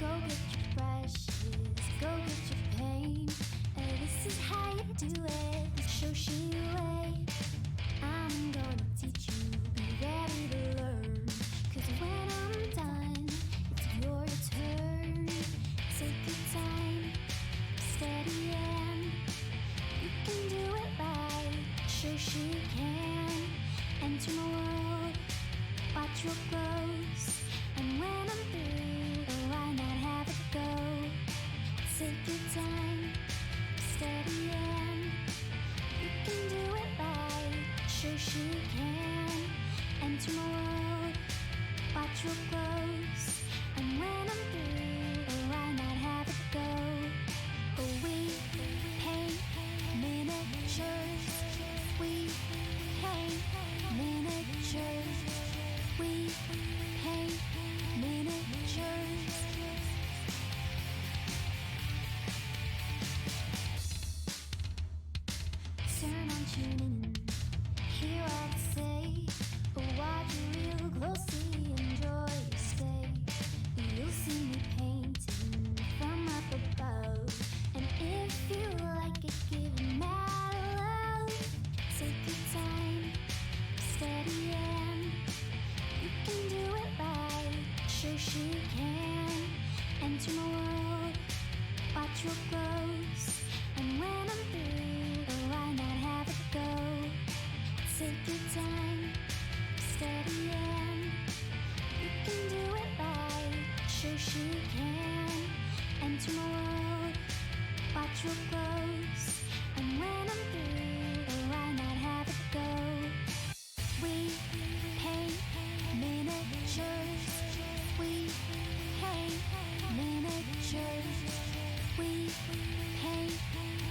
Go get your brushes, go get your paint. This is how you do it, the Shoshie way. I'm gonna teach you, be ready to learn. Cause when I'm done, it's your turn. Take your time, steady and you can do it right. Shoshie can enter my world, watch real close. And when I'm through, why not have it go? Take your time, steady and you can do it right. Shoshie can enter my world, watch real close. And when I'm through, why not have it go? We paint miniatures. We paint miniatures. We paint miniatures. Turn on tuning in, hear what I say, but watch real closely, enjoy your stay. You'll see me painting from up above, and if you like it, give it mad love. Take your time, steady and you can do it right. Shoshie can enter my world, watch real close. And when I'm through, why not have it go? Take your time, steady and you can do it right. Shoshie can enter my world, watch real close. And when I'm through, why not have it go? We paint miniatures. We paint miniatures. We paint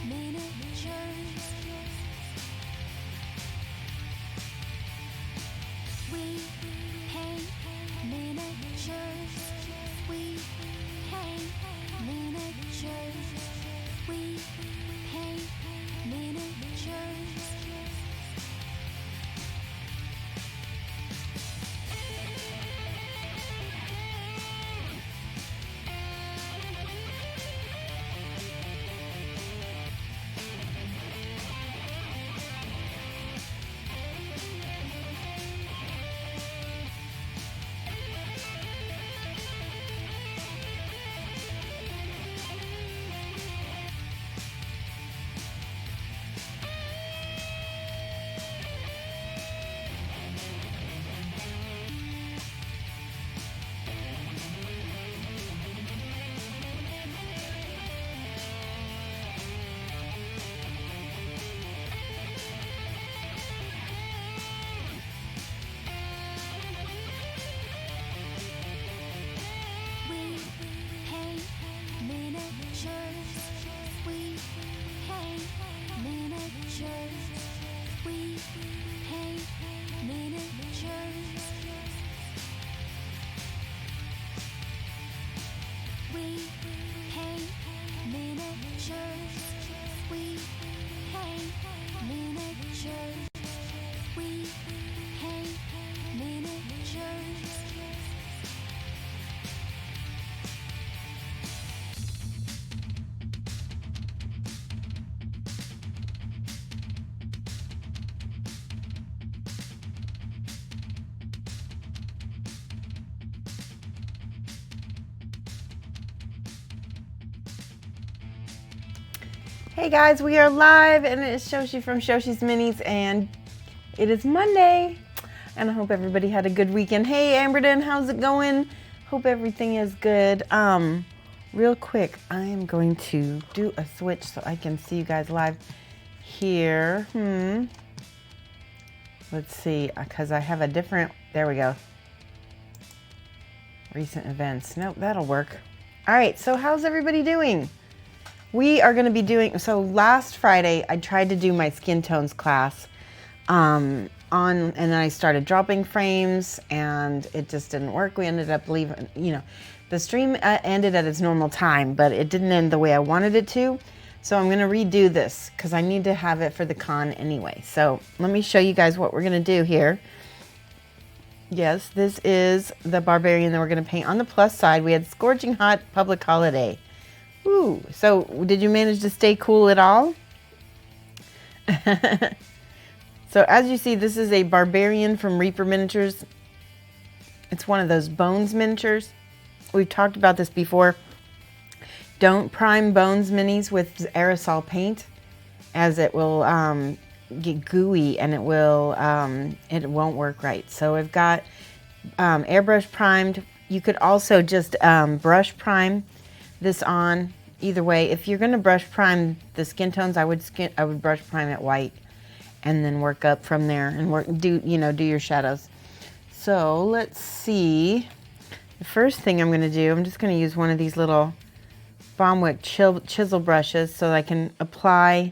miniatures. We paint miniatures. We paint miniatures. We paint miniatures. We paint miniatures. We paint miniatures. We paint miniatures. We paint miniatures. We paint miniatures. We paint miniatures. Hey guys, we are live and it's Shoshie from Shoshie's Minis and it is Monday and I hope everybody had a good weekend. Hey Amberden, how's it going? Hope everything is good. Real quick, I am going to do a switch so I can see you guys live here. Let's see, because I have a different, there we go. Recent events. Nope, that'll work. All right, so how's everybody doing? We are going to be doing, so last Friday I tried to do my Skintones class and then I started dropping frames and it just didn't work. We ended up leaving, the stream ended at its normal time, but it didn't end the way I wanted it to. So I'm going to redo this because I need to have it for the con anyway. So let me show you guys what we're going to do here. Yes, this is the Barbarian that we're going to paint. On the plus side, we had Scorching Hot Public Holiday. Ooh, so did you manage to stay cool at all? So as you see, this is a Barbarian from Reaper Miniatures. It's one of those Bones miniatures. We've talked about this before. Don't prime Bones minis with aerosol paint, as it will get gooey and it won't work right. So I've got airbrush primed. You could also just brush prime this on. Either way, if you're going to brush prime the Skintones, I would brush prime it white and then work up from there and do your shadows. So let's see. The first thing I'm going to do, I'm just going to use one of these little Bombwick chisel brushes so that I can apply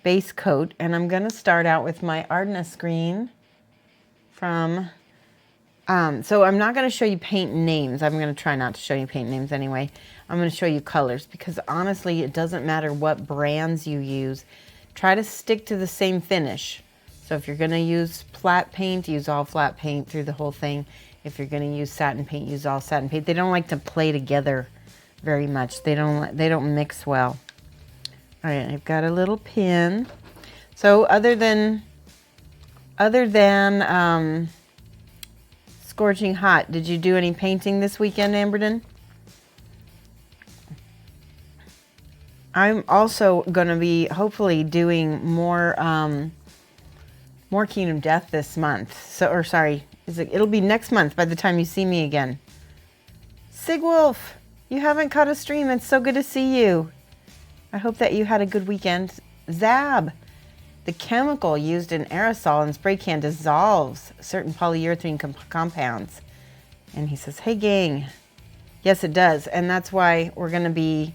base coat, and I'm going to start out with my Ardennes green from so I'm not going to show you paint names. I'm going to try not to show you paint names anyway. I'm going to show you colors, because honestly it doesn't matter what brands you use. Try to stick to the same finish. So if you're going to use flat paint, use all flat paint through the whole thing. If you're going to use satin paint, use all satin paint. They don't like to play together very much. They don't mix well. All right, I've got a little pin. So other than Scorching Hot, did you do any painting this weekend, Amberden? I'm also going to be hopefully doing more Kingdom Death this month. It'll be next month by the time you see me again. Sigwolf, you haven't caught a stream. It's so good to see you. I hope that you had a good weekend. Zab, the chemical used in aerosol and spray can dissolves certain polyurethane compounds. And he says, hey gang. Yes, it does. And that's why we're going to be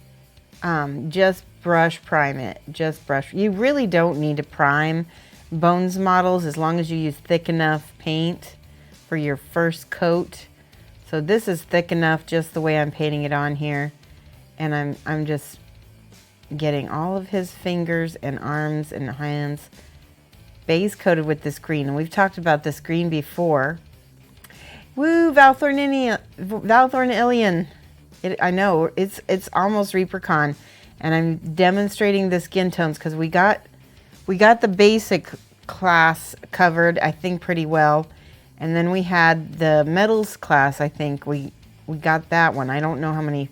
just brush prime it. Just brush. You really don't need to prime Bones models as long as you use thick enough paint for your first coat. So this is thick enough just the way I'm painting it on here. And I'm just getting all of his fingers and arms and hands base coated with this green. And we've talked about this green before. Woo, Valthorn Ilian. I know, it's almost Reapercon. And I'm demonstrating the Skintones because we got the basic class covered, I think, pretty well. And then we had the metals class, I think. We got that one. I don't know how many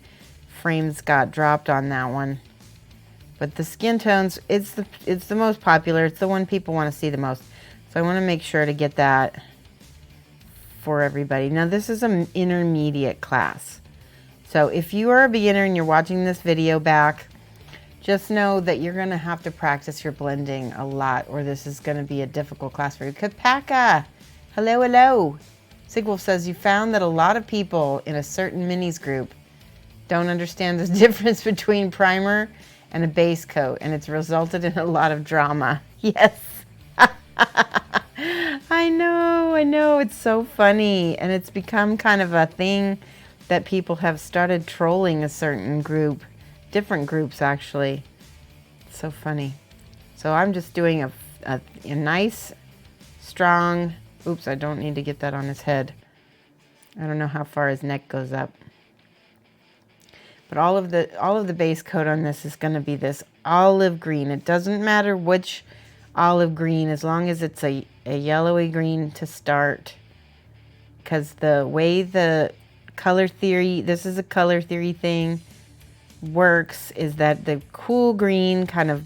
frames got dropped on that one. But the Skintones, it's the most popular. It's the one people want to see the most. So I want to make sure to get that for everybody. Now this is an intermediate class. So if you are a beginner and you're watching this video back, just know that you're going to have to practice your blending a lot, or this is going to be a difficult class for you. Kapaka! Hello, hello! Sigwolf says, you found that a lot of people in a certain minis group don't understand the difference between primer and a base coat, and it's resulted in a lot of drama. Yes. I know, it's so funny, and it's become kind of a thing that people have started trolling a certain group, different groups actually. It's so funny. So I'm just doing a nice, strong, oops, I don't need to get that on his head. I don't know how far his neck goes up. But all of the base coat on this is going to be this olive green. It doesn't matter which olive green, as long as it's a yellowy green to start. Because the way the color theory, this is a color theory thing, works is that the cool green kind of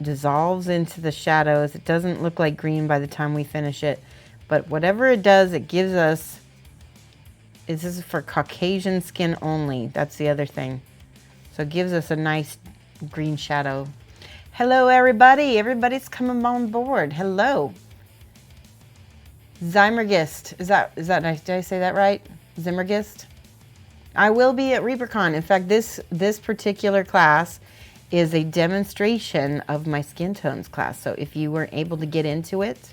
dissolves into the shadows. It doesn't look like green by the time we finish it. But whatever it does, it gives us, this is for Caucasian skin only. That's the other thing. So it gives us a nice green shadow. Hello, everybody. Everybody's coming on board. Hello. Zymergist. Is that nice? Did I say that right? Zimmergist? I will be at Reapercon. In fact, this particular class is a demonstration of my Skintones class. So if you weren't able to get into it,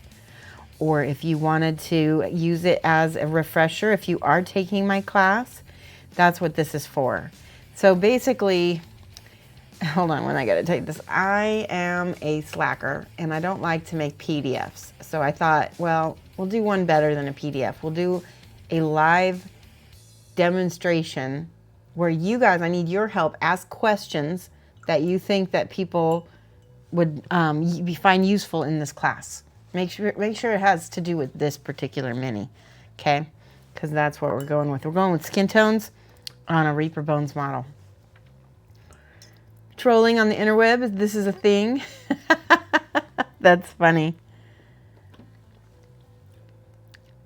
or if you wanted to use it as a refresher, if you are taking my class, that's what this is for. So basically, hold on, when I gotta take this. I am a slacker and I don't like to make PDFs. So I thought, well, we'll do one better than a PDF. We'll do a live demonstration where you guys, I need your help, ask questions that you think that people would find useful in this class. Make sure it has to do with this particular mini, okay? Because that's what we're going with. We're going with Skintones on a Reaper Bones model. Trolling on the interweb, this is a thing. That's funny.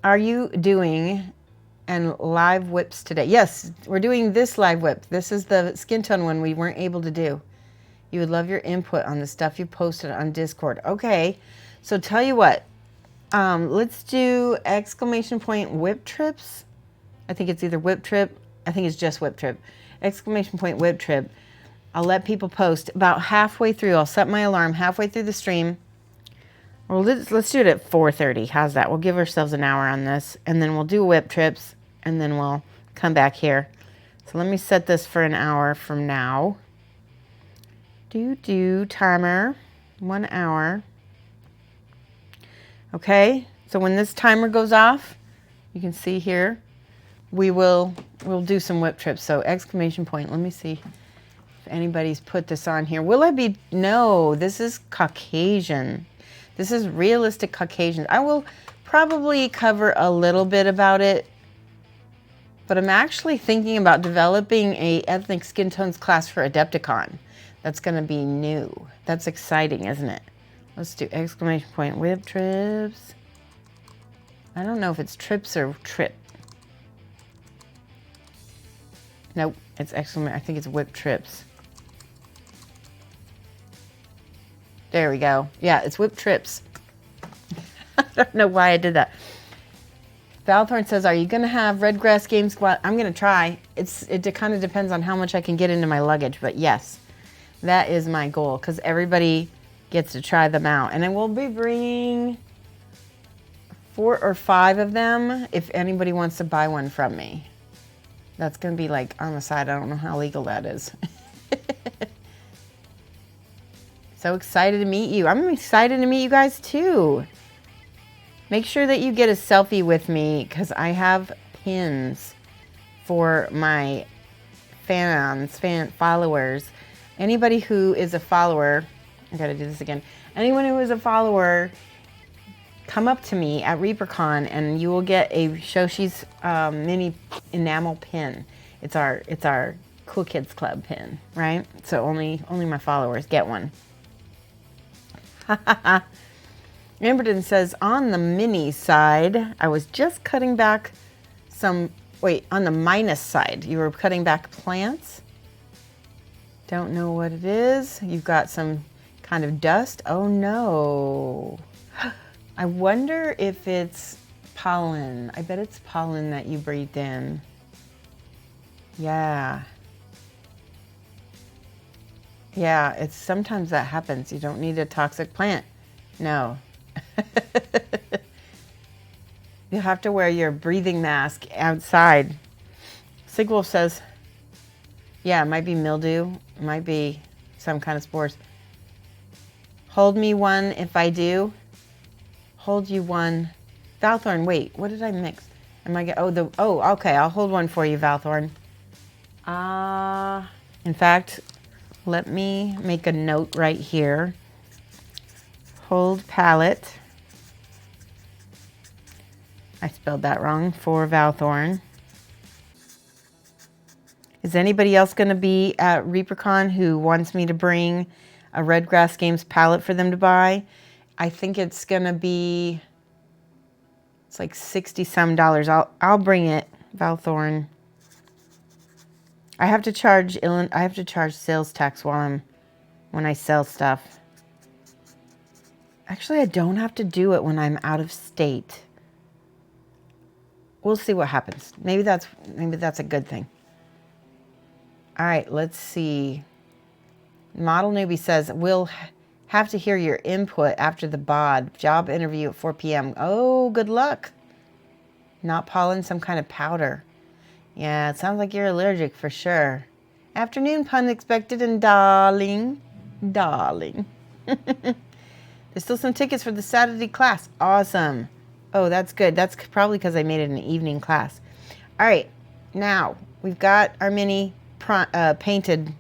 Are you doing and live whips today? Yes, we're doing this live whip. This is the Skintone one we weren't able to do. You would love your input on the stuff you posted on Discord. Okay, so tell you what, let's do exclamation point whip trips. I think it's either whip trip. I think it's just whip trip. Exclamation point whip trip. I'll let people post about halfway through. I'll set my alarm halfway through the stream. Well, let's do it at 4:30. How's that? We'll give ourselves an hour on this, and then we'll do whip trips, and then we'll come back here. So let me set this for an hour from now. Timer, 1 hour. Okay, so when this timer goes off, you can see here, we'll do some whip trips. So exclamation point, let me see if anybody's put this on here. Will I be, no, this is Caucasian. This is realistic Caucasian. I will probably cover a little bit about it, but I'm actually thinking about developing a ethnic skin tones class for Adepticon. That's gonna be new. That's exciting, isn't it? Let's do exclamation point whip trips. I don't know if it's trips or trip. Nope, it's exclamation, I think it's whip trips. There we go. Yeah, it's whip trips. I don't know why I did that. Valthorn says, are you going to have Red Grass Game Squad? I'm going to try. It kind of depends on how much I can get into my luggage. But yes, that is my goal because everybody gets to try them out. And I will be bringing 4 or 5 of them if anybody wants to buy one from me. That's going to be like on the side. I don't know how legal that is. So excited to meet you. I'm excited to meet you guys too. Make sure that you get a selfie with me because I have pins for my followers. Anybody who is a follower, I gotta do this again. Anyone who is a follower, come up to me at Reapercon and you will get a Shoshie's mini enamel pin. It's our Cool Kids Club pin, right? So only my followers get one. Amberton says, on the mini side, I was just cutting back on the minus side, you were cutting back plants. Don't know what it is. You've got some kind of dust. Oh no. I wonder if it's pollen. I bet it's pollen that you breathed in. Yeah. Yeah, it's sometimes that happens. You don't need a toxic plant. No. You have to wear your breathing mask outside. Sigwolf says, yeah, it might be mildew. It might be some kind of spores. Hold me one if I do. Hold you one. Valthorn, wait, what did I mix? Okay, I'll hold one for you, Valthorn. In fact, let me make a note right here. Hold palette. I spelled that wrong for Valthorn. Is anybody else going to be at Reapercon who wants me to bring a Red Grass Games palette for them to buy? I think it's going to be, it's like $60 some. I'll bring it, Valthorn. I have to charge sales tax when I sell stuff. Actually, I don't have to do it when I'm out of state. We'll see what happens. Maybe that's a good thing. All right, let's see. Model Newbie says, we'll have to hear your input after the bod. Job interview at 4 p.m. Oh, good luck. Not pollen, some kind of powder. Yeah, it sounds like you're allergic for sure. Afternoon, pun expected, and darling. Darling. There's still some tickets for the Saturday class. Awesome. Oh, that's good. That's probably because I made it an evening class. All right. Now, we've got our mini painted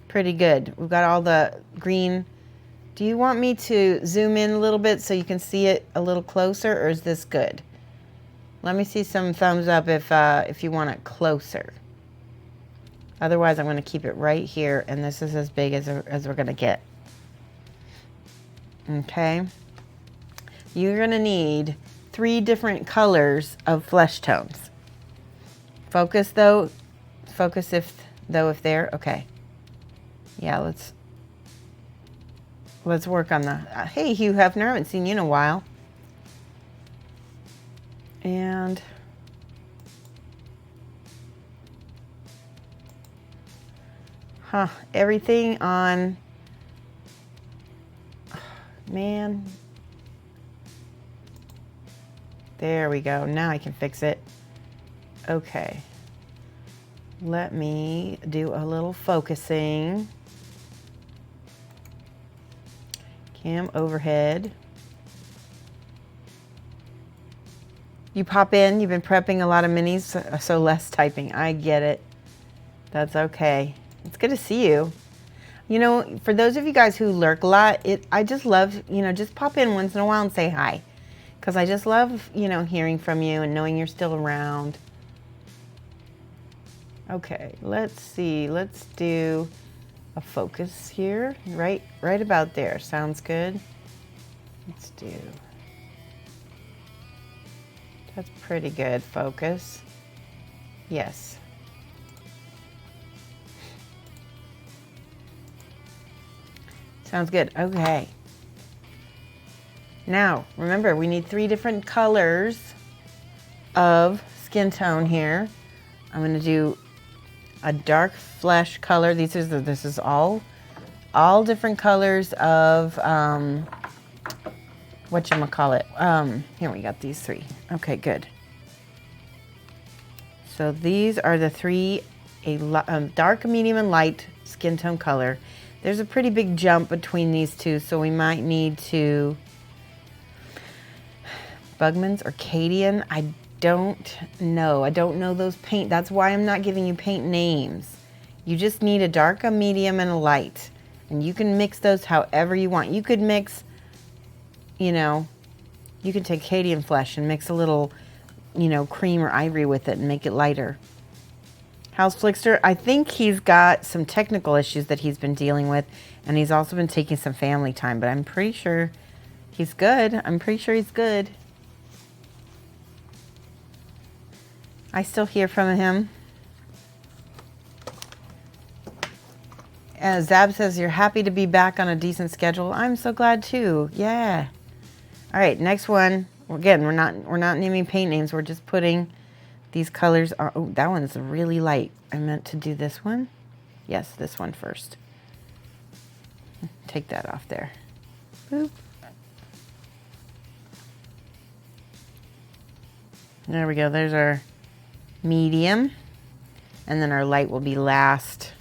pretty good. We've got all the green. Do you want me to zoom in a little bit so you can see it a little closer, or is this good? Let me see some thumbs up if you want it closer. Otherwise, I'm going to keep it right here, and this is as big as we're going to get. Okay. You're going to need 3 different colors of flesh tones. Focus though. Focus if there. Okay. Yeah, let's work on the. Hey, Hugh Hefner, I haven't seen you in a while. And everything on. Man. There we go. Now I can fix it. Okay. Let me do a little focusing. Cam overhead. You pop in. You've been prepping a lot of minis, so less typing. I get it. That's okay. It's good to see you. You know, for those of you guys who lurk a lot, I just love, just pop in once in a while and say hi. Because I just love, hearing from you and knowing you're still around. Okay, let's see. Let's do a focus here. Right about there. Sounds good. Let's do. That's pretty good. Focus. Yes. Sounds good. Okay. Now, remember, we need 3 different colors of skin tone here. I'm going to do a dark flesh color. This is all different colors of whatchamacallit. Here we got these 3. Okay, good. So these are the 3, dark, medium, and light skin tone color. There's a pretty big jump between these 2, so we might need to Bugman's or Cadian. I don't know. I don't know those paint. That's why I'm not giving you paint names. You just need a dark, a medium, and a light. And you can mix those however you want. You could mix, you can take Cadian flesh and mix a little, cream or ivory with it and make it lighter. How's Flickster? I think he's got some technical issues that he's been dealing with, and he's also been taking some family time, but I'm pretty sure he's good. I'm pretty sure he's good. I still hear from him. Zab says, you're happy to be back on a decent schedule. I'm so glad too. Yeah. All right, next one. Again, we're not naming paint names. We're just putting these colors on. Oh, that one's really light. I meant to do this one. Yes, this one first. Take that off there. Boop. There we go. There's our medium. And then our light will be last.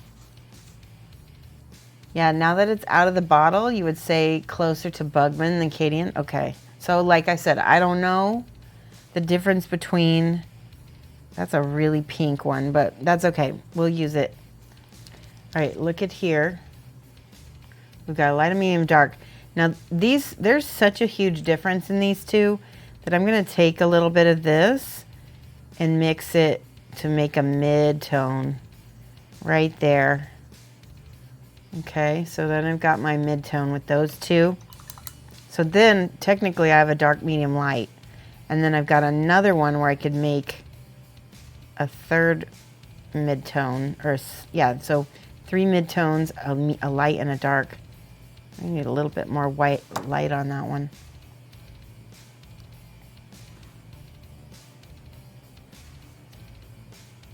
Yeah, now that it's out of the bottle, you would say closer to Bugman than Cadian. Okay. So like I said, I don't know the difference between, that's a really pink one, but that's okay. We'll use it. All right, look at here. We've got a light, a medium, dark. Now there's such a huge difference in these 2 that I'm gonna take a little bit of this and mix it to make a mid-tone right there. Okay, so then I've got my mid-tone with those 2. So then technically I have a dark, medium, light. And then I've got another one where I could make a 3rd mid-tone, or yeah, so 3 mid-tones, a light and a dark. I need a little bit more light on that one.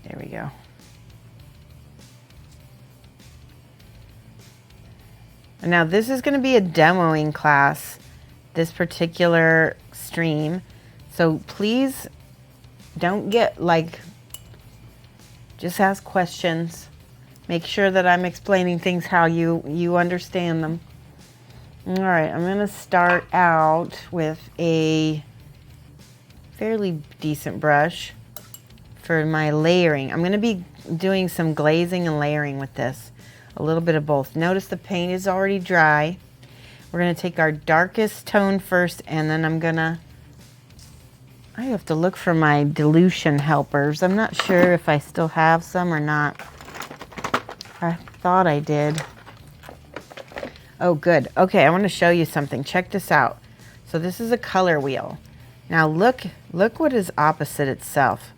There we go. And now this is going to be a demoing class, this particular stream. So please don't get just ask questions. Make sure that I'm explaining things how you understand them. All right, I'm gonna start out with a fairly decent brush for my layering. I'm gonna be doing some glazing and layering with this. A little bit of both. Notice the paint is already dry. We're gonna take our darkest tone first, and then I have to look for my dilution helpers. I'm not sure if I still have some or not. I thought I did. Oh, good. Okay, I want to show you something. Check this out. So this is a color wheel. Now look what is opposite itself.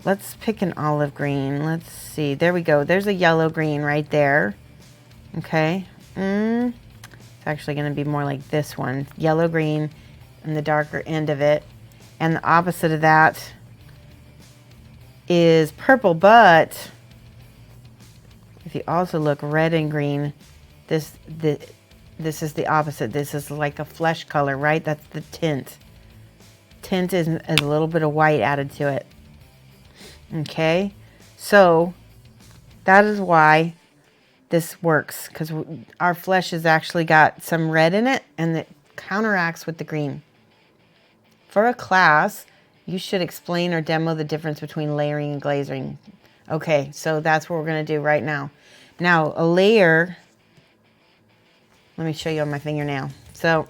Let's pick an olive green. Let's see. There we go. There's a yellow green right there. Okay. It's actually going to be more like this one. Yellow green and the darker end of it. And the opposite of that is purple, but if you also look red and green, this is the opposite. This is like a flesh color, right? That's the tint. Tint is a little bit of white added to it. Okay, so that is why this works, because our flesh has actually got some red in it, and it counteracts with the green. For a class, you should explain or demo the difference between layering and glazing. Okay, so that's what we're going to do right now. Now, a layer, let me show you on my fingernail. So,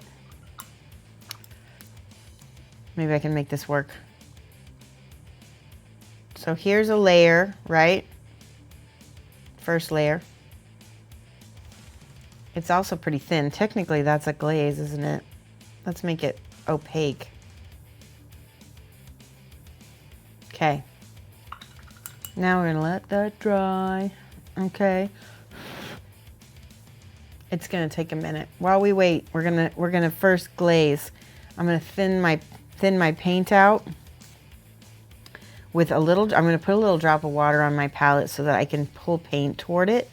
maybe I can make this work. So here's a layer, right? First layer. It's also pretty thin. Technically, that's a glaze, isn't it? Let's make it opaque. Okay. Now we're gonna let that dry. Okay. It's gonna take a minute. While we wait, we're gonna first glaze. I'm gonna thin my paint out with a little. I'm gonna put a little drop of water on my palette so that I can pull paint toward it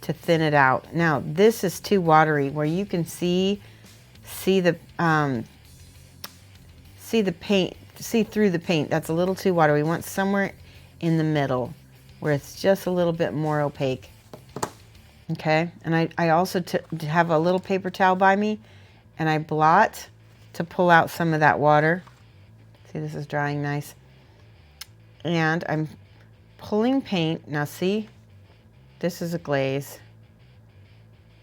to thin it out. Now this is too watery, where you can see the paint, see through the paint. That's a little too watery. We want somewhere in the middle where it's just a little bit more opaque. Okay, and I also have a little paper towel by me, and I blot to pull out some of that water. See, this is drying nice. And I'm pulling paint. Now see, this is a glaze.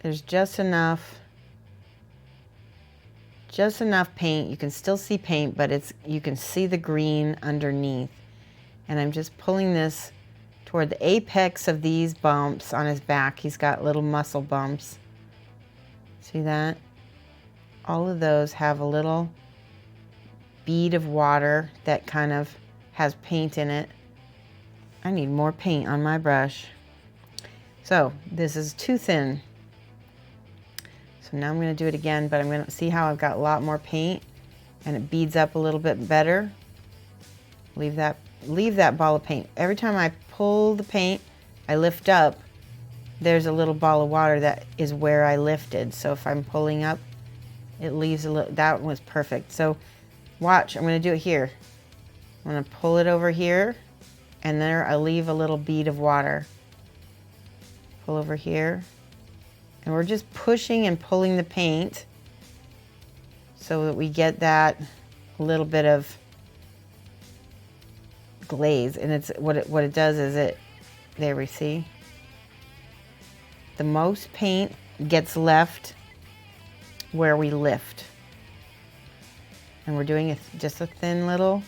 There's just enough paint. You can still see paint, but you can see the green underneath. And I'm just pulling this toward the apex of these bumps on his back. He's got little muscle bumps. See that? All of those have a little bead of water that kind of has paint in it. I need more paint on my brush. So this is too thin. So now I'm going to do it again, but I'm going to see how I've got a lot more paint and it beads up a little bit better. Leave that ball of paint. Every time I pull the paint, I lift up, there's a little ball of water that is where I lifted. So if I'm pulling up, it leaves a little. That was perfect. So watch, I'm going to do it here. I'm going to pull it over here, and there I leave a little bead of water. Pull over here, and we're just pushing and pulling the paint so that we get that little bit of glaze. And it's what it does is there we see, the most paint gets left where we lift, and we're doing just a thin little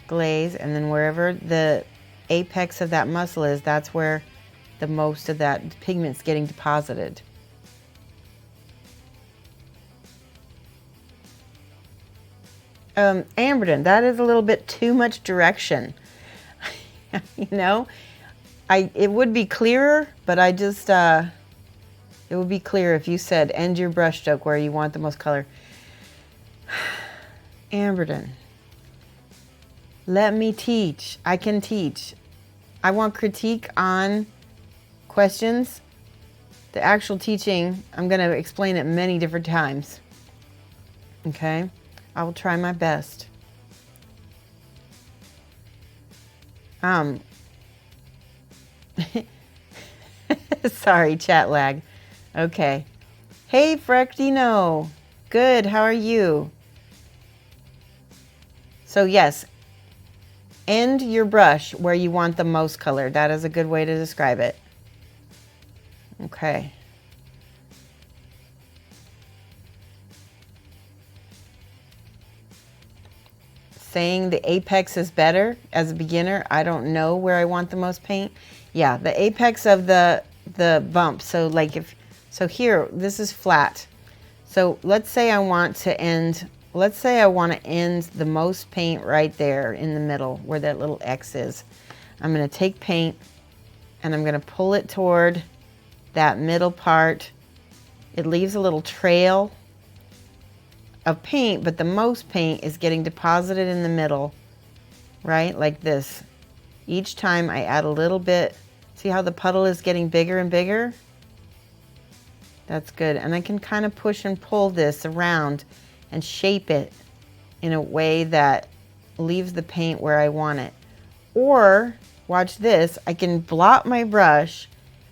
glaze, and then wherever the apex of that muscle is, that's where the most of that pigment's getting deposited. Amberden, that is a little bit too much direction. You know, it would be clearer, but I just, it would be clearer if you said end your brush stroke where you want the most color. Amberden, let me teach. I can teach. I want critique on questions. The actual teaching, I'm going to explain it many different times. Okay? I will try my best. Sorry, chat lag. Okay. Hey, Frectino. Good, how are you? So yes, end your brush where you want the most color. That is a good way to describe it. Okay. Saying the apex is better as a beginner. I don't know where I want the most paint. Yeah, the apex of the bump. So like so here, this is flat. So let's say I want to end, the most paint right there in the middle where that little X is. I'm gonna take paint and I'm gonna pull it toward that middle part. It leaves a little trail of paint, but the most paint is getting deposited in the middle, right? Like this. Each time I add a little bit. See how the puddle is getting bigger and bigger? That's good. And I can kind of push and pull this around and shape it in a way that leaves the paint where I want it. Or, watch this, I can blot my brush.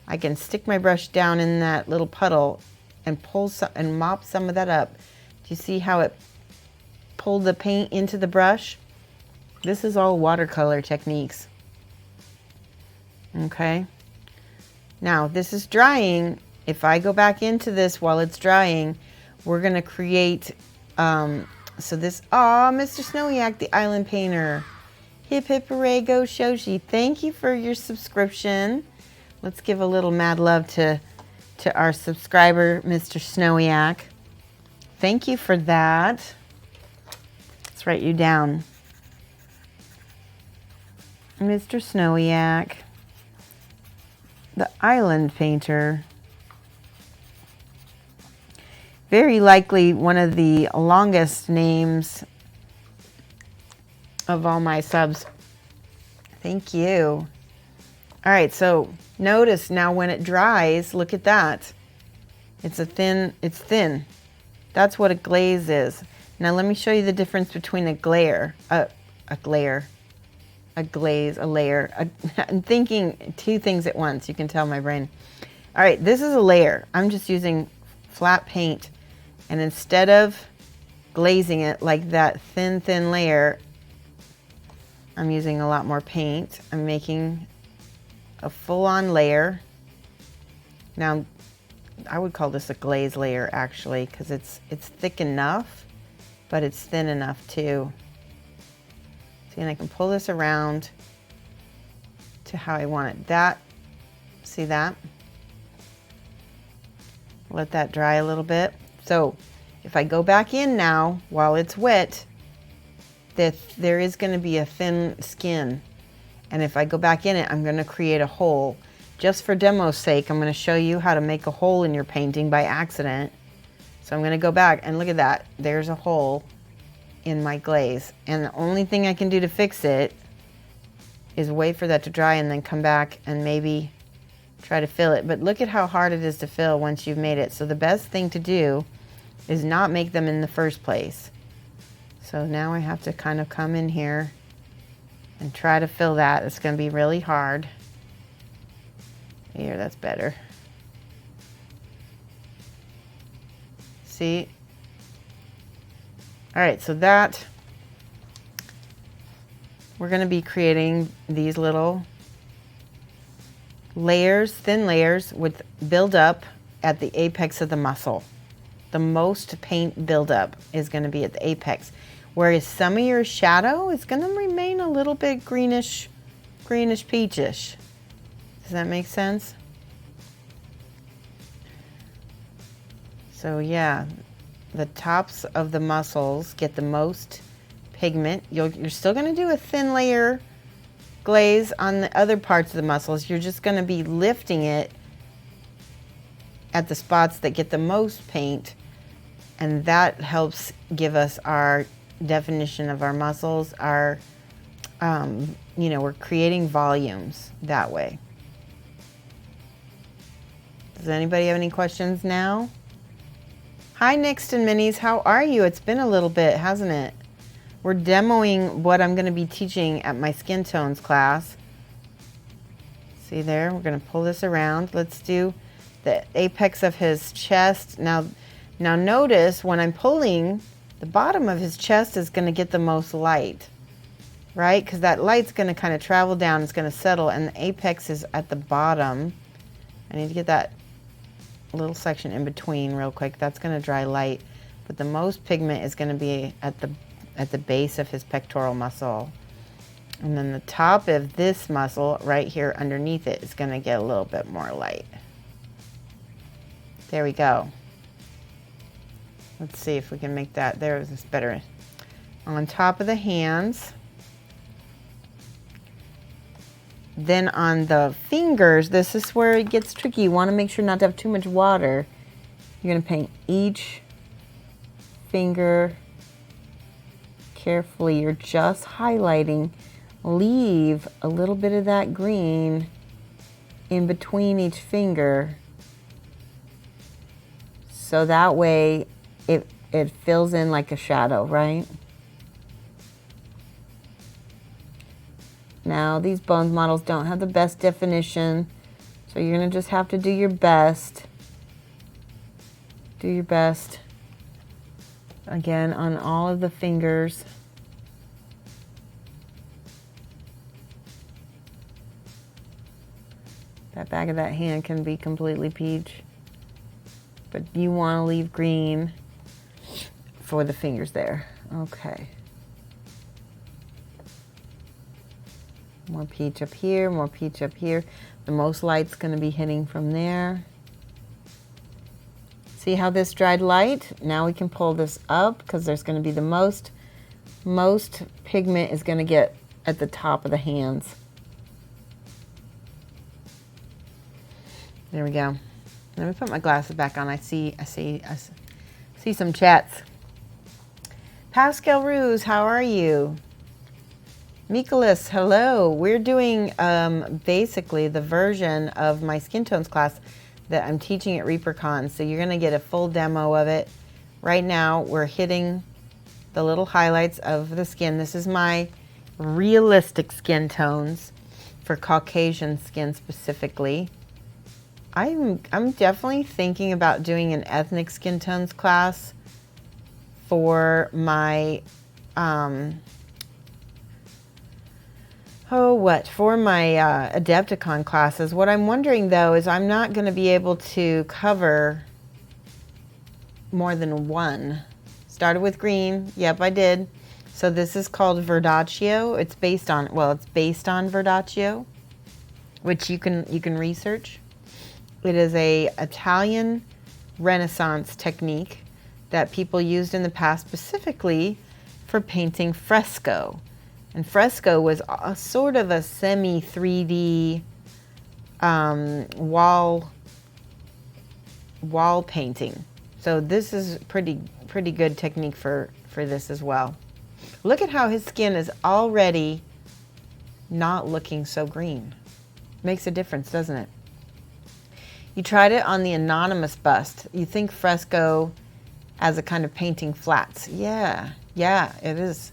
I can stick my brush down in that little puddle and pull some and mop some of that up. Do you see how it pulled the paint into the brush? This is all watercolor techniques. Okay. Now this is drying. If I go back into this while it's drying, we're gonna create, so this, Mr. Snowiak, the island painter. Hip hip hooray, go Shoshie. Thank you for your subscription. Let's give a little mad love to our subscriber, Mr. Snowiak. Thank you for that. Let's write you down. Mr. Snowiak, the island painter. Very likely one of the longest names of all my subs. Thank you. All right, so notice now when it dries, look at that. It's thin. That's what a glaze is. Now let me show you the difference between a layer. I'm thinking two things at once. You can tell my brain. All right, this is a layer. I'm just using flat paint. And instead of glazing it like that thin layer, I'm using a lot more paint. I'm making a full-on layer. Now, I would call this a glaze layer actually, because it's thick enough, but it's thin enough too. See, and I can pull this around to how I want it. See that? Let that dry a little bit. So if I go back in now while it's wet, there is going to be a thin skin. And if I go back in it, I'm going to create a hole. Just for demo's sake, I'm going to show you how to make a hole in your painting by accident. So I'm going to go back and look at that. There's a hole in my glaze. And the only thing I can do to fix it is wait for that to dry and then come back and maybe try to fill it. But look at how hard it is to fill once you've made it. So the best thing to do is not make them in the first place. So now I have to kind of come in here and try to fill that. It's going to be really hard. Here, that's better. See? All right, so that, we're going to be creating these little layers, thin layers with build up at the apex of the muscle. The most paint buildup is going to be at the apex, whereas some of your shadow is going to remain a little bit greenish peachish. Does that make sense? So yeah, the tops of the muscles get the most pigment. You're still going to do a thin layer glaze on the other parts of the muscles. You're just going to be lifting it at the spots that get the most paint, and that helps give us our definition of our muscles. Our, we're creating volumes that way. Does anybody have any questions now? Hi, Next and Minis. How are you? It's been a little bit, hasn't it? We're demoing what I'm going to be teaching at my Skintones class. See there, we're gonna pull this around. Let's do the apex of his chest. Now notice when I'm pulling, the bottom of his chest is gonna get the most light, right? Because that light's gonna kind of travel down, it's gonna settle, and the apex is at the bottom. I need to get that little section in between real quick. That's gonna dry light, but the most pigment is gonna be at the base of his pectoral muscle. And then the top of this muscle right here underneath it is gonna get a little bit more light. There we go. Let's see if we can make that, there is better. On top of the hands. Then on the fingers, this is where it gets tricky. You wanna make sure not to have too much water. You're gonna paint each finger carefully. You're just highlighting. Leave a little bit of that green in between each finger. So that way it fills in like a shadow, right? Now these bones models don't have the best definition, so you're gonna just have to do your best. Do your best. Again, on all of the fingers. That back of that hand can be completely peach, but you want to leave green for the fingers there. Okay. More peach up here, more peach up here. The most light's going to be hitting from there. See how this dried light? Now we can pull this up because there's going to be the most pigment is going to get at the top of the hands. There we go. Let me put my glasses back on. I see some chats. Pascal Ruse, how are you? Mikolas, hello. We're doing basically the version of my Skintones class that I'm teaching at Reapercon. So you're gonna get a full demo of it. Right now we're hitting the little highlights of the skin. This is my realistic skin tones for Caucasian skin specifically. I'm definitely thinking about doing an ethnic skin tones class for my for my Adepticon classes. What I'm wondering though is I'm not going to be able to cover more than one. Started with green. Yep, I did. So this is called Verdaccio. It's based on Verdaccio, which you can research. It is a Italian Renaissance technique that people used in the past specifically for painting fresco. And fresco was a sort of a semi-3D wall painting. So this is pretty good technique for this as well. Look at how his skin is already not looking so green. Makes a difference, doesn't it? You tried it on the anonymous bust. You think fresco as a kind of painting flats. Yeah, it is.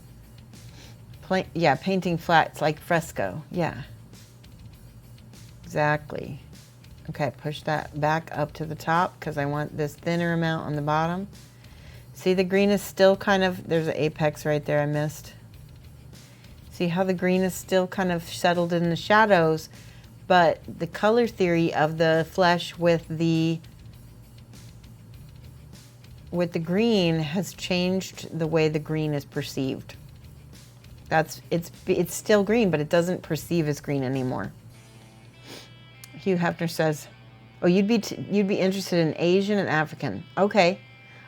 Yeah, painting flats like fresco. Yeah, exactly. Okay, push that back up to the top because I want this thinner amount on the bottom. See, the green is still kind of, there's an apex right there I missed. See how the green is still kind of settled in the shadows, but the color theory of the flesh with the green has changed the way the green is perceived. It's still green, but it doesn't perceive as green anymore. Hugh Hefner says, "Oh, you'd be interested in Asian and African." Okay,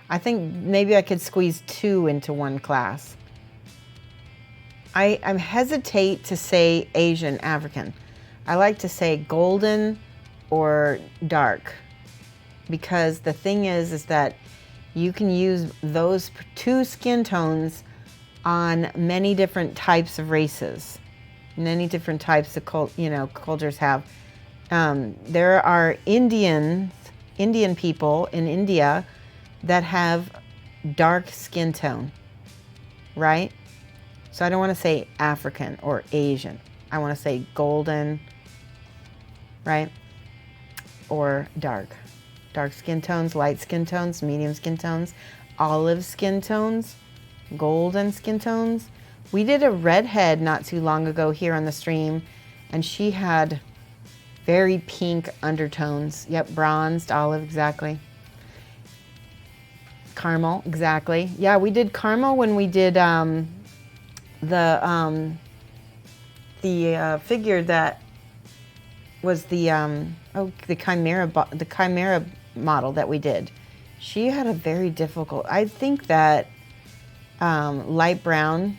I think maybe I could squeeze two into one class. I hesitate to say Asian, African. I like to say golden or dark, because the thing is that you can use those two skin tones on many different types of races, many different types of cultures have. There are Indian people in India that have dark skin tone, right? So I don't want to say African or Asian. I want to say golden right? Or dark. Dark skin tones, light skin tones, medium skin tones, olive skin tones, golden skin tones. We did a redhead not too long ago here on the stream, and she had very pink undertones. Yep, bronzed, olive, exactly. Caramel, exactly. Yeah, we did caramel when we did the figure that was the chimera model that we did. She had a very difficult. I think that light brown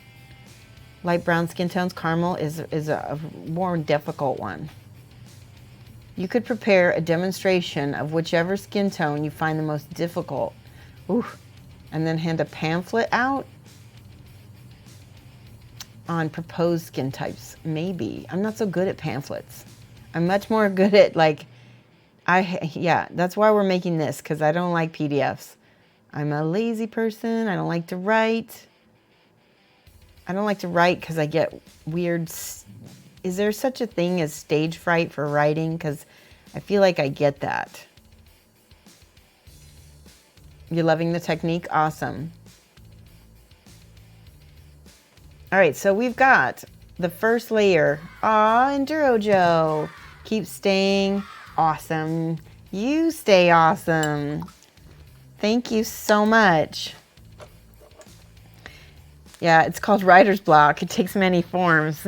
skin tones, caramel is a more difficult one. You could prepare a demonstration of whichever skin tone you find the most difficult. Ooh, and then hand a pamphlet out on proposed skin types. Maybe. I'm not so good at pamphlets. I'm much more good at yeah, that's why we're making this, because I don't like PDFs. I'm a lazy person. I don't like to write. I don't like to write because I get weird. Is there such a thing as stage fright for writing? Because I feel like I get that. You're loving the technique? Awesome. All right, so we've got the first layer. Aw, Enduro Joe. Keep staying awesome. You stay awesome. Thank you so much. Yeah, it's called writer's block. It takes many forms.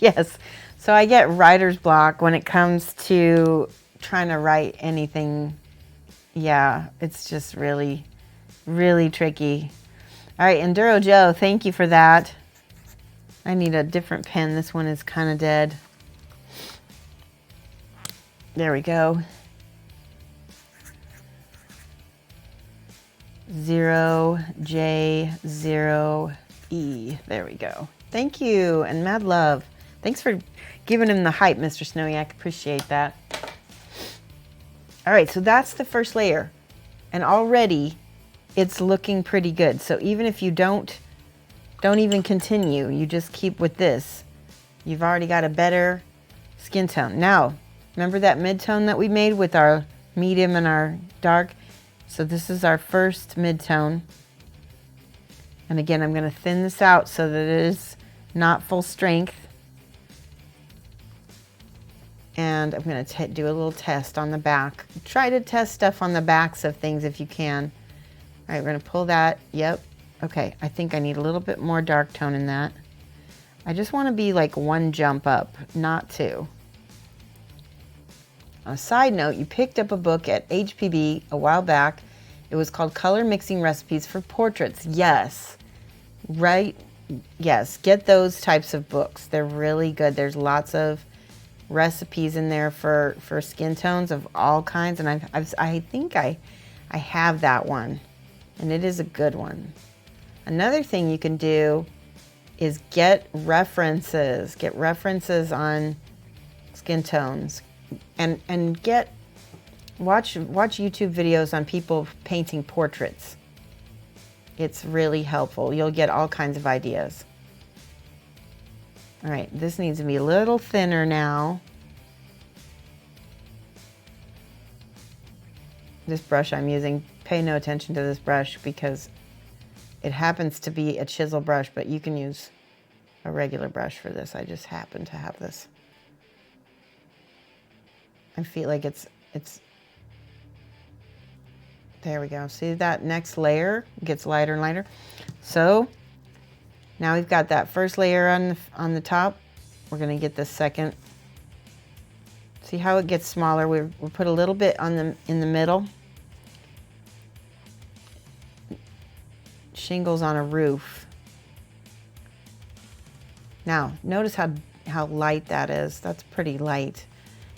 Yes. So I get writer's block when it comes to trying to write anything. Yeah, it's just really, really tricky. All right, Enduro Joe, thank you for that. I need a different pen. This one is kind of dead. There we go. 0J0E. There we go. Thank you, and mad love. Thanks for giving him the hype, Mr. Snowy. I appreciate that. All right, so that's the first layer. And already it's looking pretty good. So even if you don't even continue, you just keep with this, you've already got a better skin tone. Now, remember that mid-tone that we made with our medium and our dark? So this is our first mid-tone. And again, I'm going to thin this out so that it is not full strength. And I'm going to do a little test on the back. Try to test stuff on the backs of things if you can. All right, we're going to pull that. Yep. Okay, I think I need a little bit more dark tone in that. I just want to be like one jump up, not two. On a side note, you picked up a book at HPB a while back. It was called Color Mixing Recipes for Portraits. Yes, right? Yes, get those types of books. They're really good. There's lots of recipes in there for skin tones of all kinds, and I think I have that one, and it is a good one. Another thing you can do is get references. Get references on skin tones, and watch YouTube videos on people painting portraits. It's really helpful. You'll get all kinds of ideas. All right, this needs to be a little thinner now. This brush I'm using, pay no attention to this brush because it happens to be a chisel brush, but you can use a regular brush for this. I just happen to have this. I feel like it's there we go. See that next layer gets lighter and lighter. So now we've got that first layer on the top. We're going to get the second. See how it gets smaller? We'll put a little bit in the middle. Shingles on a roof. Now, notice how light that is. That's pretty light.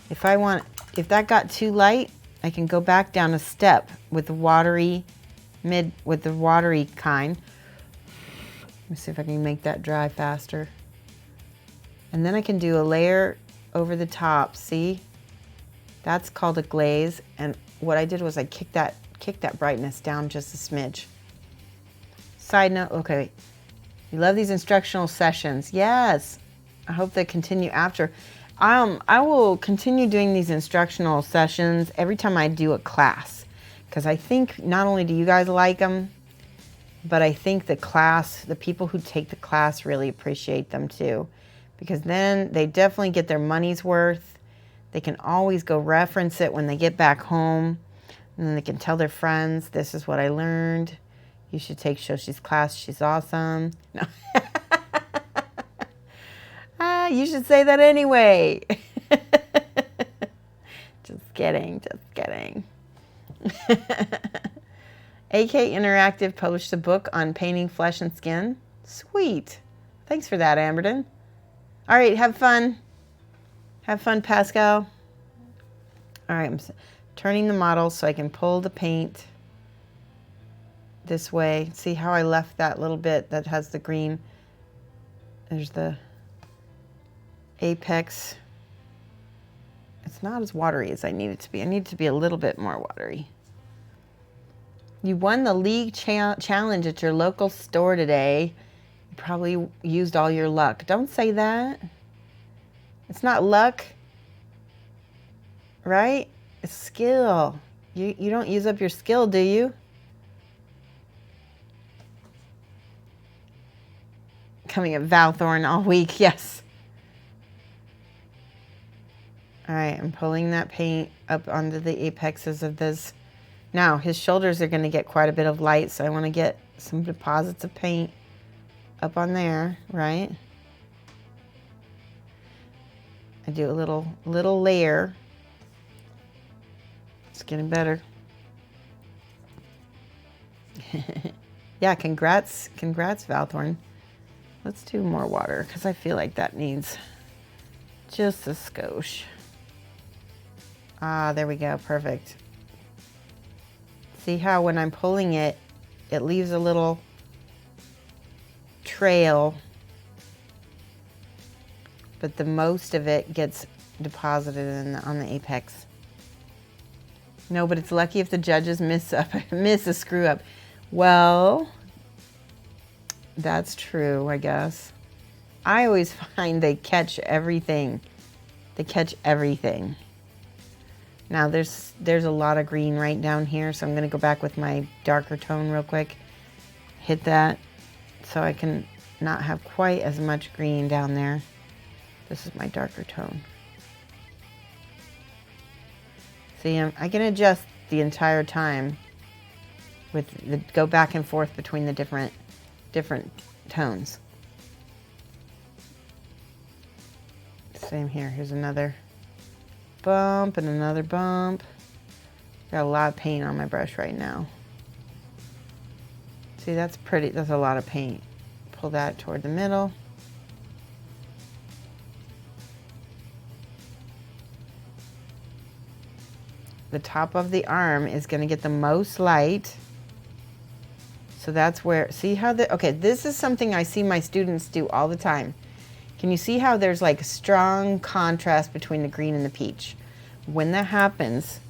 If that got too light, I can go back down a step with the watery kind. Let me see if I can make that dry faster. And then I can do a layer over the top. See? That's called a glaze. And what I did was I kicked that brightness down just a smidge. Side note, okay. You love these instructional sessions. Yes. I hope they continue after. I will continue doing these instructional sessions every time I do a class, because I think not only do you guys like them, but I think the people who take the class really appreciate them too, because then they definitely get their money's worth. They can always go reference it when they get back home, and then they can tell their friends, this is what I learned. You should take Shoshie's class. She's awesome. No. You should say that anyway. Just kidding, just kidding. AK Interactive published a book on painting flesh and skin. Sweet. Thanks for that, Amberden. All right, have fun. Have fun, Pascal. All right, I'm turning the model so I can pull the paint this way. See how I left that little bit that has the green? There's the apex. It's not as watery as I need it to be. I need it to be a little bit more watery. You won the league challenge at your local store today. You probably used all your luck. Don't say that. It's not luck, right? It's skill. You don't use up your skill, do you? Coming at Valthorn all week, yes. All right, I'm pulling that paint up onto the apexes of this. Now, his shoulders are going to get quite a bit of light, so I want to get some deposits of paint up on there, right? I do a little layer. It's getting better. Yeah, congrats, Valthorn. Let's do more water, because I feel like that needs just a skosh. Ah, there we go, perfect. See how when I'm pulling it, it leaves a little trail, but the most of it gets deposited on the apex. No, but it's lucky if the judges miss a screw up. Well, that's true, I guess. I always find they catch everything. They catch everything. Now there's a lot of green right down here, so I'm going to go back with my darker tone real quick. Hit that so I can not have quite as much green down there. This is my darker tone. See, I can adjust the entire time with go back and forth between the different tones. Same here. Here's another bump and another bump. Got a lot of paint on my brush right now. See, that's pretty. That's a lot of paint. Pull that toward the middle. The top of the arm is going to get the most light. So that's where, see how okay, this is something I see my students do all the time. Can you see how there's like strong contrast between the green and the peach? When that happens,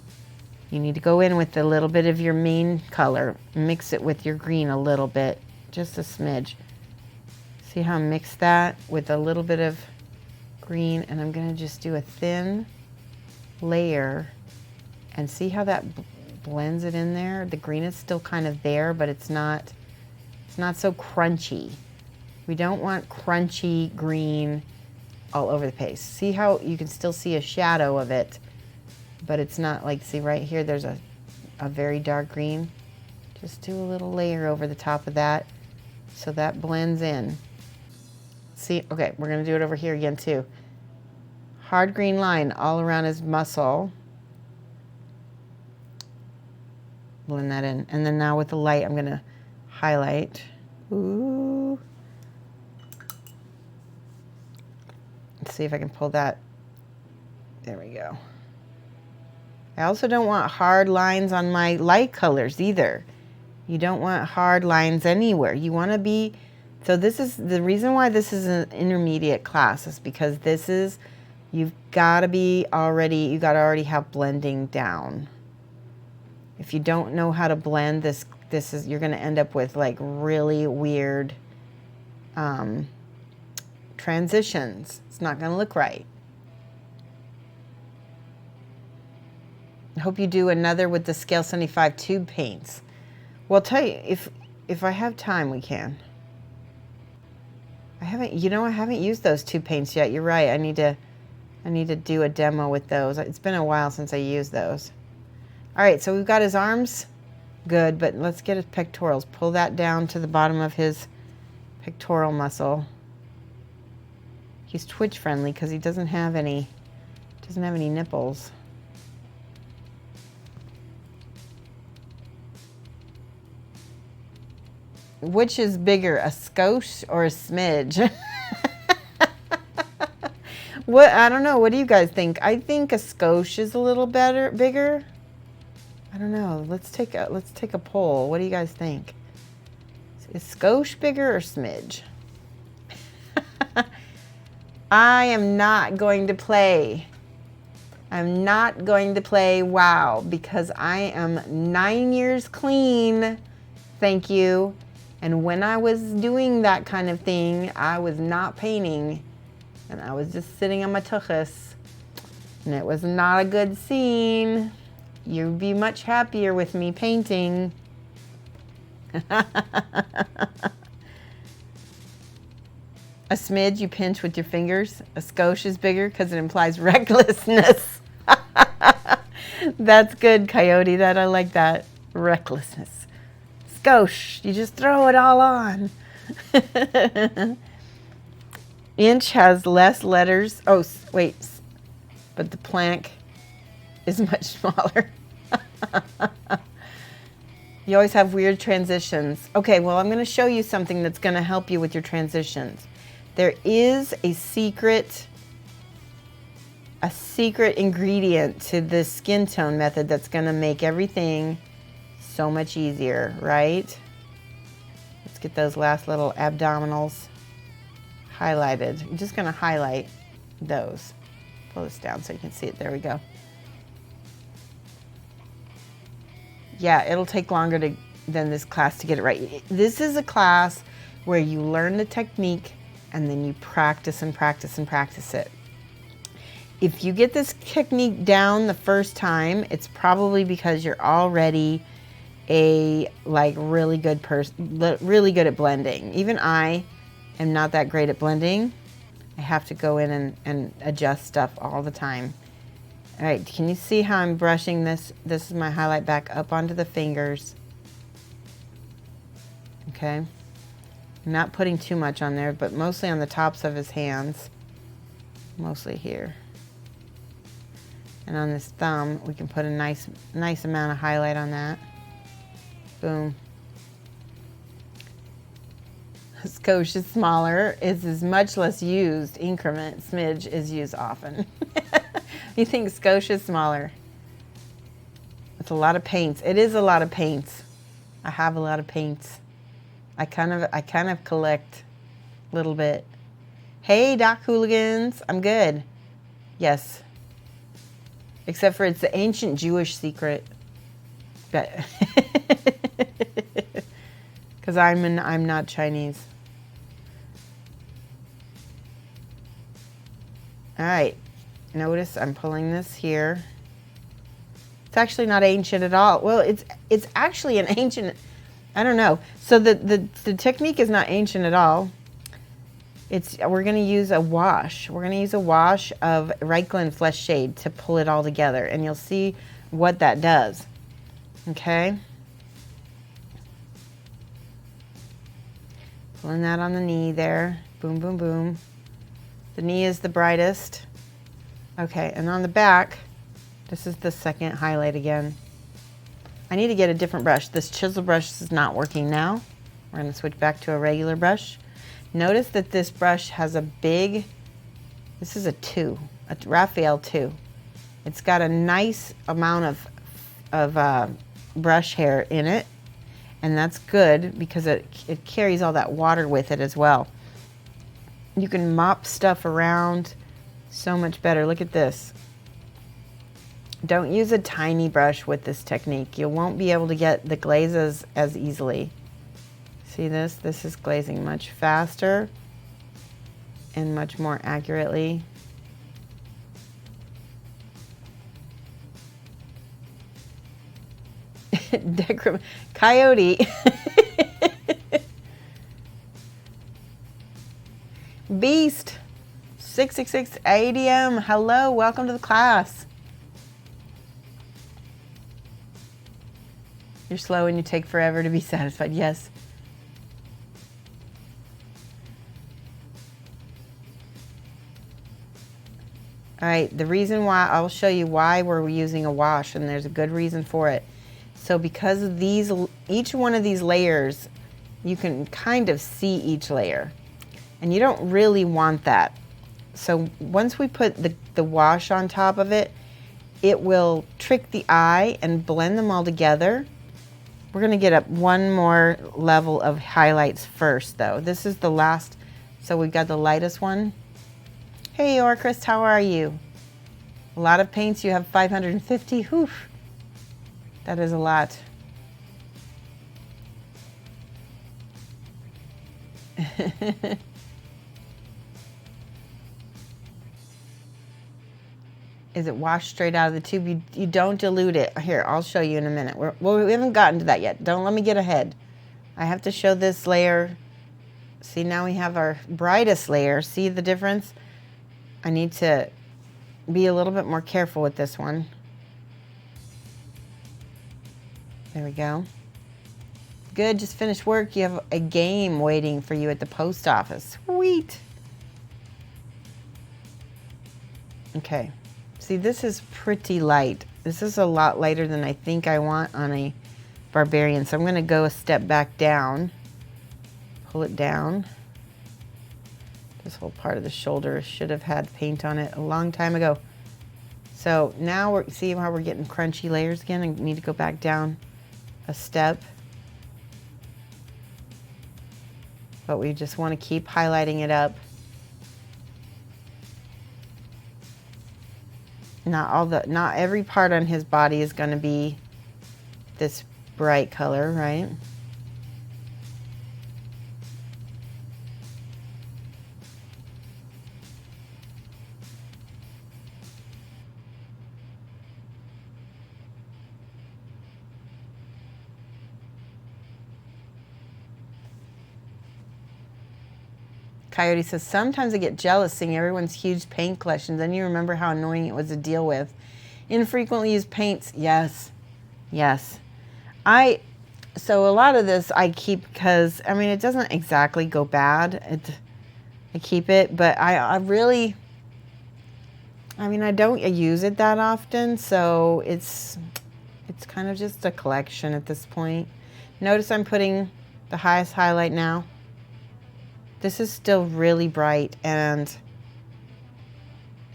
you need to go in with a little bit of your main color, mix it with your green a little bit, just a smidge. See how I mixed that with a little bit of green, and I'm gonna just do a thin layer and see how that blends it in there. The green is still kind of there, but it's not so crunchy. We don't want crunchy green all over the place. See how you can still see a shadow of it, but it's not like, see right here, there's a very dark green. Just do a little layer over the top of that so that blends in. See, okay, we're gonna do it over here again too. Hard green line all around his muscle. Blend that in. And then now with the light, I'm gonna highlight. Ooh. Let's see if I can pull that. There we go. I also don't want hard lines on my light colors either. You don't want hard lines anywhere. You want to be, so this is, the reason why this is an intermediate class is because this is, you've got to be already, you got to already have blending down. If you don't know how to blend, this is, you're going to end up with like really weird transitions. It's not going to look right. I hope you do another with the Scale 75 tube paints. Well, I'll tell you, if I have time, we can. I haven't used those tube paints yet. You're right. I need to do a demo with those. It's been a while since I used those. All right, so we've got his arms. Good, but let's get his pectorals. Pull that down to the bottom of his pectoral muscle. He's twitch friendly because he doesn't have any nipples. Which is bigger, a skosh or a smidge? What, I don't know. What do you guys think? I think a skosh is a little bigger. I don't know. Let's take a poll. What do you guys think? Is skosh bigger or smidge? I am not going to play. I'm not going to play WoW because I am 9 years clean. Thank you. And when I was doing that kind of thing, I was not painting. And I was just sitting on my tuchus. And it was not a good scene. You'd be much happier with me painting. A smidge you pinch with your fingers. A skosh is bigger because it implies recklessness. That's good, Coyote. I like that. Recklessness. Skosh. You just throw it all on. Inch has less letters. Oh, wait. But the plank is much smaller. You always have weird transitions. Okay, well, I'm going to show you something that's going to help you with your transitions. There is a secret ingredient to this skin tone method that's going to make everything so much easier, right? Let's get those last little abdominals highlighted. I'm just going to highlight those. Pull this down so you can see it. There we go. Yeah, it'll take longer than this class to get it right. This is a class where you learn the technique and then you practice and practice and practice it. If you get this technique down the first time, it's probably because you're already a really good person, really good at blending. Even I am not that great at blending. I have to go in and adjust stuff all the time. All right, can you see how I'm brushing this? This is my highlight back up onto the fingers. Okay. I'm not putting too much on there, but mostly on the tops of his hands. Mostly here. And on this thumb, we can put a nice amount of highlight on that. Boom. Skosh is smaller, is much less used. Increment, smidge is used often. You think skosh is smaller? It's a lot of paints. It is a lot of paints. I have a lot of paints. I kind of collect a little bit. Hey, Doc Hooligans, I'm good. Yes. Except for it's the ancient Jewish secret. But because I'm not Chinese. All right. Notice I'm pulling this here. It's actually not ancient at all. Well, it's actually an ancient. I don't know. So the technique is not ancient at all. We're going to use a wash. We're going to use a wash of Reikland Flesh Shade to pull it all together, and you'll see what that does. Okay. Pulling that on the knee there. Boom, boom, boom. The knee is the brightest. Okay, and on the back, this is the second highlight again. I need to get a different brush. This chisel brush is not working now. We're going to switch back to a regular brush. Notice that this brush has a big, this is a Raphael 2. It's got a nice amount of brush hair in it, and that's good because it carries all that water with it as well. You can mop stuff around so much better. Look at this. Don't use a tiny brush with this technique. You won't be able to get the glazes as easily. See this? This is glazing much faster and much more accurately. Coyote. Beast 666 ADM. Hello, welcome to the class. You're slow and you take forever to be satisfied. Yes. All right, the reason why, I'll show you why we're using a wash, and there's a good reason for it. So because of these, each one of these layers, you can kind of see each layer, and you don't really want that. So once we put the wash on top of it, it will trick the eye and blend them all together. We're gonna get up one more level of highlights first though. This is the last, so we've got the lightest one. Hey Orchrist, how are you? A lot of paints, you have 550, whew. That is a lot. Is it washed straight out of the tube? You don't dilute it. Here, I'll show you in a minute. We haven't gotten to that yet. Don't let me get ahead. I have to show this layer. See, now we have our brightest layer. See the difference? I need to be a little bit more careful with this one. There we go. Good, just finished work. You have a game waiting for you at the post office. Sweet. Okay. See, this is pretty light. This is a lot lighter than I think I want on a barbarian. So I'm going to go a step back down. Pull it down. This whole part of the shoulder should have had paint on it a long time ago. So now we're, see how we're getting crunchy layers again? I need to go back down a step. But we just want to keep highlighting it up. Not every part on his body is going to be this bright color, right? Coyote says, sometimes I get jealous seeing everyone's huge paint collections. Then you remember how annoying it was to deal with. Infrequently used paints, yes, yes. So a lot of this I keep because, I mean, it doesn't exactly go bad. I keep it, but I really, I mean, I don't use it that often, so it's kind of just a collection at this point. Notice I'm putting the highest highlight now. This is still really bright and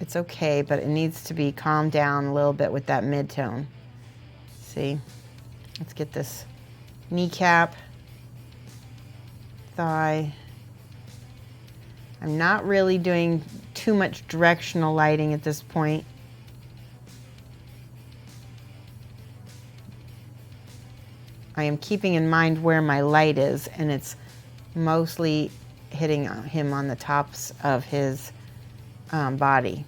it's okay, but it needs to be calmed down a little bit with that mid-tone. See, let's get this kneecap, thigh. I'm not really doing too much directional lighting at this point. I am keeping in mind where my light is, and it's mostly hitting him on the tops of his body,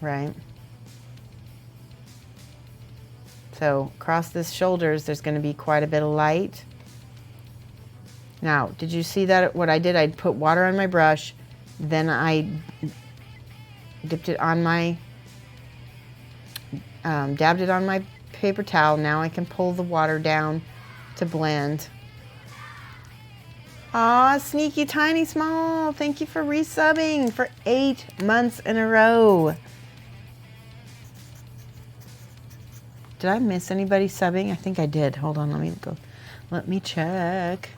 right? So across the shoulders, there's going to be quite a bit of light. Now, did you see that? What I did, I'd put water on my brush, then I dipped it on my, dabbed it on my paper towel. Now I can pull the water down to blend. Aw, Sneaky Tiny Small, thank you for resubbing for 8 months in a row. Did I miss anybody subbing? I think I did. Hold on, let me check.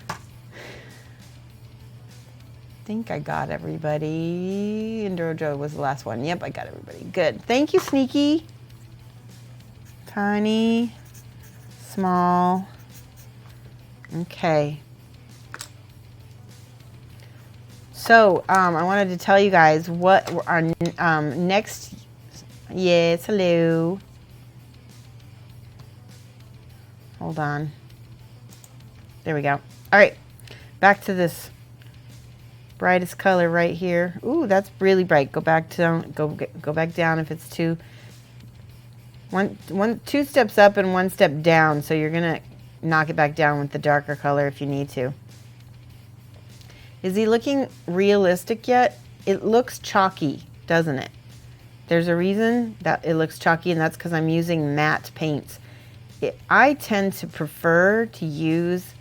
I think I got everybody. Enduro Joe was the last one. Yep, I got everybody. Good. Thank you, Sneaky. Tiny, small. Okay. So, I wanted to tell you guys what our next, yes, hello. Hold on. There we go. All right, back to this. brightest color right here. Ooh, that's really bright. Go back down. Go back down if it's two steps up and one step down. So you're gonna knock it back down with the darker color if you need to. Is he looking realistic yet? It looks chalky, doesn't it? There's a reason that it looks chalky, and that's because I'm using matte paints. I tend to prefer to use,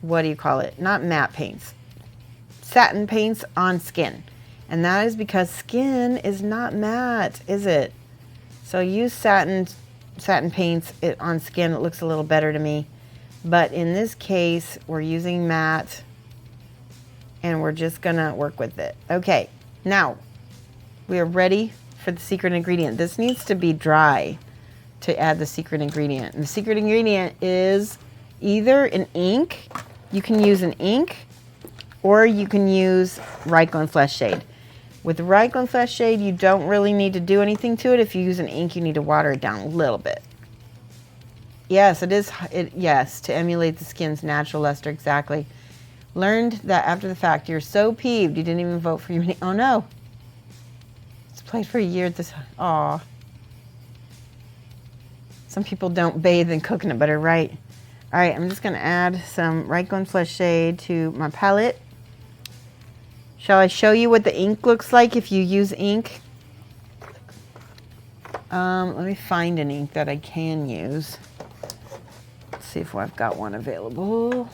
what do you call it? Not matte paints. Satin paints on skin. And that is because skin is not matte, is it? So use satin paints on skin. It looks a little better to me. But in this case, we're using matte, and we're just gonna work with it. Okay, now we are ready for the secret ingredient. This needs to be dry to add the secret ingredient. And the secret ingredient is either an ink. You can use an ink, or you can use Reapercon Flesh Shade. With Reapercon Flesh Shade, you don't really need to do anything to it. If you use an ink, you need to water it down a little bit. Yes, yes, to emulate the skin's natural luster, exactly. Learned that after the fact. You're so peeved you didn't even vote for your. Oh no. It's played for a year at this. Aw. Some people don't bathe in coconut butter, right? All right, I'm just gonna add some Reapercon Flesh Shade to my palette. Shall I show you what the ink looks like if you use ink? Let me find an ink that I can use. Let's see if I've got one available.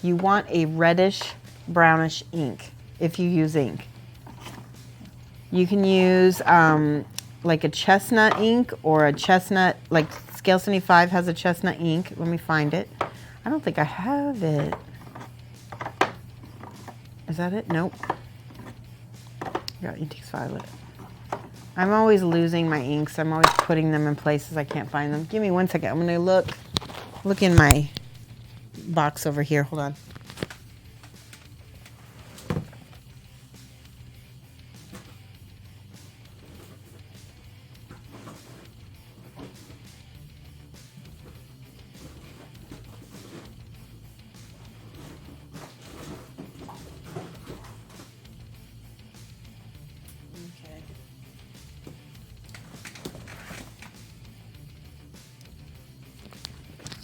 You want a reddish, brownish ink if you use ink. You can use like a chestnut ink or a chestnut, like Scale 75 has a chestnut ink. Let me find it. I don't think I have it. Is that it? Nope. I got Index Violet. I'm always losing my inks. I'm always putting them in places I can't find them. Give me 1 second. I'm going to look in my box over here. Hold on.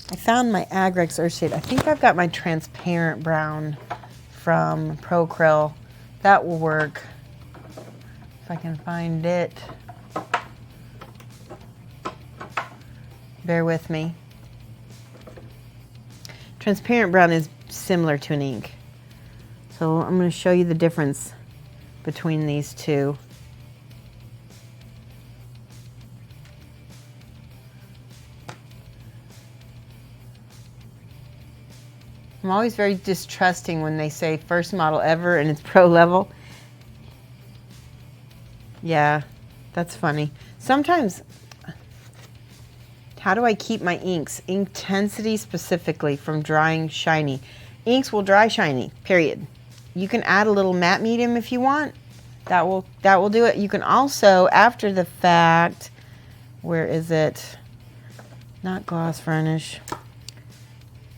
I found my Agrex Earth Shade. I think I've got my transparent brown from Pro Krill. That will work if I can find it. Bear with me. Transparent brown is similar to an ink. So I'm going to show you the difference between these two. I'm always very distrusting when they say first model ever and it's pro level. Yeah, that's funny. Sometimes, how do I keep my inks? Intensity specifically from drying shiny. Inks will dry shiny, period. You can add a little matte medium if you want. That will do it. You can also, after the fact, where is it? Not gloss varnish.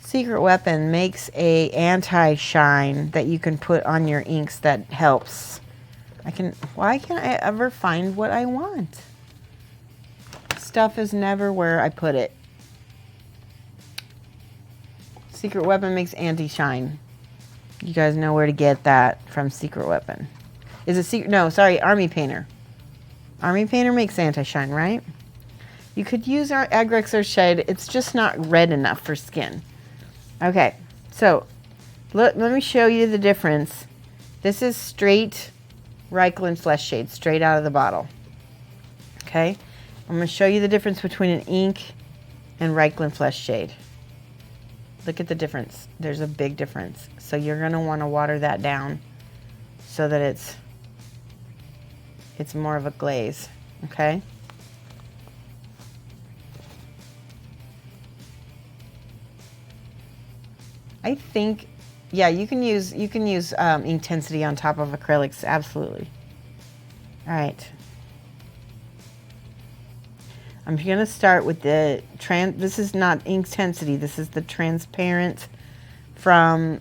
Secret Weapon makes a anti-shine that you can put on your inks that helps. Why can't I ever find what I want? Stuff is never where I put it. Secret Weapon makes anti-shine. You guys know where to get that from Secret Weapon. Is it Secret? No, sorry, Army Painter. Army Painter makes anti-shine, right? You could use our Agrex Earth Shade. It's just not red enough for skin. Okay, so let me show you the difference. This is straight Reapercon Flesh Shade, straight out of the bottle. Okay, I'm going to show you the difference between an ink and Reapercon Flesh Shade. Look at the difference. There's a big difference. So you're going to want to water that down so that it's more of a glaze. Okay. I think, yeah, you can use intensity on top of acrylics, absolutely. All right. I'm going to start with the this is not intensity. This is the transparent from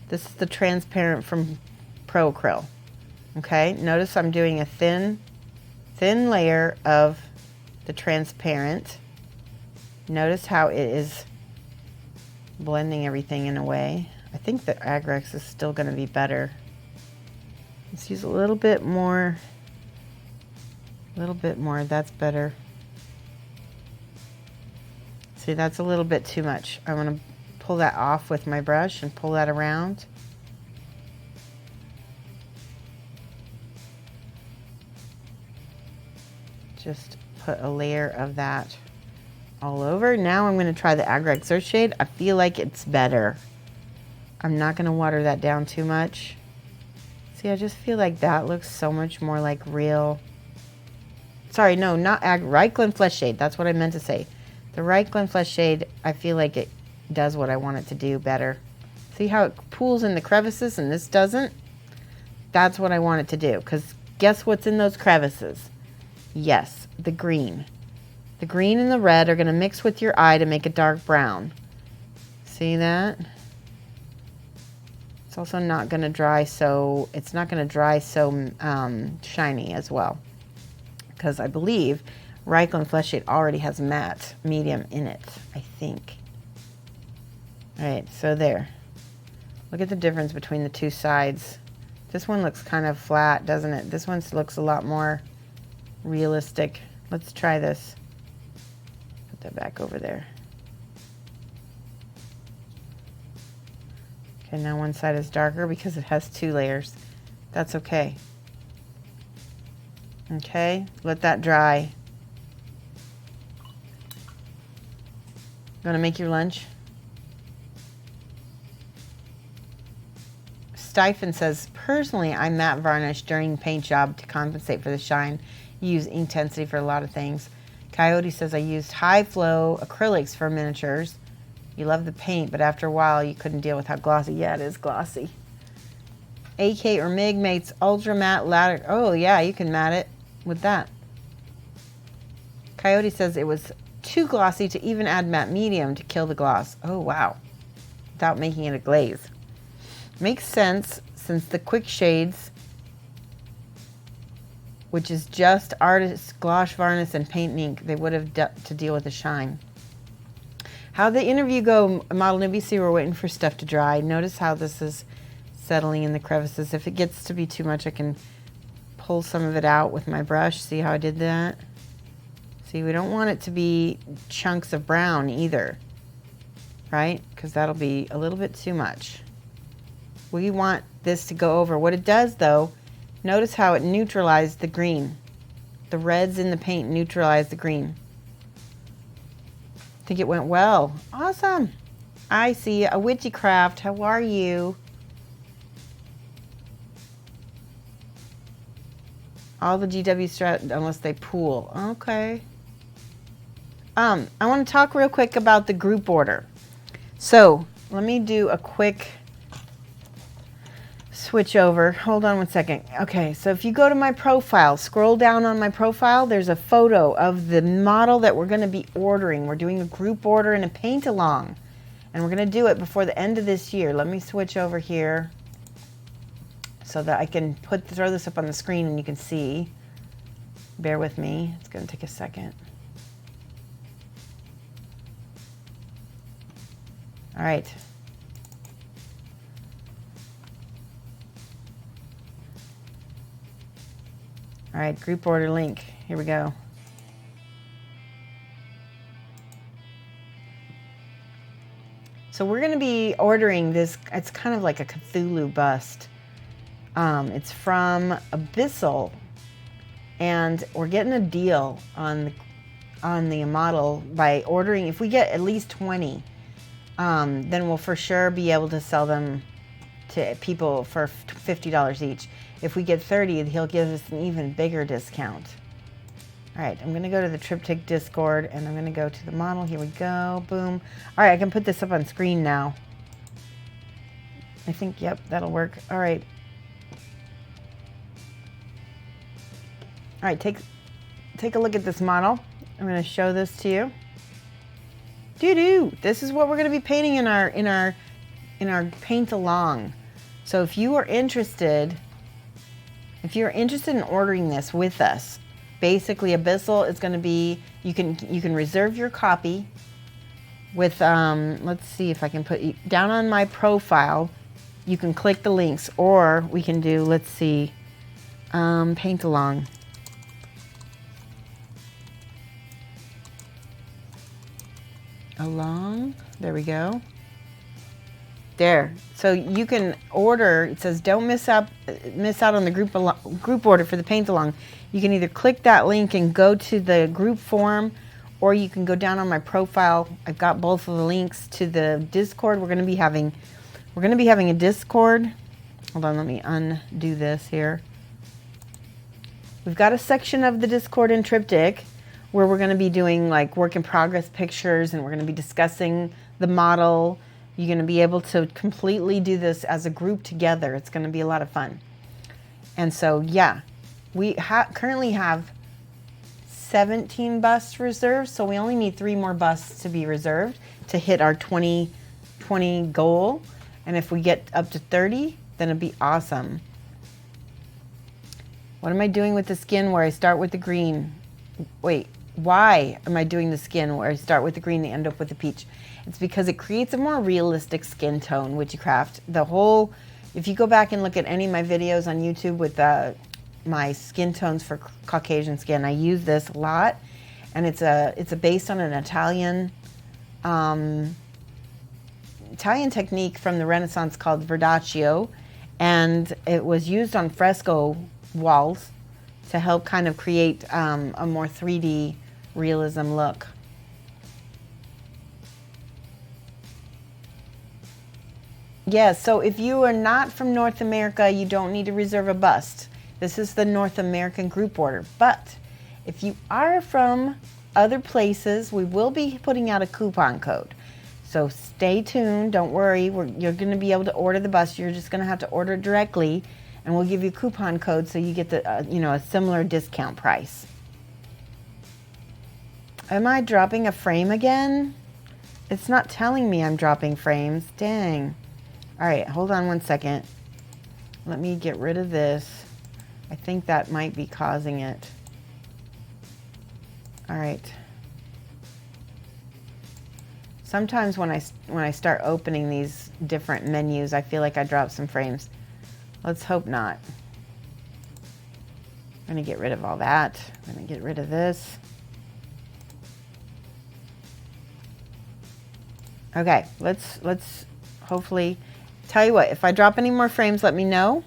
this is the transparent from Pro Acryl. Okay, notice I'm doing a thin layer of the transparent. Notice how it is blending everything in a way. I think the Agrex is still going to be better. Let's use a little bit more. That's better. See, that's a little bit too much. I want to pull that off with my brush and pull that around. Just put a layer of that all over. Now I'm going to try the Agrex Earth shade. I feel like it's better. I'm not going to water that down too much. See, I just feel like that looks so much more like real. Sorry, no, not Reikland Flesh Shade. That's what I meant to say. The Reikland Flesh Shade, I feel like it does what I want it to do better. See how it pools in the crevices and this doesn't? That's what I want it to do. Because guess what's in those crevices? Yes, the green. The green and the red are going to mix with your eye to make a dark brown. See that? It's also not going to dry so, it's not going to dry so shiny as well. Because I believe Reikland Flesh Shade already has matte medium in it, I think. Alright, so there. Look at the difference between the two sides. This one looks kind of flat, doesn't it? This one looks a lot more realistic. Let's try this. Put that back over there. Okay, now one side is darker because it has two layers. That's okay. Okay, let that dry. You want to make your lunch? Stiphen says, personally, I matte varnish during paint job to compensate for the shine. Use intensity for a lot of things. Coyote says, I used high flow acrylics for miniatures. You love the paint, but after a while, you couldn't deal with how glossy. Yeah, it is glossy. AK or MIG makes ultra matte ladder. Oh, yeah, you can matte it with that. Coyote says it was too glossy to even add matte medium to kill the gloss. Oh, wow. Without making it a glaze. Makes sense since the quick shades, which is just artist gloss varnish and paint ink, they would have to deal with the shine. How'd the interview go, Model Newbie? See, we're waiting for stuff to dry. Notice how this is settling in the crevices. If it gets to be too much, I can pull some of it out with my brush. See how I did that? See, we don't want it to be chunks of brown either, right? Because that'll be a little bit too much. We want this to go over. What it does, though, notice how it neutralized the green. The reds in the paint neutralized the green. I think it went well. Awesome. I see a Witchy Craft. How are you? All the GW strat unless they pool. Okay. I want to talk real quick about the group order. So let me do a quick switch over. Hold on one second. Okay, so if you go to my profile, scroll down on my profile, there's a photo of the model that we're going to be ordering. We're doing a group order and a paint along. And we're going to do it before the end of this year. Let me switch over here so that I can throw this up on the screen and you can see. Bear with me. It's going to take a second. All right. All right, group order link. Here we go. So we're going to be ordering this. It's kind of like a Cthulhu bust. It's from Abyssal, and we're getting a deal on the model by ordering. If we get at least 20, then we'll for sure be able to sell them to people for $50 each. If we get 30, he'll give us an even bigger discount. All right, I'm gonna go to the Triptych Discord and I'm gonna go to the model. Here we go, boom. All right, I can put this up on screen now. I think, yep, that'll work. All right. All right, take a look at this model. I'm going to show this to you. This is what we're going to be painting in our paint along. So if you are interested, in ordering this with us, basically Abyssal is going to be, you can reserve your copy with let's see if I can put you down on my profile. You can click the links, or we can do, let's see, paint along. There we go. There. So you can order, it says don't miss out on the group order for the paint along. You can either click that link and go to the group form, or you can go down on my profile. I've got both of the links to the Discord. We're going to be having a Discord. Hold on, let me undo this here. We've got a section of the Discord in Triptych where we're going to be doing like work in progress pictures, and we're going to be discussing the model. You're going to be able to completely do this as a group together. It's going to be a lot of fun. And so, yeah, we currently have 17 busts reserved, so we only need 3 more busts to be reserved to hit our 2020 goal. And if we get up to 30, then it'd be awesome. What am I doing with the skin where I start with the green? Wait, why am I doing the skin where I start with the green and end up with the peach? It's because it creates a more realistic skin tone, Witchcraft. If you go back and look at any of my videos on YouTube with my skin tones for Caucasian skin, I use this a lot, and it's based on an Italian technique from the Renaissance called Verdaccio, and it was used on fresco walls to help kind of create a more 3D realism look. Yes, so if you are not from North America, you don't need to reserve a bust. This is the North American group order. But if you are from other places, we will be putting out a coupon code. So stay tuned, don't worry, you're going to be able to order the bust. You're just going to have to order it directly, and we'll give you a coupon code so you get the a similar discount price. Am I dropping a frame again? It's not telling me I'm dropping frames. Dang. All right, hold on one second. Let me get rid of this. I think that might be causing it. All right. Sometimes when I start opening these different menus, I feel like I drop some frames. Let's hope not. I'm gonna get rid of all that. I'm gonna get rid of this. Okay, let's hopefully, tell you what, if I drop any more frames, let me know.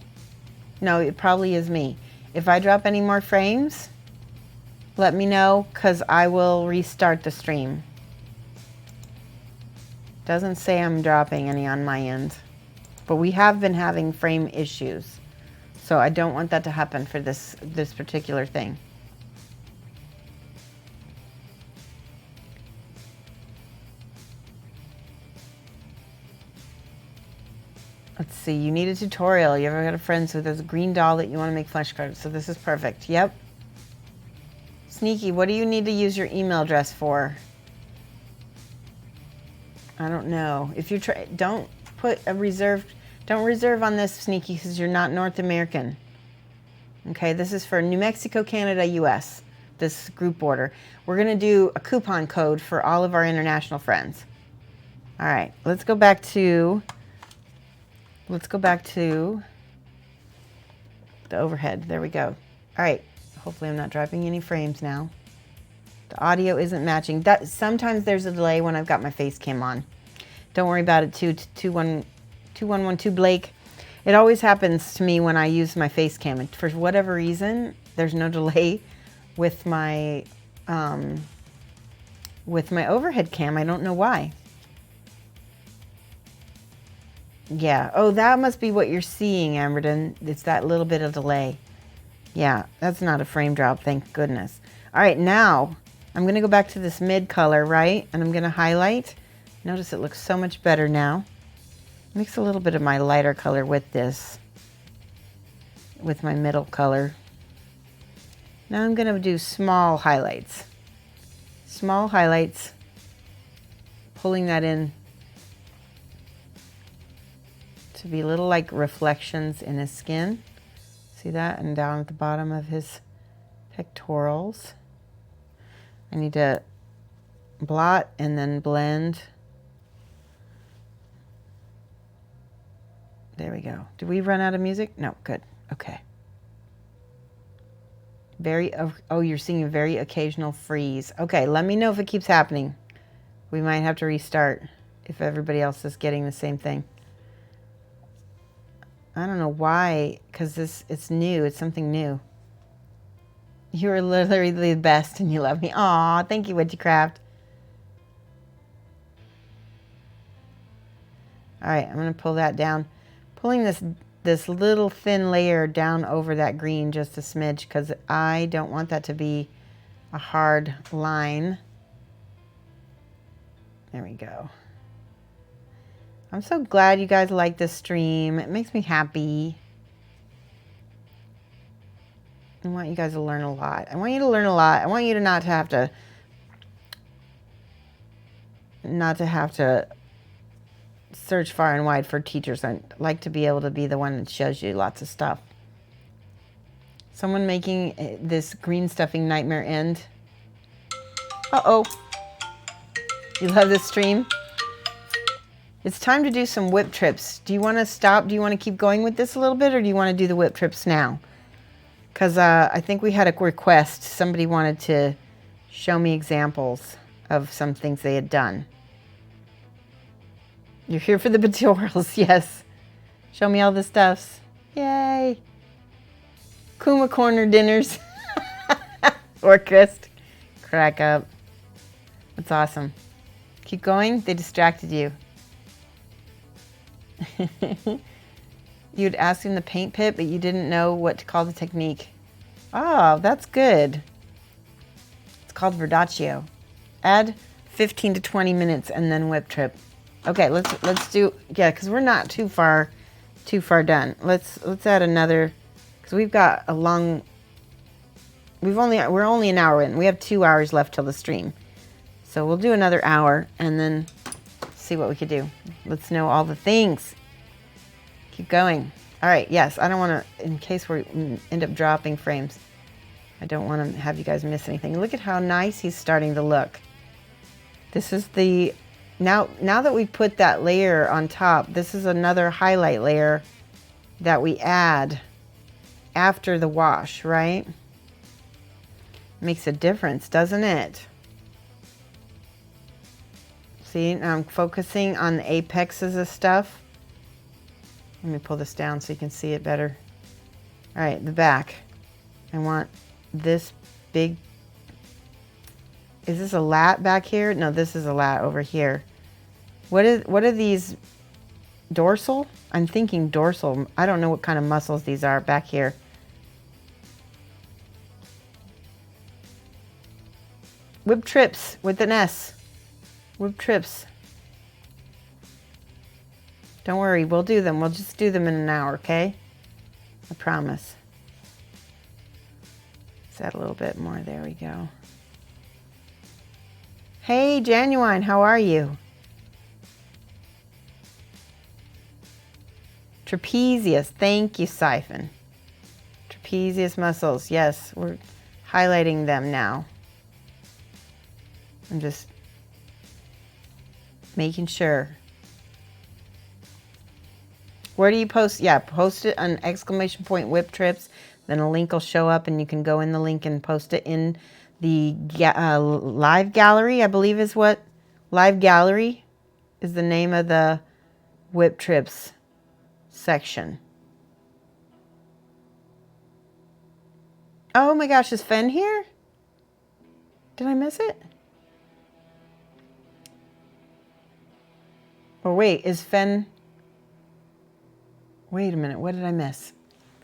No, it probably is me. If I drop any more frames, let me know, because I will restart the stream. Doesn't say I'm dropping any on my end, but we have been having frame issues, so I don't want that to happen for this particular thing. Let's see, you need a tutorial. You ever got a friend so there's a green doll that you want to make flashcards? So this is perfect. Yep. Sneaky, what do you need to use your email address for? I don't know. If you try, don't reserve on this, Sneaky, because you're not North American. Okay, this is for New Mexico, Canada, US. This group order. We're going to do a coupon code for all of our international friends. All right, let's go back to the overhead. There we go. All right. Hopefully I'm not dropping any frames now. The audio isn't matching. Sometimes there's a delay when I've got my face cam on. Don't worry about it, 2112 Blake. It always happens to me when I use my face cam. And for whatever reason, there's no delay with my overhead cam. I don't know why. Yeah. Oh, that must be what you're seeing, Amberden. It's that little bit of delay. Yeah, that's not a frame drop, thank goodness. All right, now I'm going to go back to this mid color, right? And I'm going to highlight. Notice it looks so much better now. Mix a little bit of my lighter color with this, with my middle color. Now I'm going to do small highlights. Small highlights, pulling that in to be little like reflections in his skin. See that? And down at the bottom of his pectorals. I need to blot and then blend. There we go. Did we run out of music? No, good. Okay. Oh, you're seeing a very occasional freeze. Okay, let me know if it keeps happening. We might have to restart if everybody else is getting the same thing. I don't know why, because it's new. It's something new. You are literally the best and you love me. Aw, thank you, Witchcraft. All right, I'm going to pull that down. Pulling this little thin layer down over that green just a smidge because I don't want that to be a hard line. There we go. I'm so glad you guys like this stream. It makes me happy. I want you guys to learn a lot. I want you to learn a lot. I want you to not to have to search far and wide for teachers. I like to be able to be the one that shows you lots of stuff. Someone making this green stuffing nightmare end. Uh-oh. You love this stream? It's time to do some whip trips. Do you want to stop? Do you want to keep going with this a little bit, or do you want to do the whip trips now? Because I think we had a request. Somebody wanted to show me examples of some things they had done. You're here for the tutorials, yes. Show me all the stuffs. Yay. Kuma Corner dinners. Orchest. Crack up. That's awesome. Keep going. They distracted you. You'd ask in the paint pit, but you didn't know what to call the technique. Oh, that's good. It's called Verdaccio. Add 15 to 20 minutes and then whip trip. Okay, let's do, yeah, because we're not too far done. Let's add another, because we've got a long, we're only an hour in. We have 2 hours left till the stream. So we'll do another hour and then see what we could do. Let's know all the things. Keep going. All right, yes, I don't want to, in case we end up dropping frames, I don't want to have you guys miss anything. Look at how nice he's starting to look. This is the, now that we put that layer on top, this is another highlight layer that we add after the wash, right? Makes a difference, doesn't it? See, now I'm focusing on the apexes of stuff. Let me pull this down so you can see it better. All right, the back. I want this big, is this a lat back here? No, this is a lat over here. What are these, dorsal? I'm thinking dorsal. I don't know what kind of muscles these are back here. Whip trips with an S. Whip trips. Don't worry, we'll do them. We'll just do them in an hour, okay? I promise. Let's add a little bit more. There we go. Hey, Genuine, how are you? Trapezius, thank you, Siphon. Trapezius muscles, yes, we're highlighting them now. I'm just making sure. Where do you post? Yeah, post it on ! whip trips. Then a link will show up and you can go in the link and post it in the live gallery, I believe is what. Live gallery is the name of the whip trips section. Oh my gosh, is Fen here? Did I miss it? Oh wait, is Fen... Wait a minute, what did I miss?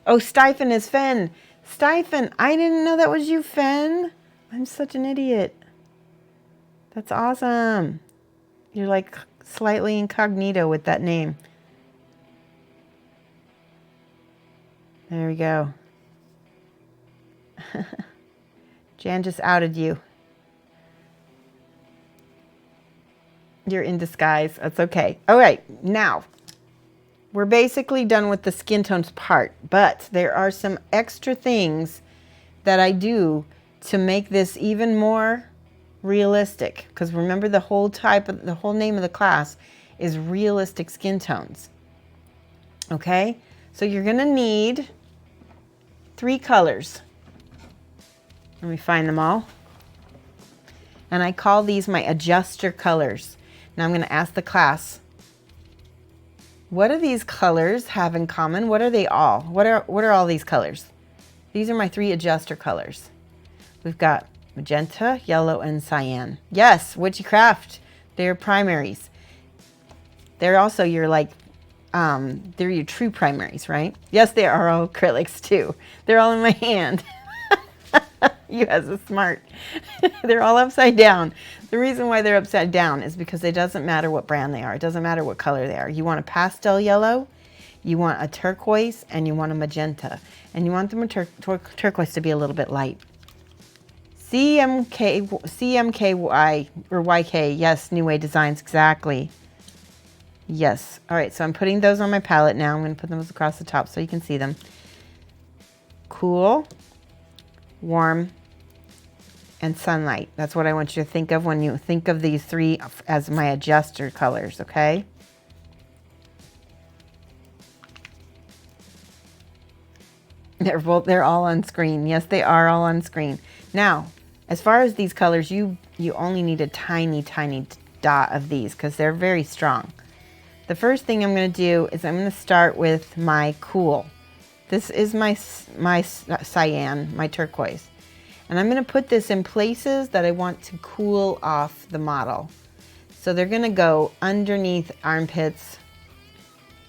Oh, Stiphen is Fen. Stiphen, I didn't know that was you, Fen. I'm such an idiot. That's awesome. You're like slightly incognito with that name. There we go. Jan just outed you. You're in disguise. That's okay. All right, now we're basically done with the skin tones part, but there are some extra things that I do to make this even more realistic. Because remember, the whole name of the class is realistic skin tones. Okay, so you're gonna need 3 colors. Let me find them all. And I call these my adjuster colors. Now I'm gonna ask the class, what do these colors have in common? What are they all? What are all these colors? These are my 3 adjuster colors. We've got magenta, yellow, and cyan. Yes, witchcraft. They're primaries. They're also your they're your true primaries, right? Yes, they are all acrylics too. They're all in my hand. You guys are smart. They're all upside down. The reason why they're upside down is because it doesn't matter what brand they are. It doesn't matter what color they are. You want a pastel yellow, you want a turquoise, and you want a magenta. And you want the turquoise to be a little bit light. CMKY or YK, yes, New Way Designs, exactly. Yes. All right, so I'm putting those on my palette now. I'm going to put those across the top so you can see them. Cool, warm, and sunlight. That's what I want you to think of when you think of these 3 as my adjuster colors, okay? They're all on screen. Yes, they are all on screen. Now, as far as these colors, you only need a tiny, tiny dot of these because they're very strong. The first thing I'm going to do is I'm going to start with my cool. This is my cyan, my turquoise. And I'm going to put this in places that I want to cool off the model. So they're going to go underneath armpits,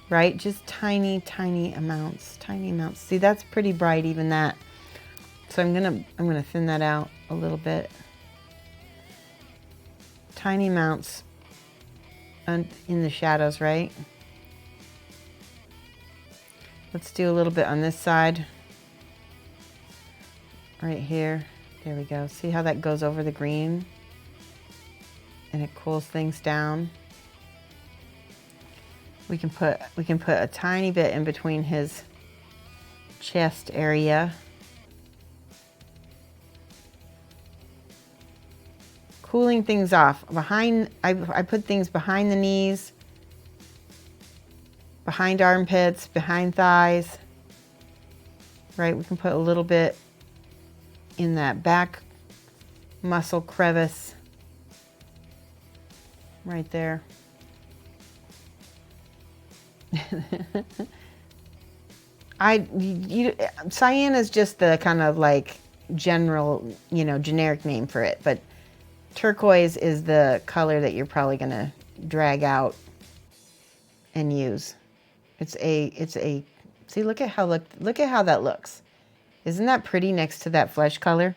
right? Just tiny, tiny amounts, tiny amounts. See, that's pretty bright, even that. So I'm going to thin that out a little bit. Tiny amounts in the shadows, right? Let's do a little bit on this side. Right here. There we go. See how that goes over the green? And it cools things down. We can put a tiny bit in between his chest area. Cooling things off. I put things behind the knees, behind armpits, behind thighs. Right, we can put a little bit in that back muscle crevice. Right there. Cyan is just the kind of like general, generic name for it, but turquoise is the color that you're probably gonna drag out and use. See, look at how that looks. Isn't that pretty next to that flesh color?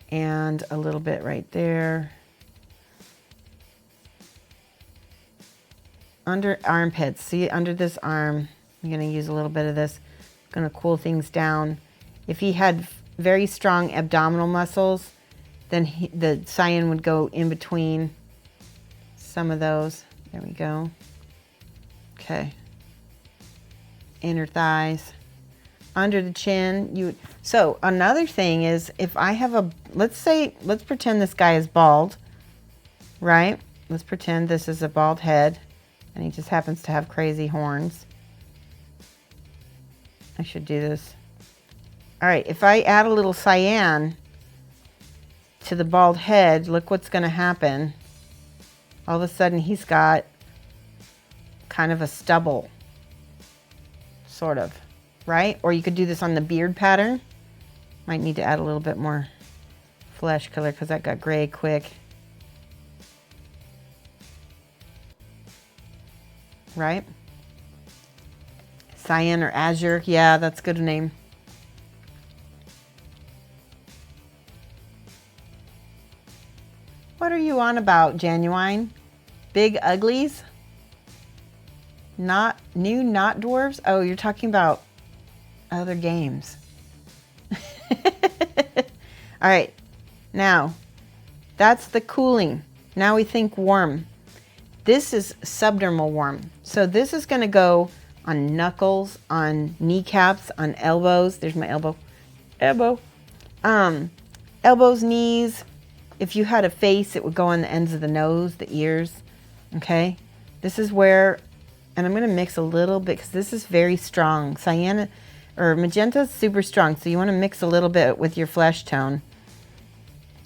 And a little bit right there. Under armpits, see, under this arm, I'm gonna use a little bit of this. Gonna cool things down. If he had very strong abdominal muscles, then the cyan would go in between some of those. There we go. Okay. Inner thighs. Under the chin. So another thing is, if I have let's pretend this guy is bald, right? Let's pretend this is a bald head and he just happens to have crazy horns. I should do this. All right, if I add a little cyan to the bald head, look what's going to happen. All of a sudden he's got kind of a stubble, sort of, right? Or you could do this on the beard pattern. Might need to add a little bit more flesh color because that got gray quick. Right? Cyan or azure, yeah, that's a good name. What are you on about, Genuine? Big uglies? Not dwarves? Oh, you're talking about other games. All right, now that's the cooling. Now we think warm. This is subdermal warm. So this is gonna go on knuckles, on kneecaps, on elbows. There's my elbow. Elbows, knees. If you had a face, it would go on the ends of the nose, the ears, okay? This is where, and I'm gonna mix a little bit because this is very strong. Cyan or magenta is super strong, so you wanna mix a little bit with your flesh tone.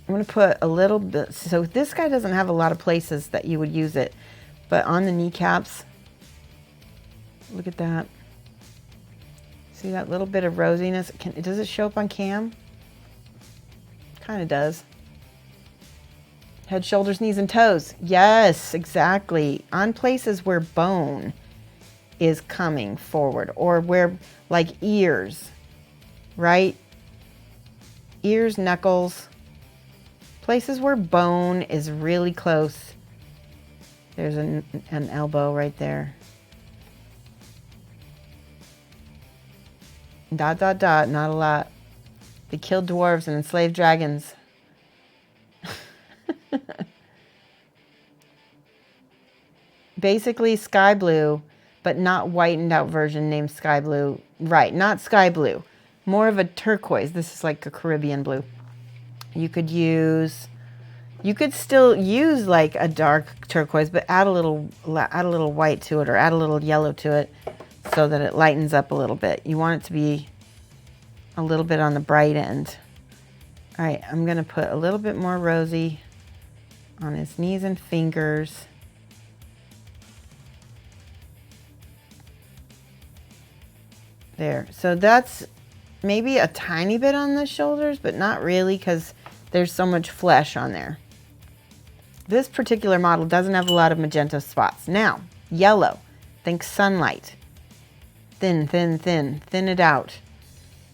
I'm gonna put a little bit, so this guy doesn't have a lot of places that you would use it, but on the kneecaps, look at that. See that little bit of rosiness? Does it show up on cam? Kind of does. Head, shoulders, knees, and toes. Yes, exactly. On places where bone is coming forward, or where, like ears, right? Ears, knuckles, places where bone is really close. There's an elbow right there. Dot, dot, dot, not a lot. They killed dwarves and enslaved dragons. Basically sky blue, but not whitened out version named sky blue. Right, not sky blue. More of a turquoise. This is like a Caribbean blue. You could still use like a dark turquoise, but add a little white to it, or add a little yellow to it so that it lightens up a little bit. You want it to be a little bit on the bright end. All right, I'm gonna put a little bit more rosy on his knees and fingers. There, so that's maybe a tiny bit on the shoulders, but not really because there's so much flesh on there. This particular model doesn't have a lot of magenta spots. Now, yellow, think sunlight. Thin, thin, thin, thin it out.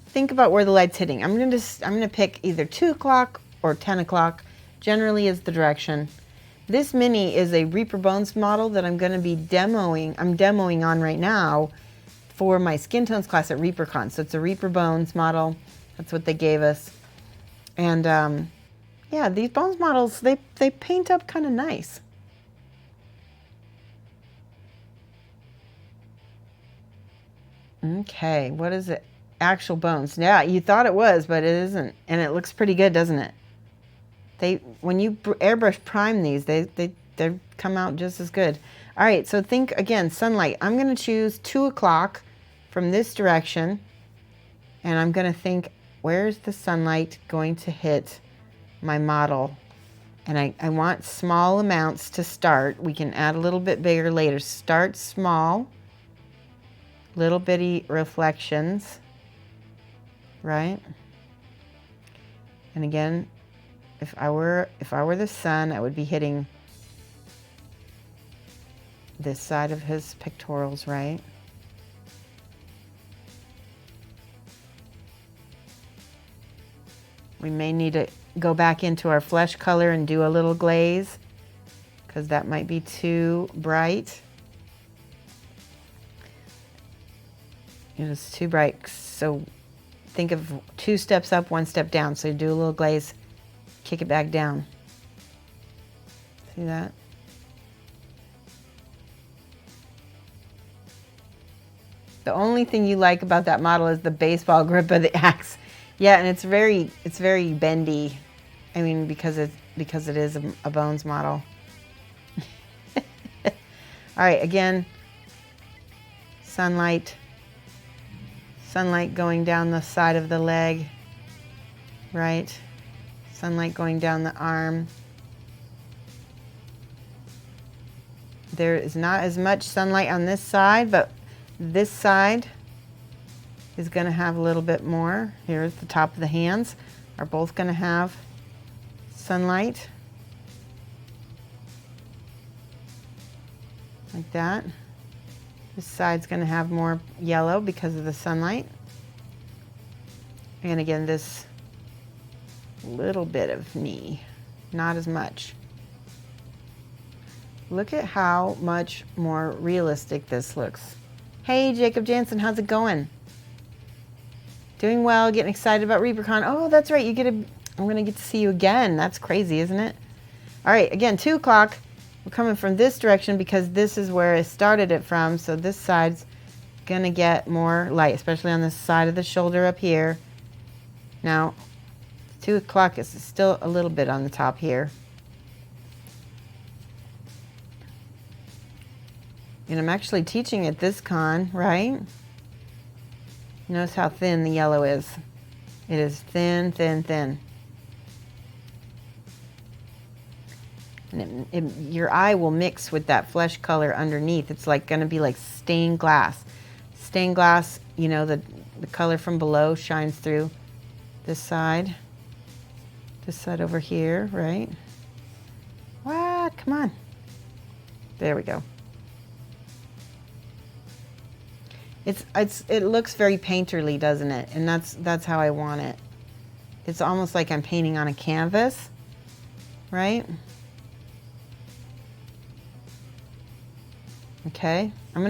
Think about where the light's hitting. I'm gonna pick either 2 o'clock or 10 o'clock, generally is the direction. This mini is a Reaper Bones model that I'm gonna be demoing. I'm demoing on right now for my Skintones class at Reapercon. So it's a Reaper Bones model. That's what they gave us. And yeah, these Bones models, they paint up kind of nice. Okay, what is it? Actual bones. Yeah, you thought it was, but it isn't. And it looks pretty good, doesn't it? When you airbrush prime these, they come out just as good. All right, so think again, sunlight. I'm gonna choose 2 o'clock from this direction, and I'm gonna think, where's the sunlight going to hit my model? And I want small amounts to start. We can add a little bit bigger later. Start small, little bitty reflections, right? And again, if I were the sun, I would be hitting this side of his pectorals, right? We may need to go back into our flesh color and do a little glaze because that might be too bright. It is too bright. So think of 2 steps up, 1 step down. So you do a little glaze, kick it back down. See that? The only thing you like about that model is the baseball grip of the axe. Yeah, and it's very bendy. I mean, because it is a Bones model. All right, again, sunlight going down the side of the leg, right? Sunlight going down the arm. There is not as much sunlight on this side, but this side is going to have a little bit more. Here's the top of the hands are both going to have sunlight like that. This side's going to have more yellow because of the sunlight. And again, this little bit of knee, not as much. Look at how much more realistic this looks. Hey, Jacob Jansen, how's it going? Doing well, getting excited about Reapercon. Oh, that's right, you get I'm gonna get to see you again. That's crazy, isn't it? All right, again, 2 o'clock. We're coming from this direction because this is where I started it from. So this side's gonna get more light, especially on the side of the shoulder up here. Now, 2 o'clock is still a little bit on the top here. And I'm actually teaching at this con, right? Notice how thin the yellow is. It is thin, thin, thin. And your eye will mix with that flesh color underneath. It's like gonna be like stained glass. Stained glass, you know, the color from below shines through this side over here, right? What? Come on. There we go. It looks very painterly, doesn't it? And that's how I want it. It's almost like I'm painting on a canvas, right? Okay, I'm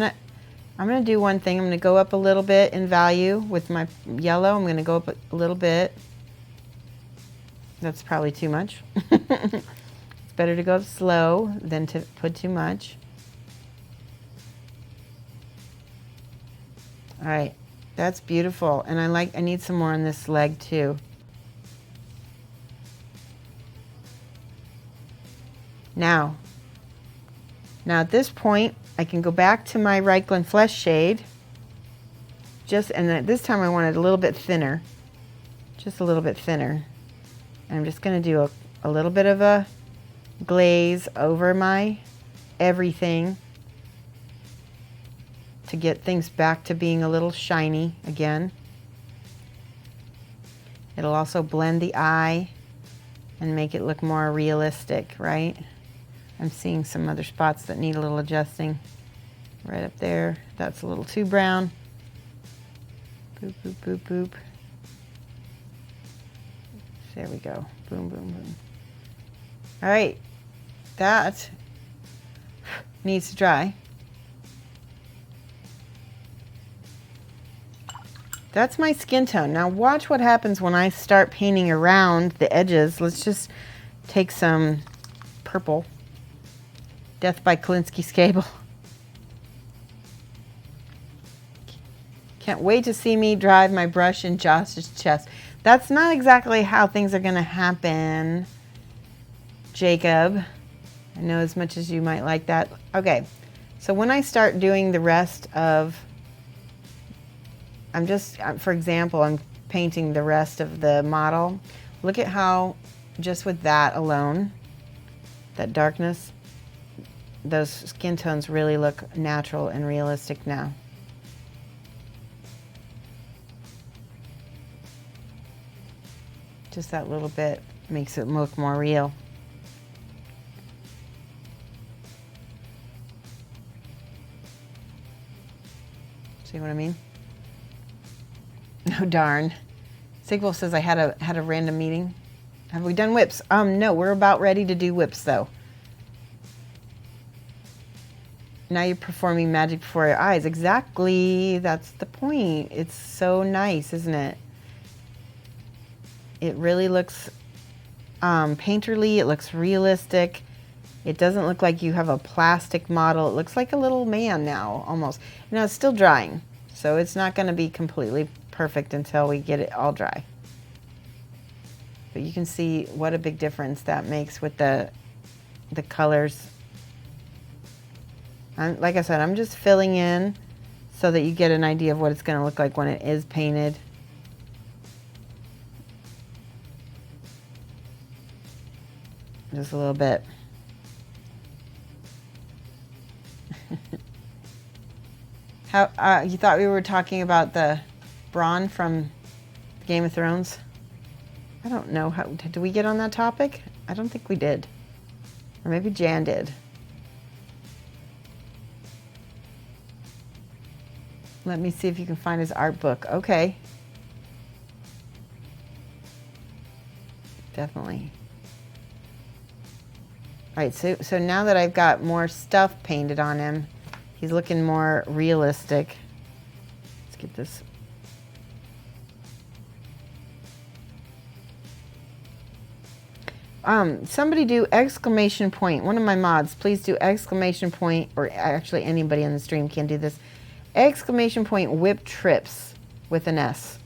gonna do one thing. I'm gonna go up a little bit in value with my yellow. I'm gonna go up a little bit. That's probably too much. It's better to go up slow than to put too much. All right, that's beautiful. And I need some more on this leg too. Now at this point, I can go back to my Reikland Flesh shade. And this time I want it a little bit thinner. Just a little bit thinner. And I'm just gonna do a little bit of a glaze over my everything to get things back to being a little shiny again. It'll also blend the eye and make it look more realistic, right? I'm seeing some other spots that need a little adjusting. Right up there, that's a little too brown. Boop, boop, boop, boop. There we go, boom, boom, boom. All right, that needs to dry. That's my skin tone. Now watch what happens when I start painting around the edges. Let's just take some purple. Death by Kalinsky Scable. Can't wait to see me drive my brush in Josh's chest. That's not exactly how things are gonna happen, Jacob. I know as much as you might like that. Okay, so when I start doing the rest of, for example, I'm painting the rest of the model. Look at how, just with that alone, that darkness, those skin tones really look natural and realistic now. Just that little bit makes it look more real. See what I mean? No darn. Sigwolf says I had a random meeting. Have we done whips? No, we're about ready to do whips though. Now you're performing magic before your eyes. Exactly, that's the point. It's so nice, isn't it? It really looks painterly, it looks realistic. It doesn't look like you have a plastic model. It looks like a little man now, almost. Now it's still drying, so it's not gonna be completely perfect until we get it all dry. But you can see what a big difference that makes with the colors. Like I said, I'm just filling in so that you get an idea of what it's gonna look like when it is painted. Just a little bit. How you thought we were talking about the Bronn from Game of Thrones? I don't know. Did we get on that topic? I don't think we did. Or maybe Jan did. Let me see if you can find his art book. Okay. Definitely. All right, so now that I've got more stuff painted on him, he's looking more realistic. Let's get this. Somebody do exclamation point. One of my mods, please do exclamation point, or actually anybody on the stream can do this. Exclamation point whip trips with an S.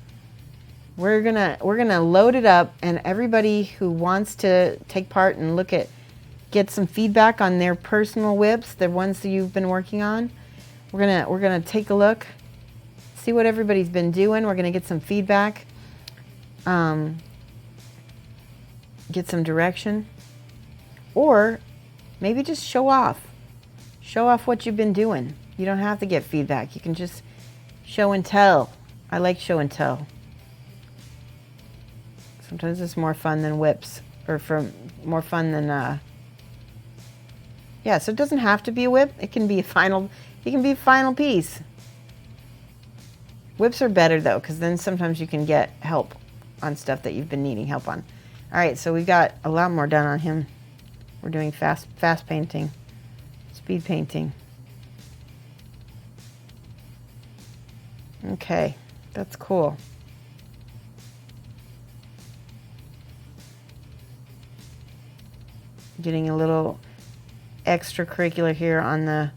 We're gonna load it up, and everybody who wants to take part and get some feedback on their personal whips, the ones that you've been working on. We're gonna take a look, see what everybody's been doing. We're gonna get some feedback. Get some direction, or maybe just show off what you've been doing. You don't have to get feedback. You can just show and tell. I like show and tell. Sometimes it's more fun than whips, or more fun than yeah. So it doesn't have to be a whip. It can be a final piece. Whips are better though, because then sometimes you can get help on stuff that you've been needing help on. All right, so we got a lot more done on him. We're doing fast painting, speed painting. Okay, that's cool. Getting a little extracurricular here on the...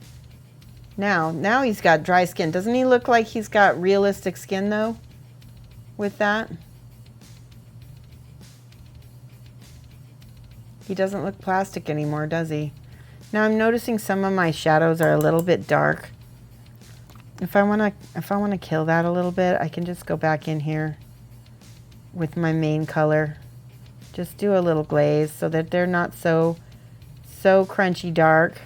Now he's got dry skin. Doesn't he look like he's got realistic skin though with that? He doesn't look plastic anymore, does he? Now I'm noticing some of my shadows are a little bit dark. If I want to kill that a little bit, I can just go back in here with my main color. Just do a little glaze so that they're not so crunchy dark.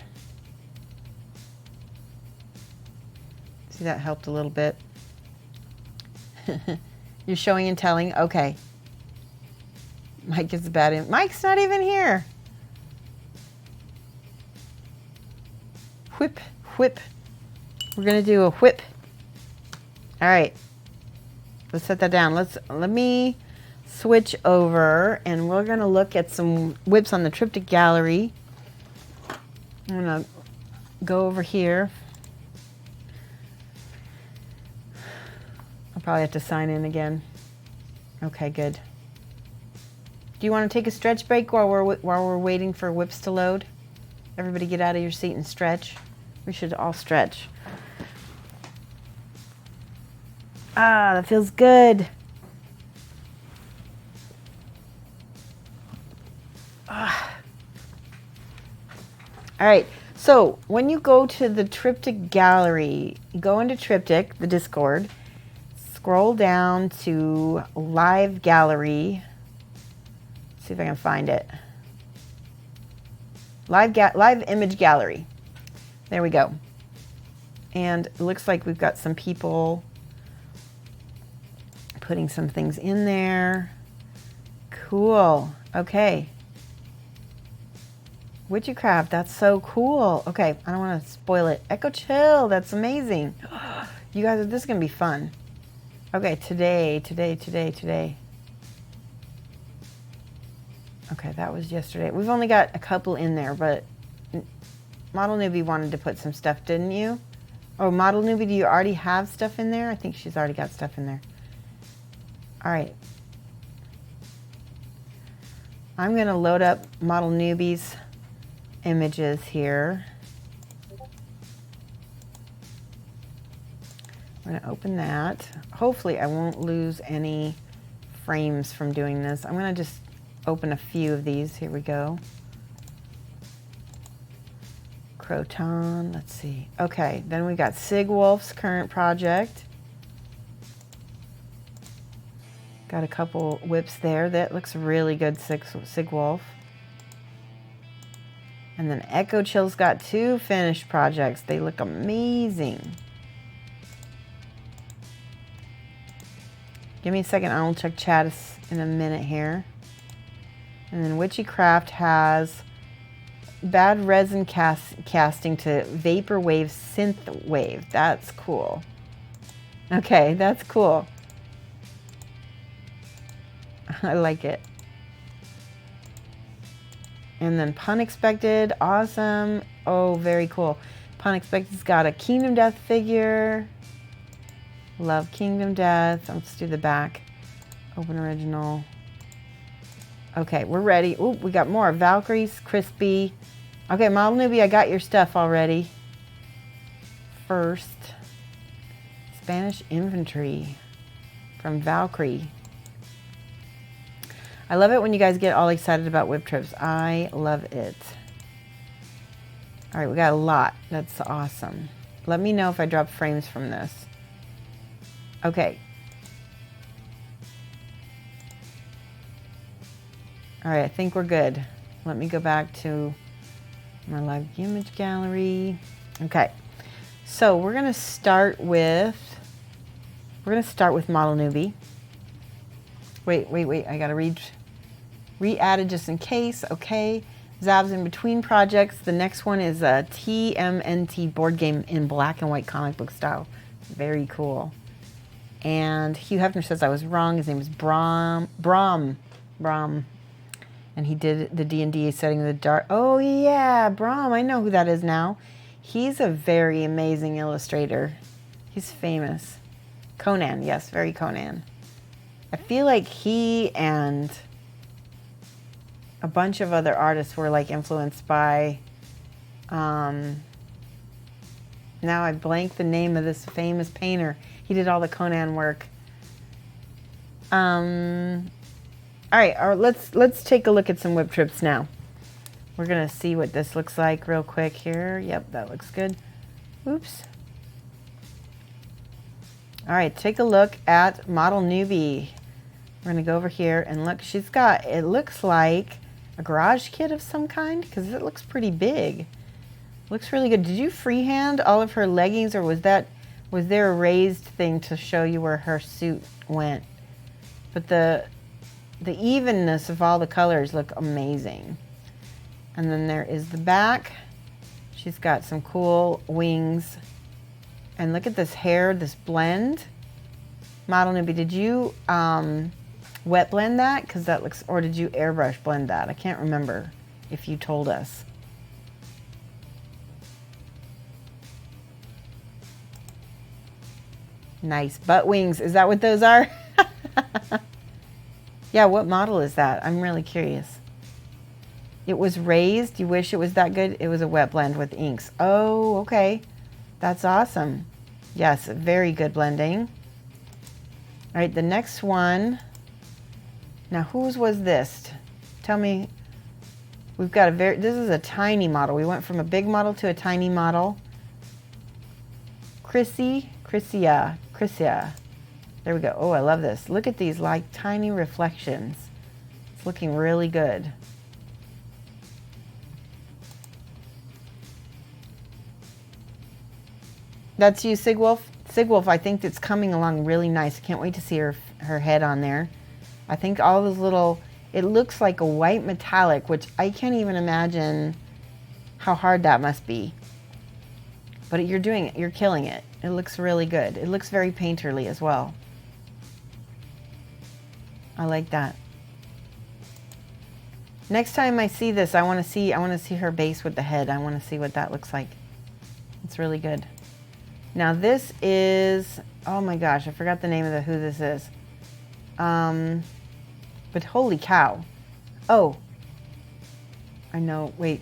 See, that helped a little bit. You're showing and telling? Okay. Mike is bad. Mike's not even here. Whip. We're gonna do a whip. All right. Let's set that down. Let me switch over, and we're gonna look at some whips on the triptych gallery. I'm gonna go over here. I'll probably have to sign in again. Okay, good. Do you want to take a stretch break while we're waiting for whips to load? Everybody get out of your seat and stretch. We should all stretch. Ah, that feels good. Ah. All right, so when you go to the triptych gallery, go into triptych, the Discord, scroll down to live gallery. See if I can find it. Live image gallery. There we go. And it looks like we've got some people putting some things in there. Cool. Okay. Witchcraft, that's so cool. Okay, I don't want to spoil it. Echo Chill, that's amazing. You guys, this is going to be fun. Okay, today. Okay, that was yesterday. We've only got a couple in there, but Model Newbie wanted to put some stuff, didn't you? Oh, Model Newbie, do you already have stuff in there? I think she's already got stuff in there. All right. I'm going to load up Model Newbie's images here. I'm going to open that. Hopefully I won't lose any frames from doing this. I'm going to just open a few of these. Here we go. Croton, let's see. Okay, then we got Sig Wolf's current project. Got a couple whips there. That looks really good, Sig Wolf. And then Echo Chill's got 2 finished projects. They look amazing. Give me a second, I'll check chat in a minute here. And then Witchycraft has Bad Resin casting to Vaporwave Synthwave. That's cool. Okay, that's cool. I like it. And then Pun Expected, awesome. Oh, very cool. Pun Expected's got a Kingdom Death figure. Love Kingdom Death. Let's do the back. Open original. Okay, we're ready. Ooh, we got more. Valkyrie's crispy. Okay, Model Newbie, I got your stuff already. First, Spanish infantry from Valkyrie. I love it when you guys get all excited about whip trips. I love it. All right, we got a lot. That's awesome. Let me know if I drop frames from this. Okay. All right, I think we're good. Let me go back to my live image gallery. Okay. So we're gonna start with Model Newbie. Wait. I gotta re-added just in case. Okay. Zab's in between projects. The next one is a TMNT board game in black and white comic book style. Very cool. And Hugh Hefner says I was wrong. His name is Brom. And he did the D&D setting of the dark. Oh yeah, Brom. I know who that is now. He's a very amazing illustrator. He's famous. Conan, yes, very Conan. I feel like he and a bunch of other artists were like influenced by, now I blank the name of this famous painter. He did all the Conan work. All right, let's take a look at some whip trips now. We're gonna see what this looks like real quick here. Yep, that looks good. Oops. All right, take a look at Model Newbie. We're gonna go over here and look. She's got, it looks like a garage kit of some kind because it looks pretty big. Looks really good. Did you freehand all of her leggings, or was there a raised thing to show you where her suit went? But the evenness of all the colors look amazing. And then there is the back. She's got some cool wings. And look at this hair, this blend. Model Newbie, did you wet blend that? Because that looks, or did you airbrush blend that? I can't remember if you told us. Nice. Butt wings, is that what those are? Yeah, what model is that? I'm really curious. It was raised. You wish it was that good? It was a wet blend with inks. Oh, okay. That's awesome. Yes, very good blending. All right, the next one. Now, whose was this? Tell me. We've got this is a tiny model. We went from a big model to a tiny model. Chrissia. There we go. Oh, I love this. Look at these like tiny reflections. It's looking really good. That's you, Sigwolf. Sigwolf, I think it's coming along really nice. Can't wait to see her head on there. I think all those little, it looks like a white metallic, which I can't even imagine how hard that must be. But you're doing it. You're killing it. It looks really good. It looks very painterly as well. I like that. Next time I see this, I want to see her base with the head. I want to see what that looks like. It's really good. Now this is, oh my gosh, I forgot the name of who this is. But holy cow. Oh, I know, wait.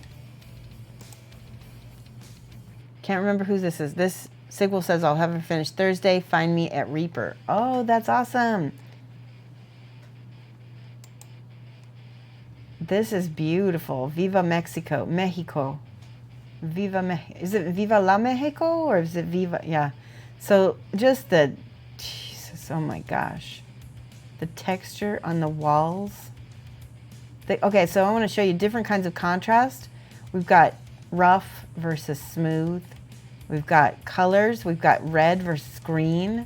Can't remember who this is. This, Sigwell says, I'll have it finished Thursday. Find me at Reaper. Oh, that's awesome. This is beautiful. Viva Mexico. Mexico. Is it Viva la Mexico or is it Viva? Yeah. So just Jesus, oh my gosh. The texture on the walls. Okay, so I want to show you different kinds of contrast. We've got rough versus smooth. We've got colors. We've got red versus green.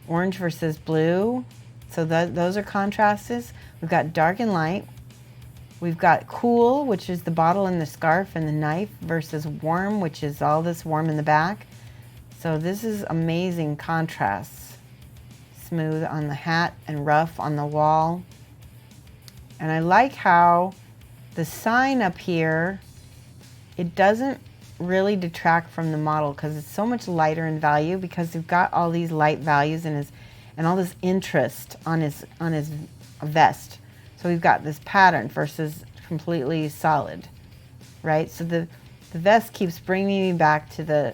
Orange versus blue. So those are contrasts. We've got dark and light. We've got cool, which is the bottle and the scarf and the knife, versus warm, which is all this warm in the back. So this is amazing contrasts. Smooth on the hat and rough on the wall. And I like how the sign up here, it doesn't really detract from the model because it's so much lighter in value because we've got all these light values and all this interest on his vest. So So we've got this pattern versus completely solid, right? So the vest keeps bringing me back to the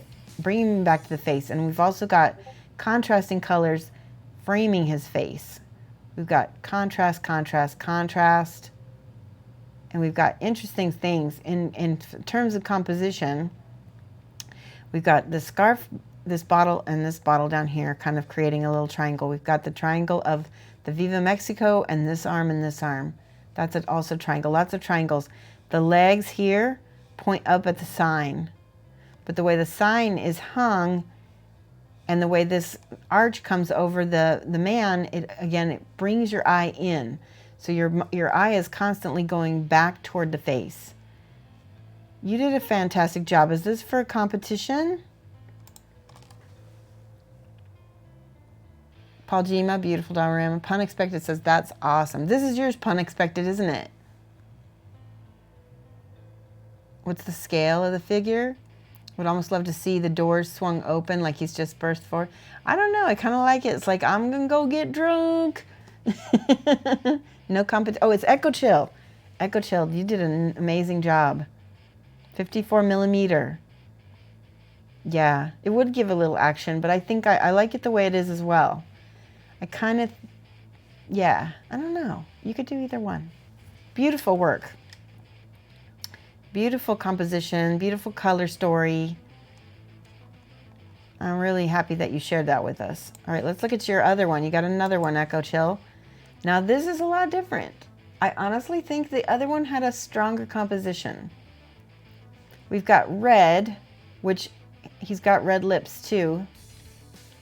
face, and we've also got contrasting colors framing his face. We've got contrast, contrast, contrast, and we've got interesting things in terms of composition. We've got the scarf, this bottle, and this bottle down here kind of creating a little triangle. We've got the triangle of the Viva Mexico and this arm and this arm. That's also triangle, lots of triangles. The legs here point up at the sign, but the way the sign is hung and the way this arch comes over the man, it brings your eye in. So your eye is constantly going back toward the face. You did a fantastic job. Is this for a competition? Paul Gima, beautiful diorama. Pun Expected says, that's awesome. This is yours, Pun Expected, isn't it? What's the scale of the figure? Would almost love to see the doors swung open like he's just burst forward. I don't know. I kind of like it. It's like, I'm going to go get drunk. No competition. Oh, it's Echo Chill. Echo Chill, you did an amazing job. 54 millimeter. Yeah, it would give a little action, but I think I like it the way it is as well. I kind of, yeah, I don't know. You could do either one. Beautiful work. Beautiful composition, beautiful color story. I'm really happy that you shared that with us. All right, let's look at your other one. You got another one, Echo Chill. Now this is a lot different. I honestly think the other one had a stronger composition. We've got red, which he's got red lips too.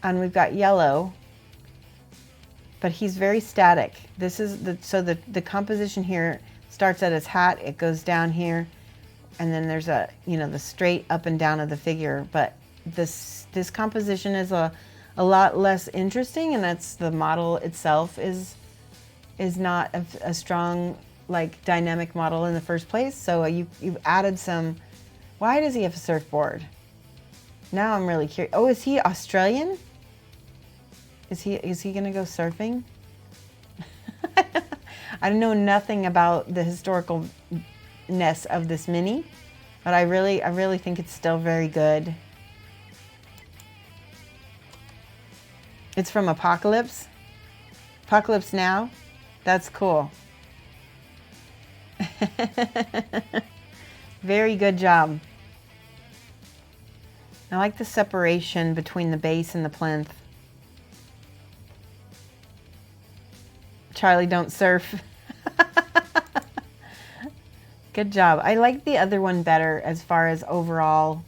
And we've got yellow, but he's very static. This is the composition here starts at his hat, it goes down here, and then there's a, the straight up and down of the figure. But this composition is a lot less interesting, and that's the model itself is not a strong, like, dynamic model in the first place. So you've added some. Why does he have a surfboard? Now I'm really curious. Oh, is he Australian? Is he gonna go surfing? I know nothing about the historicalness of this mini, but I really think it's still very good. It's from Apocalypse. Apocalypse Now. That's cool. Very good job. I like the separation between the base and the plinth. Charlie, don't surf. Good job. I like the other one better as far as overall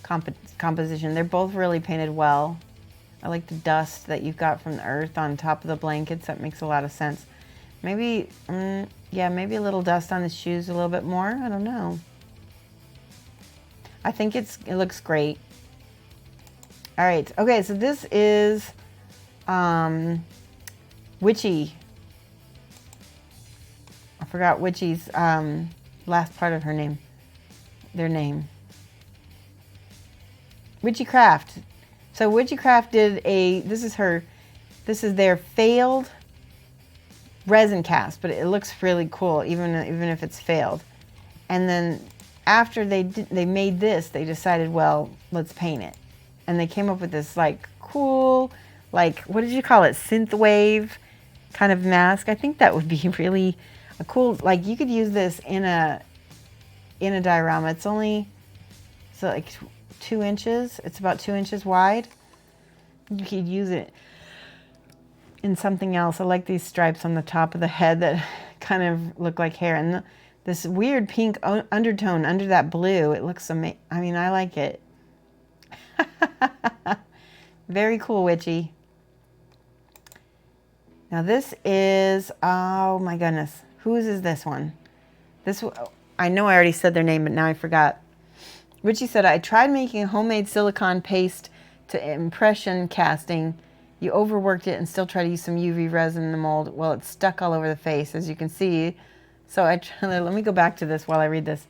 composition. They're both really painted well. I like the dust that you've got from the earth on top of the blankets. That makes a lot of sense. Maybe, yeah, maybe a little dust on his shoes a little bit more. I don't know. I think it looks great. All right. Okay, so this is Witchy. I forgot Witchy's last part of her name. Their name. Witchy Craft. So Witchy Craft did this is their failed resin cast, but it looks really cool even if it's failed. And then after they made this, they decided, well, let's paint it. And they came up with this like cool, like, what did you call it? Synthwave kind of mask. I think that would be really a cool, like, you could use this in a diorama. It's like 2 inches. It's about 2 inches wide. You could use it in something else. I like these stripes on the top of the head that kind of look like hair. And this weird pink undertone under that blue. It looks amazing. I mean, I like it. Very cool, Witchy. Now this is, oh my goodness. Whose is this one? I know I already said their name, but now I forgot. Witchy said, I tried making a homemade silicone paste to impression casting. You overworked it and still try to use some UV resin in the mold. Well, it's stuck all over the face, as you can see. So let me go back to this while I read this.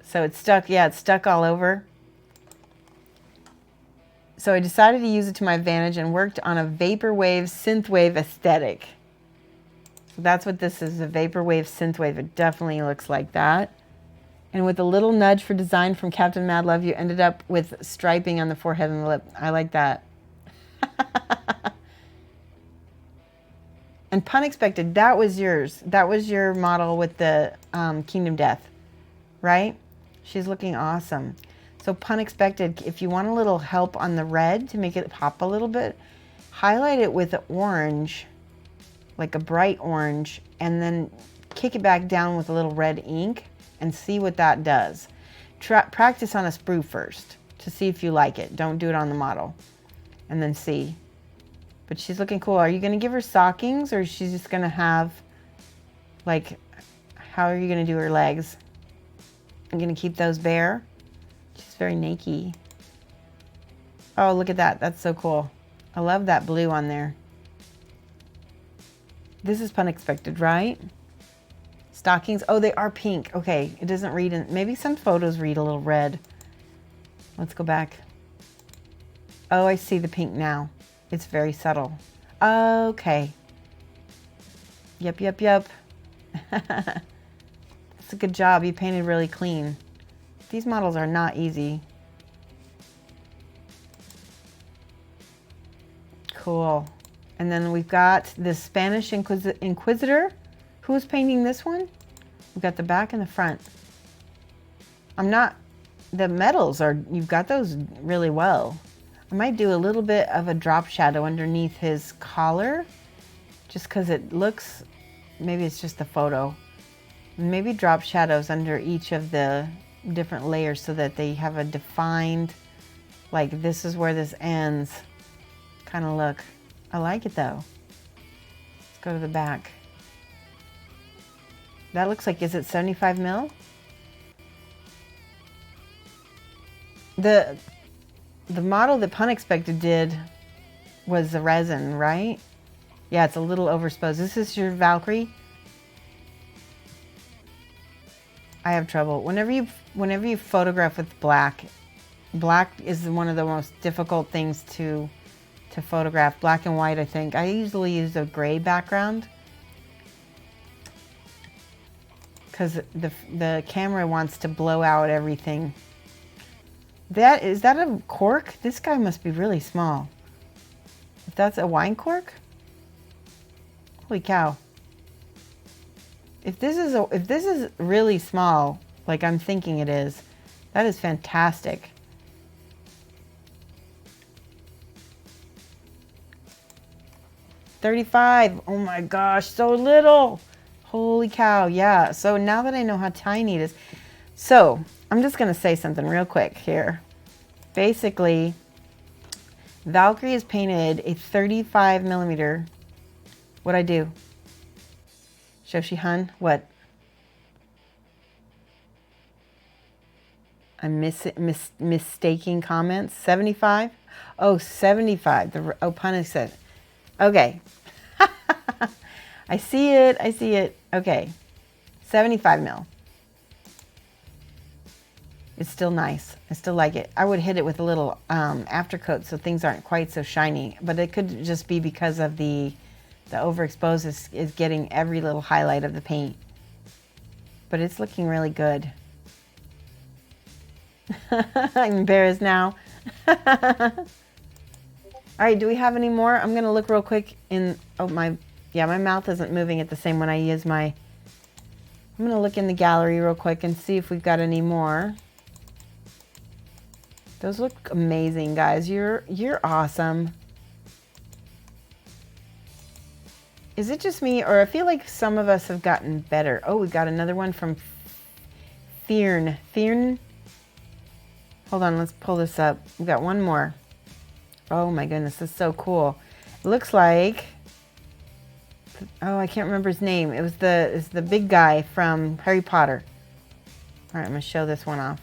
So it's stuck, yeah, it's stuck all over. So I decided to use it to my advantage and worked on a vaporwave synthwave aesthetic. So that's what this is, a vaporwave synthwave. It definitely looks like that. And with a little nudge for design from Captain Mad Love, you ended up with striping on the forehead and the lip. I like that. And Pun Expected, that was yours. That was your model with the Kingdom Death, right? She's looking awesome. So Pun Expected, if you want a little help on the red to make it pop a little bit, highlight it with orange, like a bright orange, and then kick it back down with a little red ink and see what that does. Practice on a sprue first to see if you like it. Don't do it on the model. And then see. But she's looking cool. Are you going to give her stockings, or is she just going to have, like, how are you going to do her legs? I'm going to keep those bare. She's very naked. Oh, look at that. That's so cool. I love that blue on there. This is Pun Expected, right? Stockings. Oh, they are pink. Okay, it doesn't read in. Maybe some photos read a little red. Let's go back. Oh, I see the pink now. It's very subtle. Okay. Yep. That's a good job. You painted really clean. These models are not easy. Cool. And then we've got the Spanish Inquisitor. Who's painting this one? We've got the back and the front. The metals are, you've got those really well. I might do a little bit of a drop shadow underneath his collar, just because it looks, maybe it's just the photo. Maybe drop shadows under each of the different layers so that they have a defined, like this is where this ends kind of look. I like it though. Let's go to the back. That looks like, is it 75 mil? The model that Pun Expected did was the resin, right? Yeah, it's a little overexposed. This is your Valkyrie. I have trouble. Whenever you photograph with black is one of the most difficult things to photograph. Black and white, I think. I usually use a gray background because the camera wants to blow out everything. Is that a cork? This guy must be really small. If that's a wine cork? Holy cow. If this is really small, like I'm thinking it is, that is fantastic. $35. Oh my gosh, so little. Holy cow. Yeah. So now that I know how tiny it is. So I'm just going to say something real quick here. Basically, Valkyrie is painted a 35 millimeter. What'd I do? Shoshie Hun, what? I'm mistaking comments. 75? Oh, 75. Oh, Pun said. Okay. I see it. Okay. 75 mil. It's still nice. I still like it. I would hit it with a little aftercoat so things aren't quite so shiny. But it could just be because of the overexposed is getting every little highlight of the paint. But it's looking really good. I'm embarrassed now. All right, do we have any more? I'm gonna look real quick in, my mouth isn't moving at the same when I use I'm gonna look in the gallery real quick and see if we've got any more. Those look amazing, guys. You're awesome. Is it just me, or I feel like some of us have gotten better? Oh, we got another one from Fearn. Hold on, let's pull this up. We got one more. Oh my goodness, this is so cool. It looks like, oh, I can't remember his name. It's the big guy from Harry Potter. All right, I'm gonna show this one off.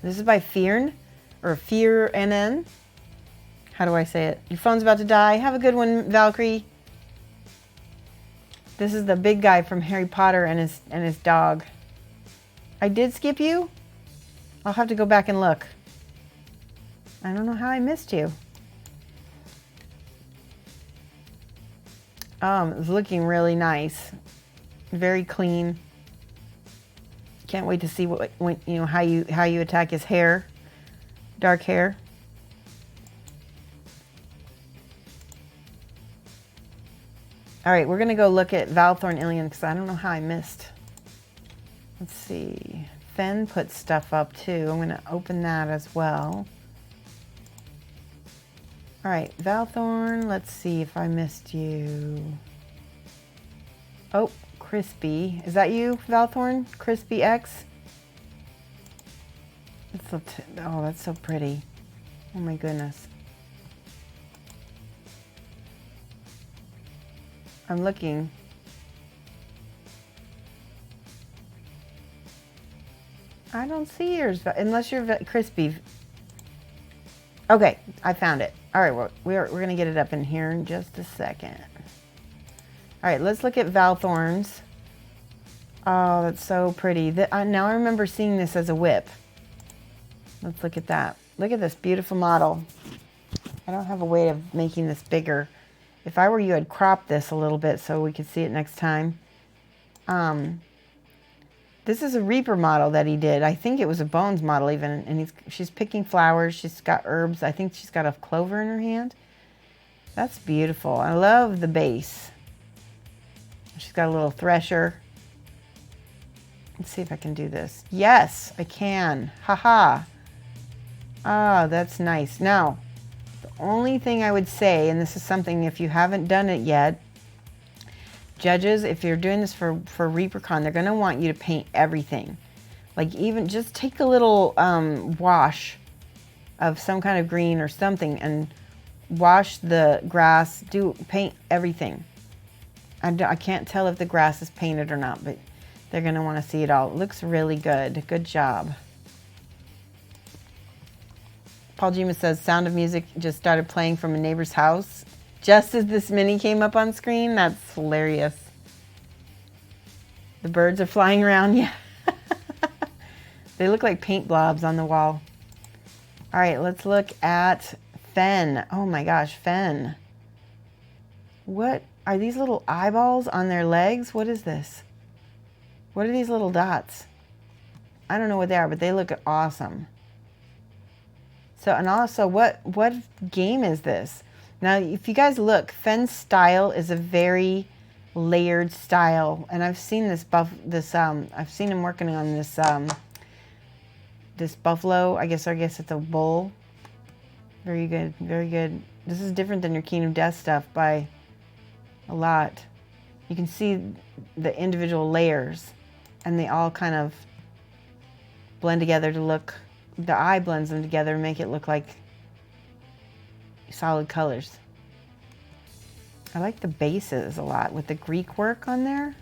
This is by Fearn, or Fear NN. How do I say it? Your phone's about to die. Have a good one, Valkyrie. This is the big guy from Harry Potter and his dog. I did skip you? I'll have to go back and look. I don't know how I missed you. It's looking really nice. Very clean. Can't wait to see how you attack his hair. Dark hair. All right, we're gonna go look at Valthorn Ilion because I don't know how I missed. Let's see. Fen put stuff up too. I'm gonna open that as well. All right, Valthorn, let's see if I missed you. Oh, Crispy. Is that you, Valthorn? Crispy X? Oh, that's so pretty. Oh my goodness. I'm looking. I don't see yours, unless you're Crispy. Okay, I found it. All right, well, we're going to get it up in here in just a second. All right, let's look at Valthorn's. Oh, that's so pretty. Now I remember seeing this as a whip. Let's look at that. Look at this beautiful model. I don't have a way of making this bigger. If I were you, I'd crop this a little bit so we could see it next time. This is a Reaper model that he did. I think it was a Bones model even, and she's picking flowers. She's got herbs. I think she's got a clover in her hand. That's beautiful. I love the base. She's got a little thresher. Let's see if I can do this. Yes, I can. Haha. Oh, that's nice. Now, the only thing I would say, and this is something if you haven't done it yet, judges, if you're doing this for Reapercon, they're going to want you to paint everything. Like even just take a little wash of some kind of green or something and wash the grass, paint everything. I can't tell if the grass is painted or not, but they're going to want to see it all. It looks really good. Good job. Paul Gima says, Sound of Music just started playing from a neighbor's house just as this mini came up on screen. That's hilarious. The birds are flying around. Yeah. They look like paint blobs on the wall. All right, let's look at Fen. Oh my gosh, Fen. What are these little eyeballs on their legs? What is this? What are these little dots? I don't know what they are, but they look awesome. So, and also, what game is this? Now, if you guys look, Fen's style is a very layered style, and I've seen I've seen him working on this this buffalo. I guess it's a bull. Very good, very good. This is different than your Kingdom Death stuff by a lot. You can see the individual layers, and they all kind of blend together to look. The eye blends them together and make it look like solid colors. I like the bases a lot with the Greek work on there.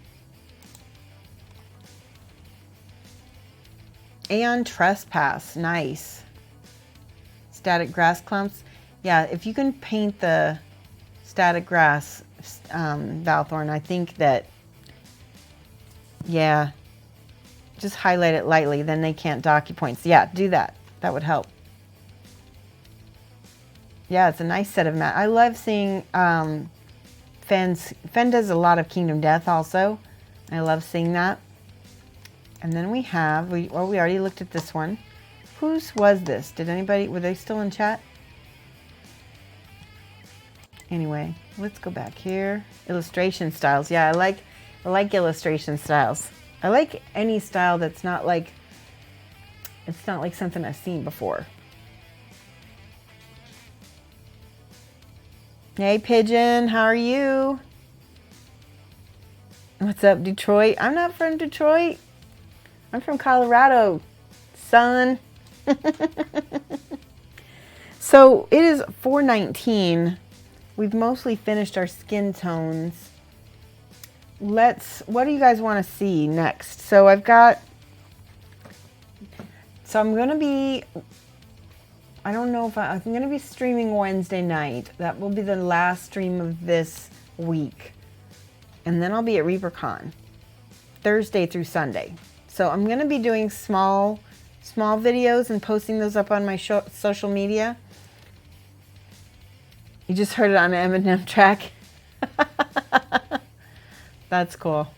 And Trespass, nice. Static grass clumps. Yeah, if you can paint the static grass, Valthorn, I think that, yeah, just highlight it lightly, then they can't dock you points. Yeah, do that. That would help. Yeah, it's a nice set of matte. I love seeing Fen does a lot of Kingdom Death also. I love seeing that. And then we have, we already looked at this one. Whose was this? Did anybody, were they still in chat? Anyway, let's go back here. Illustration styles. Yeah, I like illustration styles. I like any style that's not like, it's not like something I've seen before. Hey, Pigeon, how are you? What's up, Detroit? I'm not from Detroit. I'm from Colorado, son. So it is 4:19. We've mostly finished our skin tones. What do you guys want to see next? So I'm going to be, I don't know if I'm going to be streaming Wednesday night. That will be the last stream of this week. And then I'll be at Reapercon, Thursday through Sunday. So I'm going to be doing small videos and posting those up on my social media. You just heard it on an Eminem track. That's cool.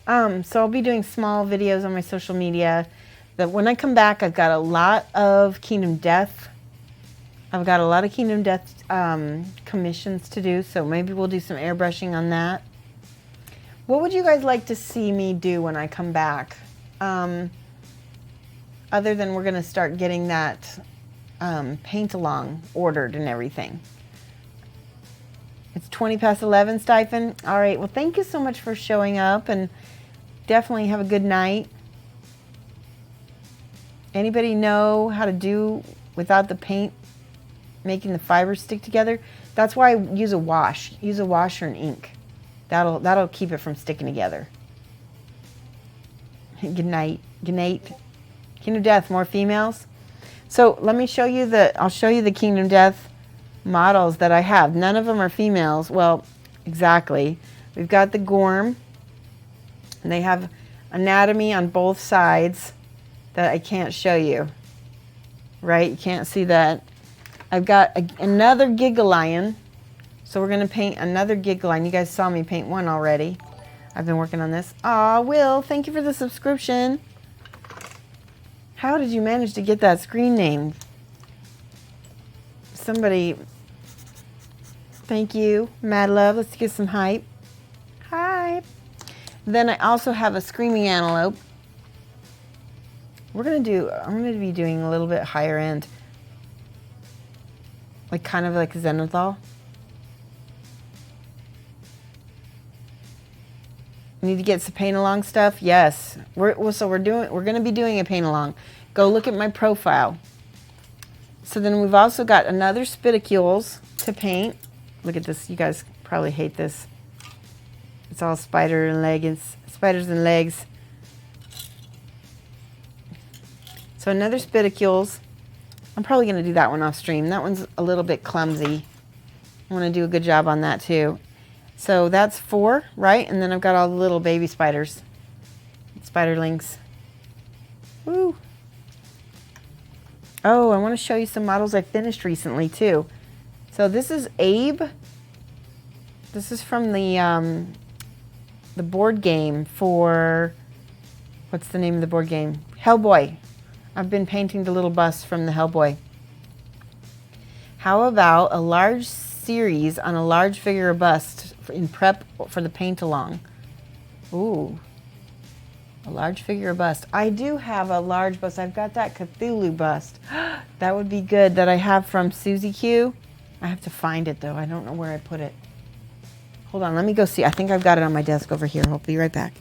So I'll be doing small videos on my social media. That when I come back, I've got a lot of Kingdom Death. I've got a lot of Kingdom Death commissions to do, so maybe we'll do some airbrushing on that. What would you guys like to see me do when I come back? Other than we're going to start getting that paint-along ordered and everything. It's 20 past 11, Stipend. All right, well, thank you so much for showing up, and definitely have a good night. Anybody know how to do without the paint making the fibers stick together? That's why I use a wash. Use a wash or an ink. That'll keep it from sticking together. Good night. Good night. Kingdom Death, more females. So let me show you I'll show you the Kingdom Death models that I have. None of them are females. Well, exactly. We've got the Gorm, and they have anatomy on both sides that I can't show you. Right? You can't see that. I've got another Gigalion. So we're going to paint another Gigalion. You guys saw me paint one already. I've been working on this. Aw, Will, thank you for the subscription. How did you manage to get that screen name? Somebody, thank you. Mad love, let's get some hype. Hype. Then I also have a Screaming Antelope. I'm going to be doing a little bit higher end. Like kind of like Zenithal. Need to get some paint along stuff? Yes. We're going to be doing a paint along. Go look at my profile. So then we've also got another Spidicules to paint. Look at this. You guys probably hate this. It's all spiders and legs. So another Spidicules. I'm probably going to do that one off stream. That one's a little bit clumsy. I want to do a good job on that too. So that's 4, right? And then I've got all the little baby spiders. Spiderlings. Woo! Oh, I want to show you some models I finished recently too. So this is Abe. This is from the board game for, what's the name of the board game? Hellboy. I've been painting the little bust from the Hellboy. How about a large series on a large figure bust in prep for the paint along? Ooh, a large figure bust. I do have a large bust. I've got that Cthulhu bust. That would be good that I have from Susie Q. I have to find it though. I don't know where I put it. Hold on, let me go see. I think I've got it on my desk over here. I'll be right back.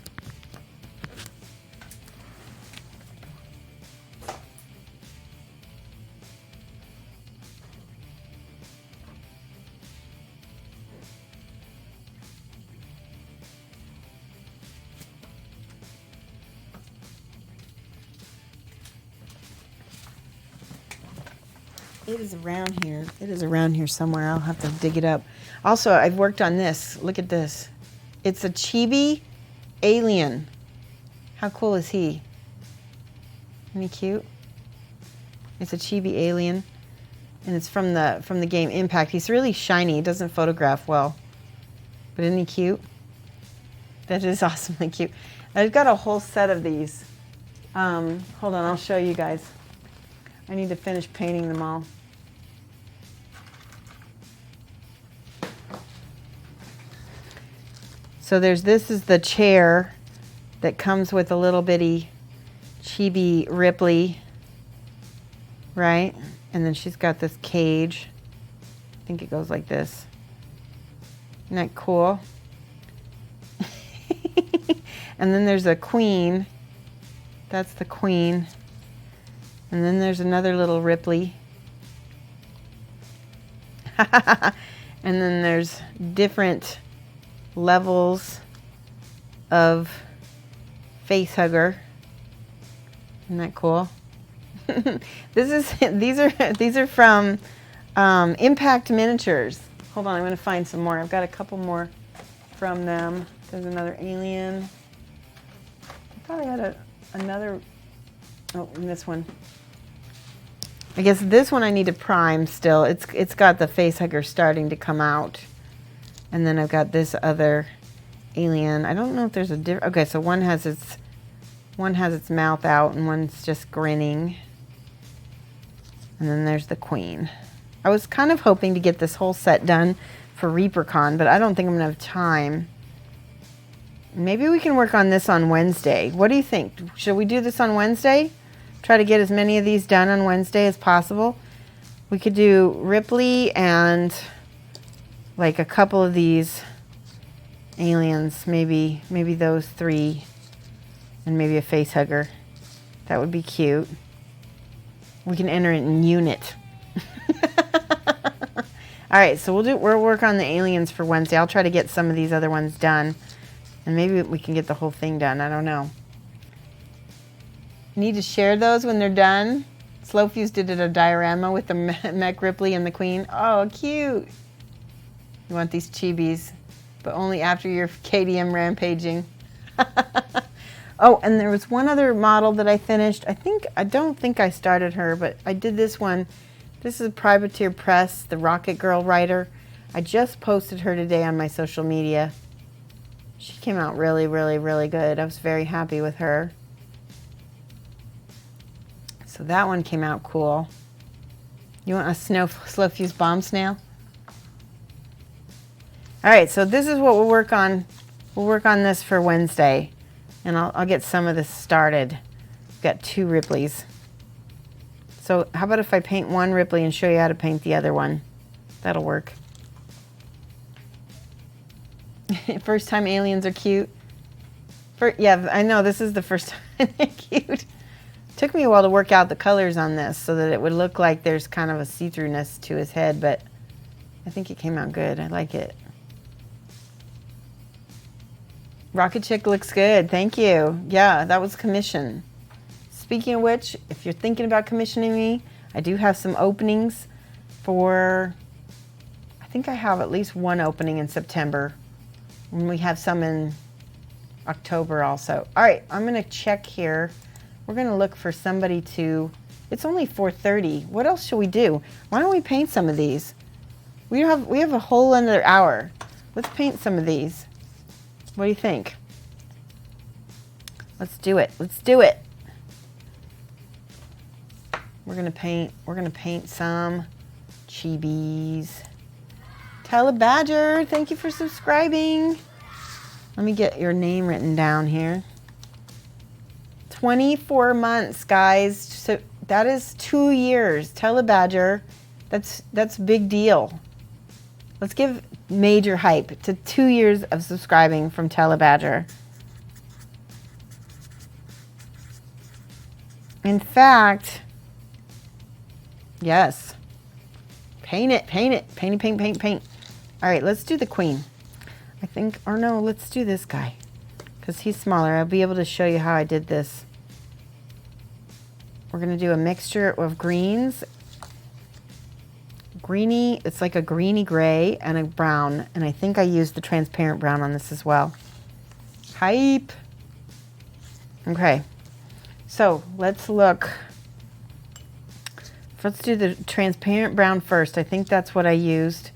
It is around here. It is around here somewhere. I'll have to dig it up. Also, I've worked on this. Look at this. It's a Chibi alien. How cool is he? Isn't he cute? It's a Chibi alien, and it's from the game Impact. He's really shiny. He doesn't photograph well, but isn't he cute? That is awesomely cute. I've got a whole set of these. Hold on, I'll show you guys. I need to finish painting them all. So this is the chair that comes with a little bitty Chibi Ripley, right? And then she's got this cage. I think it goes like this. Isn't that cool? And then there's a queen. That's the queen. And then there's another little Ripley. And then there's different levels of face hugger. Isn't that cool? These are from Impact Miniatures. Hold on, I'm going to find some more. I've got a couple more from them. There's another alien. I thought I had another. Oh, and this one. I guess this one I need to prime still. It's got the face hugger starting to come out. And then I've got this other alien. I don't know if there's a different... Okay, so one has its mouth out and one's just grinning. And then there's the queen. I was kind of hoping to get this whole set done for Reapercon, but I don't think I'm going to have time. Maybe we can work on this on Wednesday. What do you think? Should we do this on Wednesday? Try to get as many of these done on Wednesday as possible. We could do Ripley and like a couple of these aliens, maybe those 3, and maybe a face hugger. That would be cute. We can enter it in unit. All right, so we'll work on the aliens for Wednesday. I'll try to get some of these other ones done, and maybe we can get the whole thing done. I don't know. Need to share those when they're done. Slowfuse did a diorama with the Mech Ripley and the Queen. Oh, cute. You want these chibis, but only after you're KDM rampaging. Oh, and there was one other model that I finished. I don't think I started her, but I did this one. This is a Privateer Press, the Rocket Girl writer. I just posted her today on my social media. She came out really, really, really good. I was very happy with her. So that one came out cool. You want a Slowfuse bomb snail? All right, so this is what we'll work on. We'll work on this for Wednesday. And I'll get some of this started. I've got 2 Ripleys. So how about if I paint one Ripley and show you how to paint the other one? That'll work. First time aliens are cute. Yeah, I know, this is the first time they're cute. Took me a while to work out the colors on this so that it would look like there's kind of a see-throughness to his head, but I think it came out good. I like it. Rocket Chick looks good. Thank you. Yeah, that was commission. Speaking of which, if you're thinking about commissioning me, I do have some openings for, I think I have at least one opening in September. And we have some in October also. All right, I'm going to check here. We're going to look for somebody to, it's only 4:30. What else should we do? Why don't we paint some of these? We have a whole another hour. Let's paint some of these. What do you think? Let's do it. Let's do it. We're gonna paint some Chibis. Telebadger, thank you for subscribing. Let me get your name written down here. 24 months, guys. So that is 2 years. Telebadger, that's a big deal. Let's give major hype to 2 years of subscribing from Telebadger. In fact, yes. Paint it, paint it. Paint, paint, paint, paint. All right, let's do the queen. I think, or no, let's do this guy because he's smaller. I'll be able to show you how I did this. We're going to do a mixture of greens. Greeny, it's like a greeny gray and a brown, and I think I used the transparent brown on this as well. Hype. Okay, so let's look. Let's do the transparent brown first. I think that's what I used.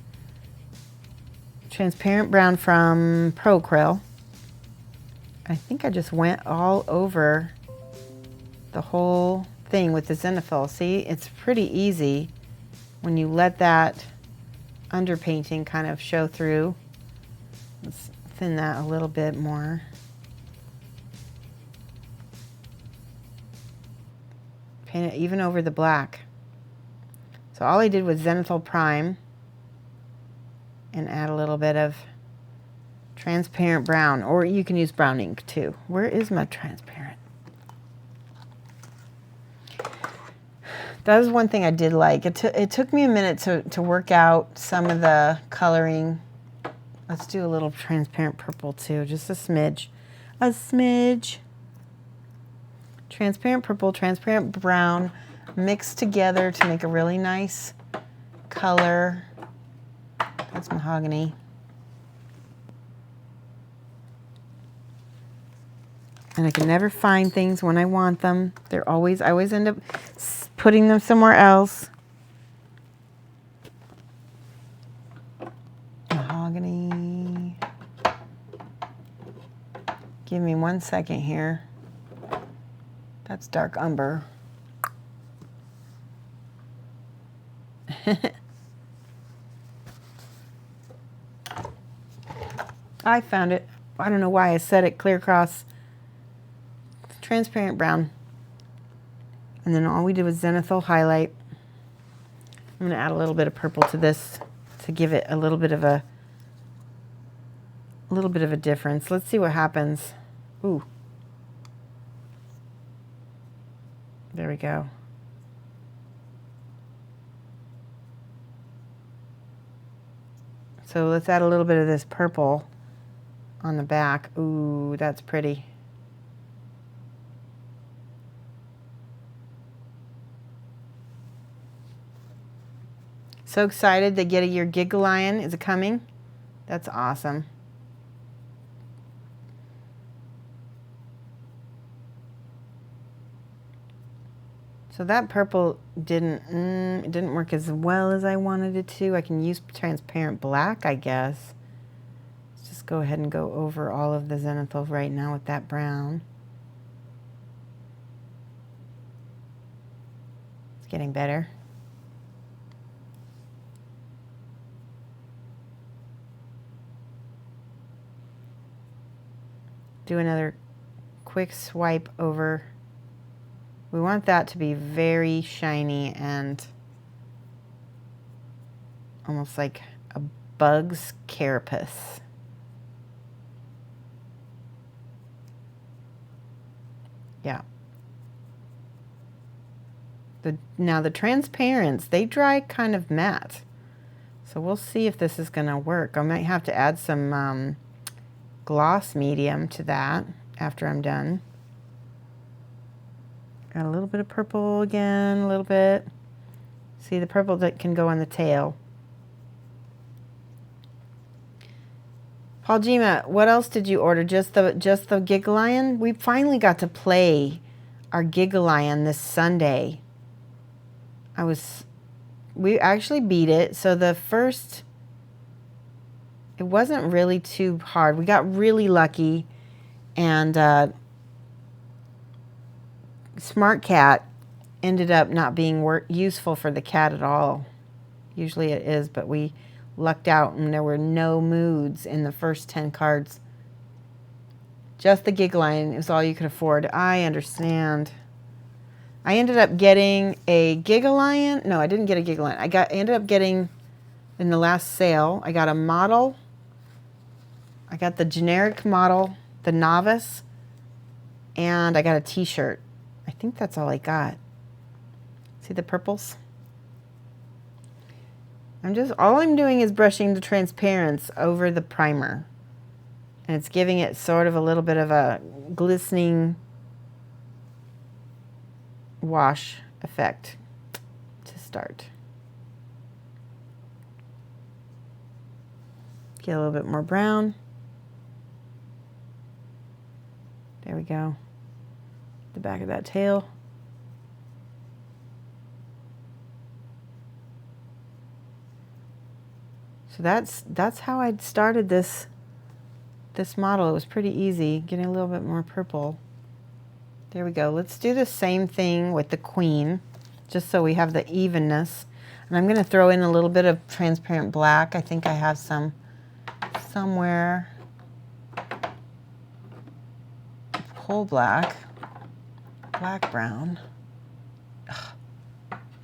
Transparent brown from Pro Krill. I think I just went all over the whole thing with the zenithal. See, it's pretty easy when you let that underpainting kind of show through. Let's thin that a little bit more. Paint it even over the black. So all I did was zenithal prime and add a little bit of transparent brown, or you can use brown ink too. Where is my transparent? That was one thing I did like. It took me a minute to work out some of the coloring. Let's do a little transparent purple too, just a smidge. A smidge. Transparent purple, transparent brown, mixed together to make a really nice color. That's mahogany. And I can never find things when I want them. I always end up putting them somewhere else. Mahogany. Give me 1 second here. That's dark umber. I found it. I don't know why I said it. Clear cross. Transparent brown. And then all we did was zenithal highlight. I'm going to add a little bit of purple to this to give it a little bit of a difference. Let's see what happens. Ooh. There we go. So let's add a little bit of this purple on the back. Ooh, that's pretty. So excited to get your Gigalion. Is it coming? That's awesome. So that purple didn't work as well as I wanted it to. I can use transparent black, I guess. Let's just go ahead and go over all of the zenithal right now with that brown. It's getting better. Do another quick swipe over. We want that to be very shiny and almost like a bug's carapace. Yeah. Now the transparents, they dry kind of matte. So we'll see if this is gonna work. I might have to add some gloss medium to that after I'm done. Got a little bit of purple again, a little bit. See the purple that can go on the tail. Paul Gima, what else did you order? Just the Gigalion? We finally got to play our Gigalion this Sunday. We actually beat it. So the first, it wasn't really too hard. We got really lucky, and Smart Cat ended up not being useful for the cat at all. Usually it is, but we lucked out and there were no moods in the first 10 cards. Just the Gigalion is all you could afford. I understand. I ended up getting a Gigalion. No, I didn't get a Gigalion. I ended up getting, in the last sale, I got a model. I got the generic model, the novice, and I got a t-shirt. I think that's all I got. See the purples? All I'm doing is brushing the transparents over the primer. And it's giving it sort of a little bit of a glistening wash effect to start. Get a little bit more brown. There we go. The back of that tail. So that's how I started this model. It was pretty easy, getting a little bit more purple. There we go. Let's do the same thing with the queen, just so we have the evenness. And I'm going to throw in a little bit of transparent black. I think I have some somewhere. Whole black. Black brown. Ugh.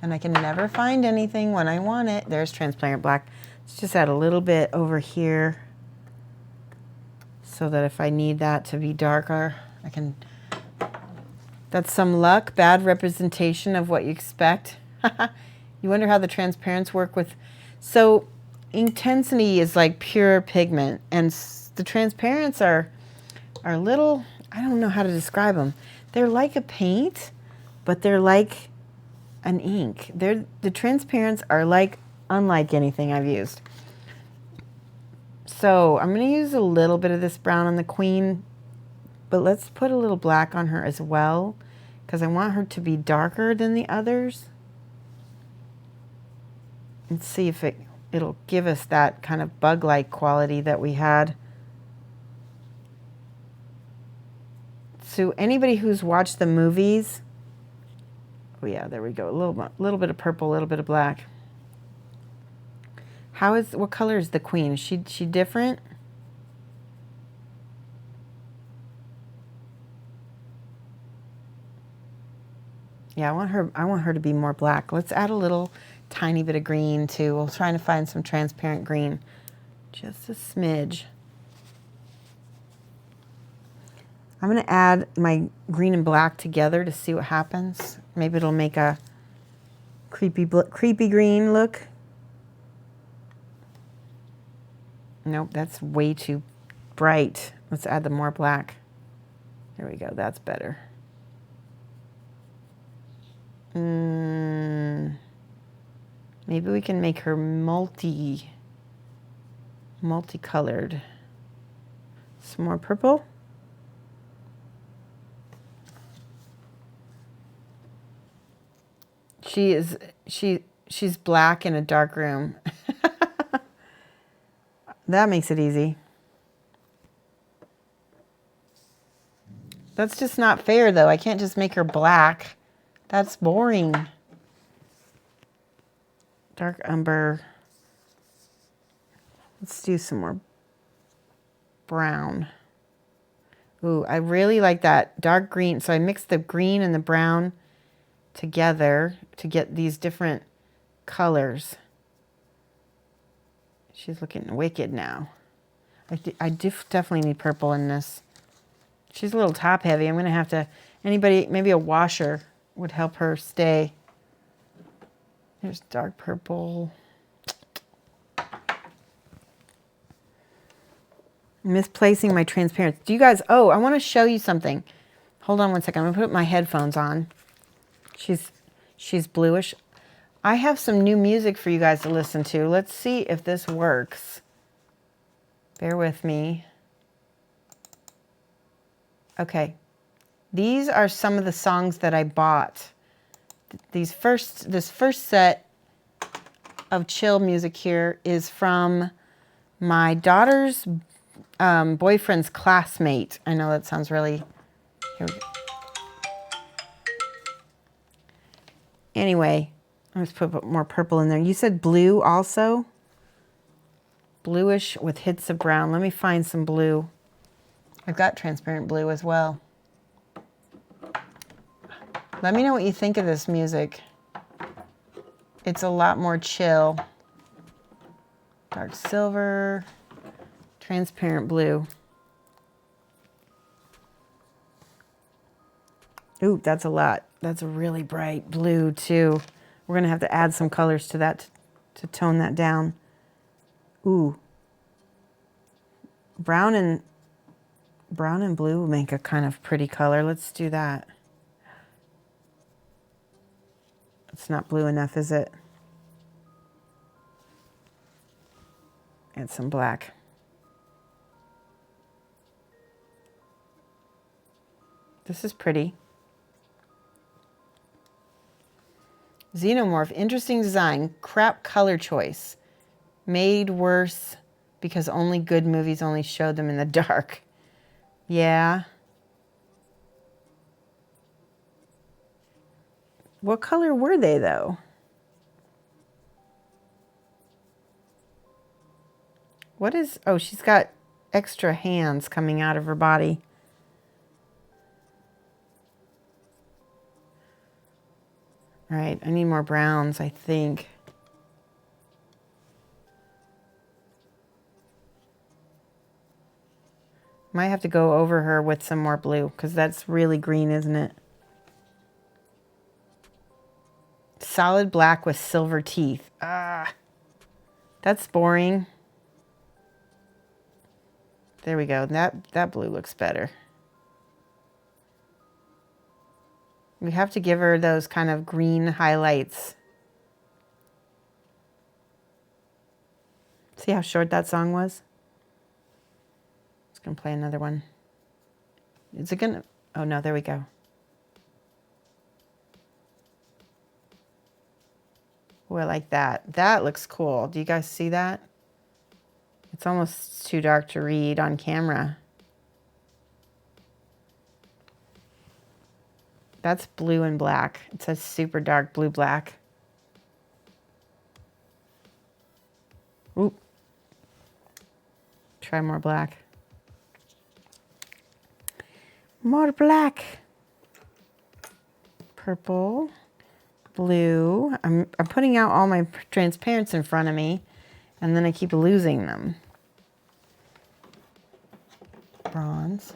And I can never find anything when I want it. There's transparent black. Let's just add a little bit over here so that if I need that to be darker, I can. That's some luck, bad representation of what you expect. You wonder how the transparents work with. So intensity is like pure pigment, and the transparents are little, I don't know how to describe them. They're like a paint, but they're like an ink. The transparents are like unlike anything I've used. So I'm going to use a little bit of this brown on the queen, but let's put a little black on her as well because I want her to be darker than the others. Let's see if it'll give us that kind of bug-like quality that we had. So anybody who's watched the movies, oh yeah, there we go. A little bit of purple, a little bit of black. What color is the queen? Is she different? Yeah, I want her to be more black. Let's add a little tiny bit of green too. We'll try to find some transparent green. Just a smidge. I'm going to add my green and black together to see what happens. Maybe it'll make a creepy green look. Nope, that's way too bright. Let's add the more black. There we go, that's better. Maybe we can make her multicolored. Some more purple. She's black in a dark room. That makes it easy. That's just not fair though. I can't just make her black. That's boring. Dark umber. Let's do some more brown. Ooh, I really like that dark green. So I mixed the green and the brown together to get these different colors. She's looking wicked now. I definitely need purple in this. She's a little top heavy. I'm going to have to, maybe a washer would help her stay. There's dark purple. Misplacing my transparency. Do you guys, oh, I want to show you something. Hold on one second. I'm going to put my headphones on. She's bluish. I have some new music for you guys to listen to. Let's see if this works. Bear with me. Okay. These are some of the songs that I bought. This first set of chill music here is from my daughter's boyfriend's classmate. I know that sounds really... Here we go. Anyway, let's put more purple in there. You said blue also? Bluish with hits of brown. Let me find some blue. I've got transparent blue as well. Let me know what you think of this music. It's a lot more chill. Dark silver, transparent blue. Ooh, that's a lot. That's a really bright blue too. We're gonna have to add some colors to that to tone that down. Ooh. Brown and blue will make a kind of pretty color. Let's do that. It's not blue enough, is it? Add some black. This is pretty. Xenomorph, interesting design, crap color choice. Made worse because only good movies only showed them in the dark. Yeah. What color were they though? What is, oh, she's got extra hands coming out of her body. All right, I need more browns, I think. Might have to go over her with some more blue because that's really green, isn't it? Solid black with silver teeth. Ah, that's boring. There we go. That blue looks better. We have to give her those kind of green highlights. See how short that song was? It's gonna play another one. Is it gonna, oh no, there we go. Ooh, I like that. That looks cool. Do you guys see that? It's almost too dark to read on camera. That's blue and black. It says super dark blue black. Oop. Try more black. More black. Purple. Blue. I'm putting out all my transparents in front of me, and then I keep losing them. Bronze.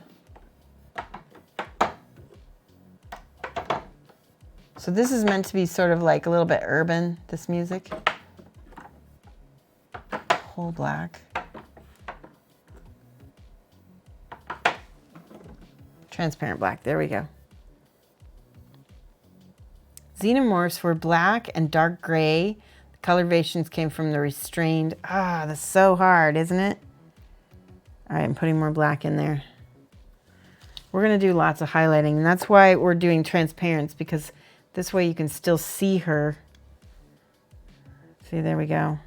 So this is meant to be sort of like a little bit urban, this music. Whole black. Transparent black, there we go. Xenomorphs were black and dark gray. The color variations came from the restrained. Ah, that's so hard, isn't it? All right, I'm putting more black in there. We're gonna do lots of highlighting, and that's why we're doing transparents, because this way you can still see her. See, there we go.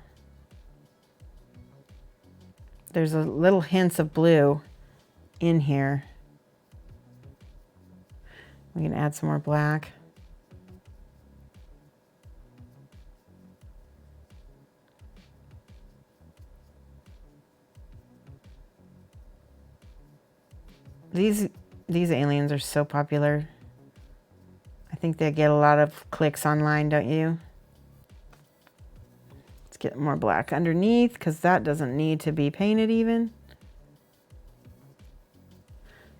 There's a little hints of blue in here. We can add some more black. These aliens are so popular. I think they get a lot of clicks online, don't you? Let's get more black underneath, because that doesn't need to be painted even.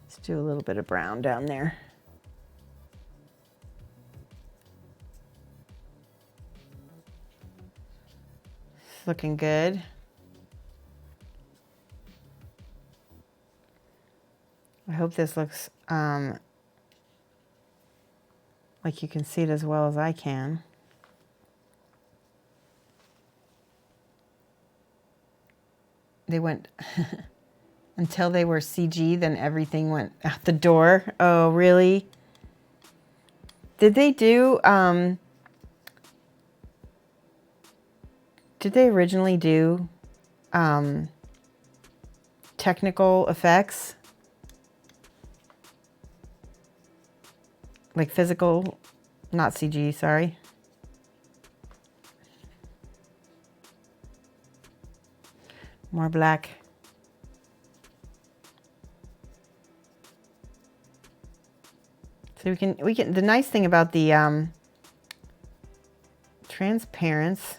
Let's do a little bit of brown down there. It's looking good. I hope this looks like you can see it as well as I can. They went until they were CG, then everything went out the door. Oh, really? Did they do, did they originally do technical effects? Like physical, not CG, sorry. More black. So we can, the nice thing about the transparents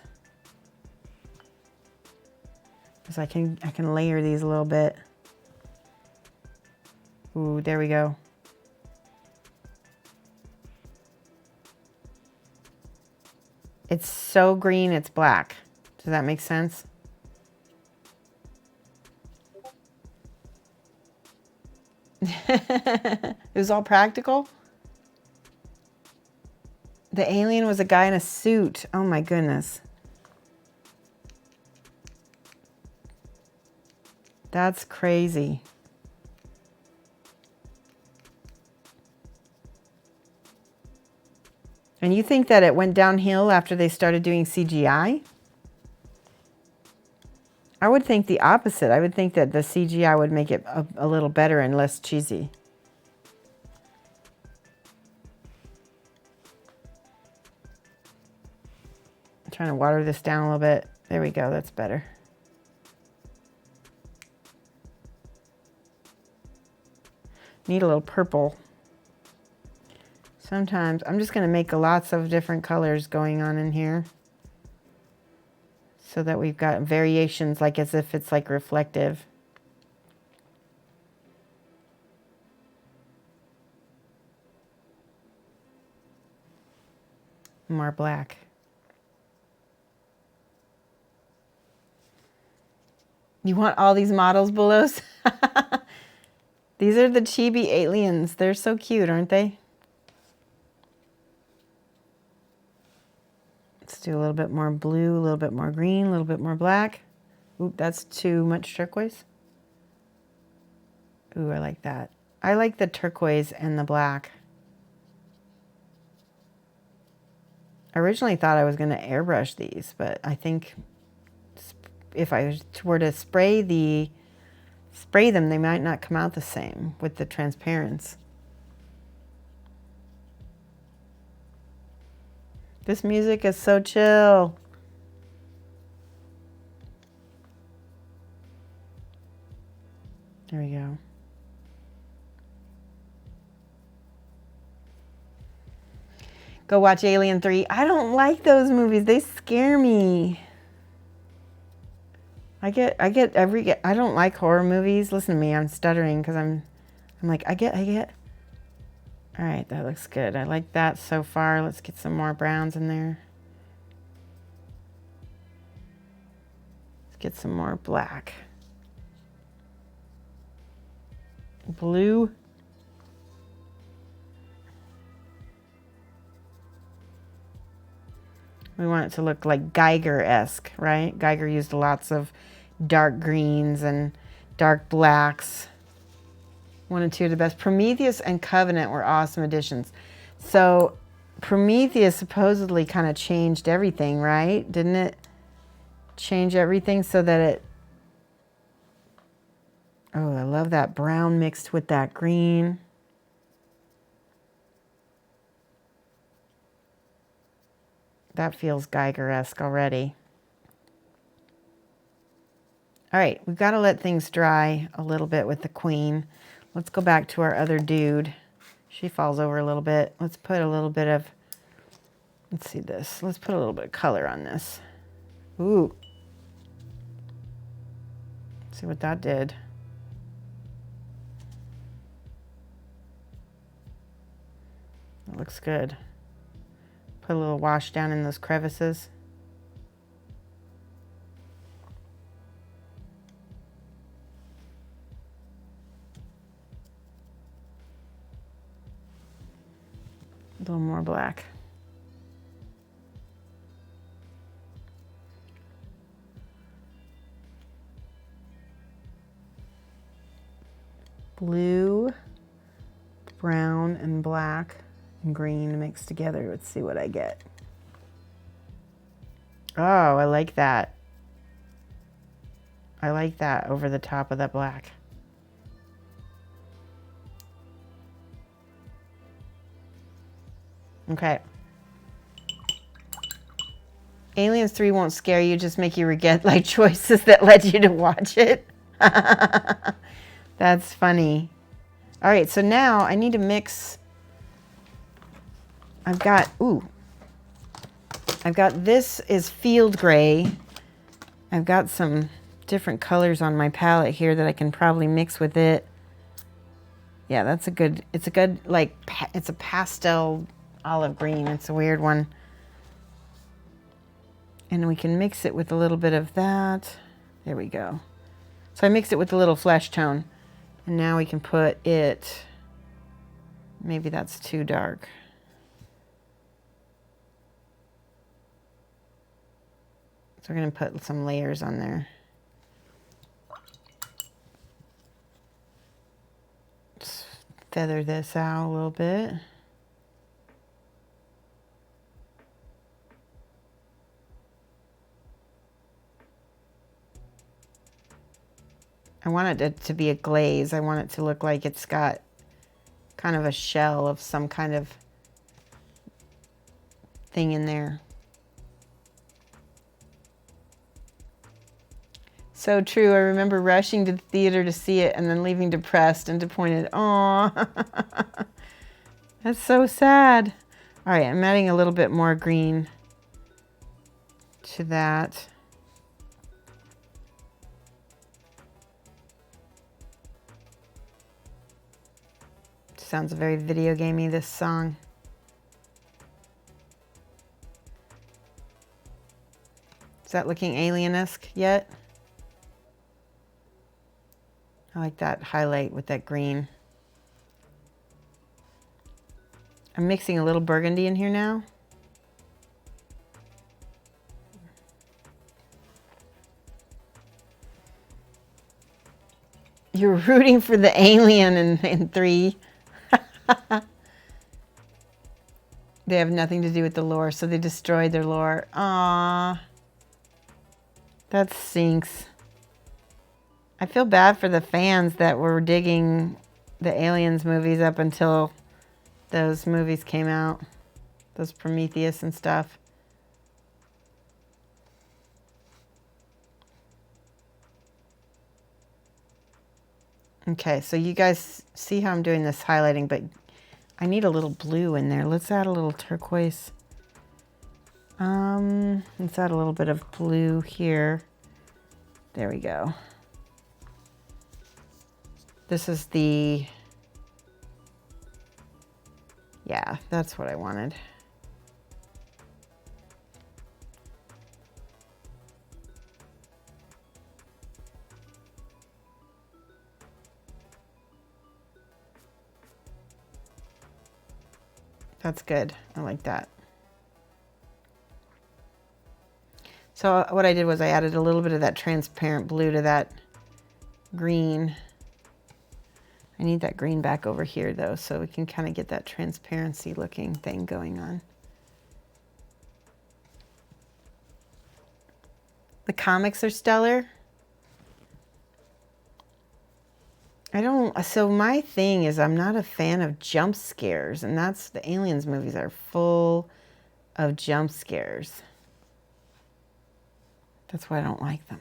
is I can layer these a little bit. Ooh, there we go. It's so green, it's black. Does that make sense? It was all practical? The alien was a guy in a suit. Oh my goodness. That's crazy. And you think that it went downhill after they started doing CGI? I would think the opposite. I would think that the CGI would make it a little better and less cheesy. I'm trying to water this down a little bit. There we go, that's better. Need a little purple. Sometimes I'm just going to make lots of different colors going on in here so that we've got variations, like as if it's like reflective. More black. You want all these models below? These are the Chibi aliens. They're so cute, aren't they? Let's do a little bit more blue, a little bit more green, a little bit more black. Oop, that's too much turquoise. Ooh, I like that. I like the turquoise and the black. I originally thought I was going to airbrush these, but I think if I were to spray them, they might not come out the same with the transparents. This music is so chill. There we go. Go watch Alien 3. I don't like those movies. They scare me. I don't like horror movies. Listen to me, I'm stuttering because I'm like, I get. All right, that looks good. I like that so far. Let's get some more browns in there. Let's get some more black. Blue. We want it to look like Geiger-esque, right? Geiger used lots of dark greens and dark blacks. 1 and 2 are the best. Prometheus and Covenant were awesome additions. So Prometheus supposedly kind of changed everything, right? Didn't it change everything so that it... Oh, I love that brown mixed with that green. That feels Geiger-esque already. All right, we've got to let things dry a little bit with the queen. Let's go back to our other dude. She falls over a little bit. Let's put a little bit of, let's see this. Let's put a little bit of color on this. Ooh. Let's see what that did. That looks good. Put a little wash down in those crevices. A little more black. Blue, brown, and black. Green mixed together. Let's see what I get. Oh, I like that. I like that over the top of that black. Okay. Aliens 3 won't scare you, just make you regret life choices that led you to watch it. That's funny. All right, so now I need to mix. I've got this is field gray. I've got some different colors on my palette here that I can probably mix with it. Yeah, that's a good, it's a pastel olive green. It's a weird one. And we can mix it with a little bit of that. There we go. So I mixed it with a little flesh tone. And now we can put it, maybe that's too dark. So we're going to put some layers on there. Just feather this out a little bit. I want it to be a glaze. I want it to look like it's got kind of a shell of some kind of thing in there. So true. I remember rushing to the theater to see it and then leaving depressed and disappointed. Aw, that's so sad. All right, I'm adding a little bit more green to that. Sounds very video gamey, this song. Is that looking alien-esque yet? I like that highlight with that green. I'm mixing a little burgundy in here now. You're rooting for the alien in 3. They have nothing to do with the lore, so they destroyed their lore. Aww. That stinks. I feel bad for the fans that were digging the Aliens movies up until those movies came out. Those Prometheus and stuff. Okay, so you guys see how I'm doing this highlighting, but I need a little blue in there. Let's add a little turquoise. Let's add a little bit of blue here. There we go. This is the, yeah, that's what I wanted. That's good. I like that. So what I did was I added a little bit of that transparent blue to that green. I need that green back over here though, so we can kind of get that transparency looking thing going on. The comics are stellar. So my thing is I'm not a fan of jump scares, and that's, the Aliens movies are full of jump scares. That's why I don't like them.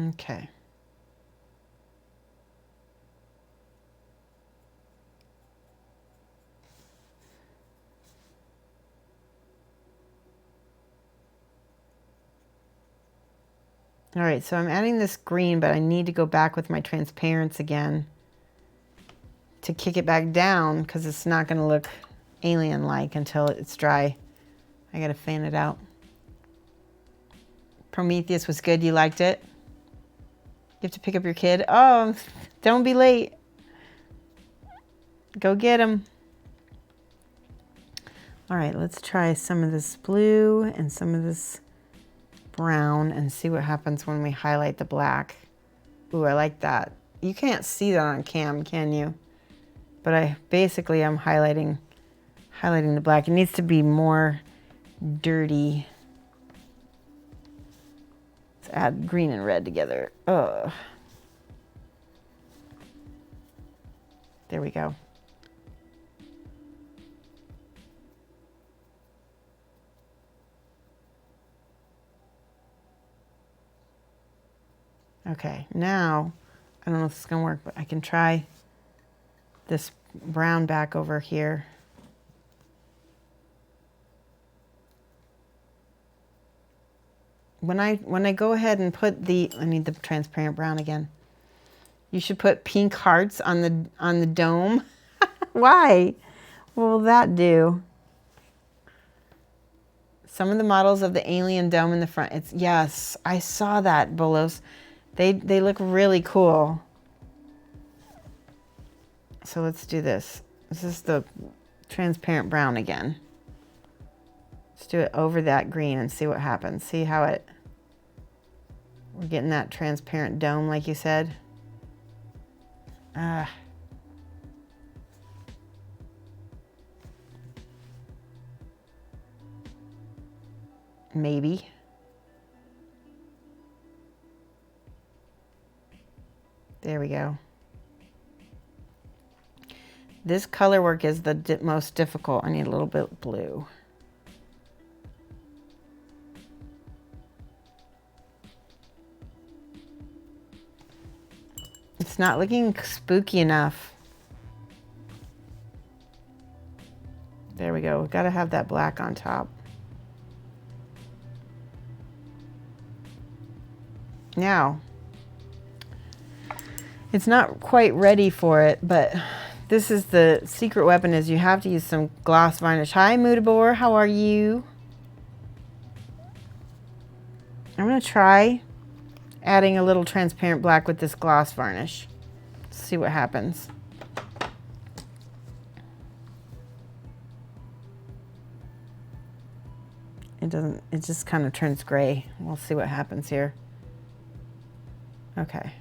Okay. All right, so I'm adding this green, but I need to go back with my transparency again to kick it back down because it's not going to look alien-like until it's dry. I got to fan it out. Prometheus was good. You liked it? You have to pick up your kid. Oh, don't be late. Go get him. All right, let's try some of this blue and some of this brown and see what happens when we highlight the black. Ooh, I like that. You can't see that on cam, can you? But I'm highlighting the black. It needs to be more dirty. Let's add green and red together. Ugh. There we go. Okay, now, I don't know if this is gonna work, but I can try this brown back over here. When I go ahead and put I need the transparent brown again. You should put pink hearts on the dome. Why? What will that do? Some of the models of the alien dome in the front. Yes, I saw that, Bolos. They look really cool. So let's do this. This is the transparent brown again. Let's do it over that green and see what happens. See how we're getting that transparent dome like you said. Maybe. There we go. This color work is the most difficult. I need a little bit of blue. It's not looking spooky enough. There we go. We've got to have that black on top. Now, it's not quite ready for it, but this is the secret weapon is you have to use some gloss varnish. Hi, Mudabor, how are you? I'm going to try adding a little transparent black with this gloss varnish. See what happens. It just kind of turns gray. We'll see what happens here. Okay.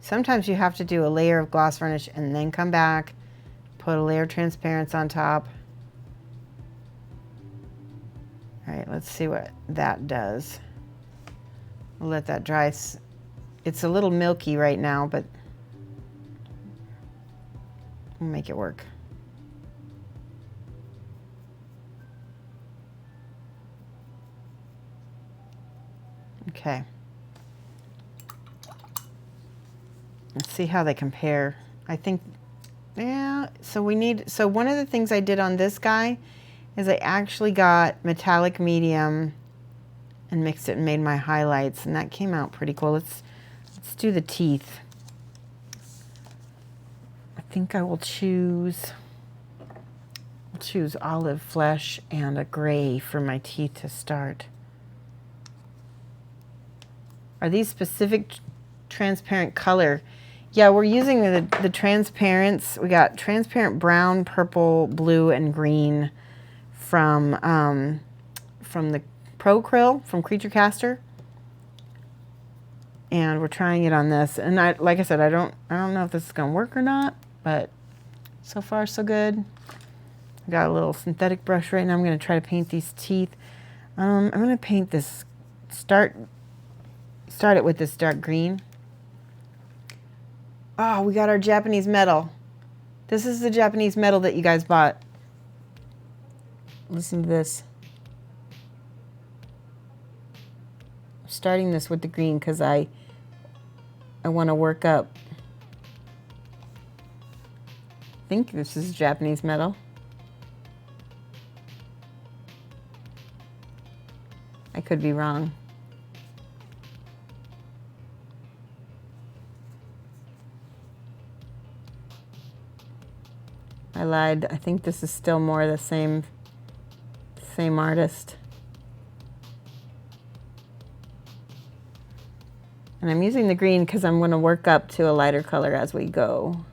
Sometimes you have to do a layer of gloss varnish and then come back, put a layer of transparency on top. All right, let's see what that does. We'll let that dry. It's a little milky right now, but we'll make it work. Okay. Let's see how they compare. I think, yeah, so one of the things I did on this guy is I actually got metallic medium and mixed it and made my highlights, and that came out pretty cool. Let's do the teeth. I think I will choose olive flesh and a gray for my teeth to start. Are these specific transparent color? Yeah, we're using the transparents. We got transparent brown, purple, blue, and green from the Pro Krill from Creature Caster. And we're trying it on this. And like I said, I don't know if this is gonna work or not, but so far so good. I got a little synthetic brush right now. I'm gonna try to paint these teeth. I'm gonna paint this, start it with this dark green. Oh, we got our Japanese metal. This is the Japanese metal that you guys bought. Listen to this. I'm starting this with the green because I want to work up. I think this is Japanese metal. I could be wrong. I lied. I think this is still more the same artist. And I'm using the green because I'm going to work up to a lighter color as we go.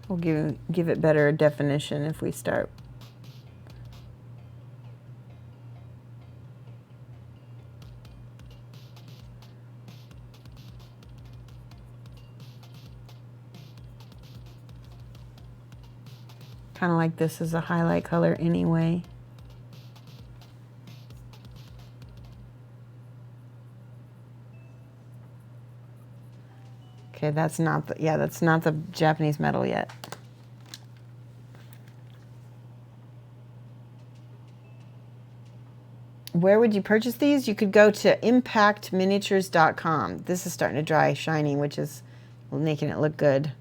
We'll give it better definition if we start. Kind of like this is a highlight color anyway. Okay, that's not the Japanese metal yet. Where would you purchase these? You could go to impactminiatures.com. This is starting to dry shiny, which is making it look good.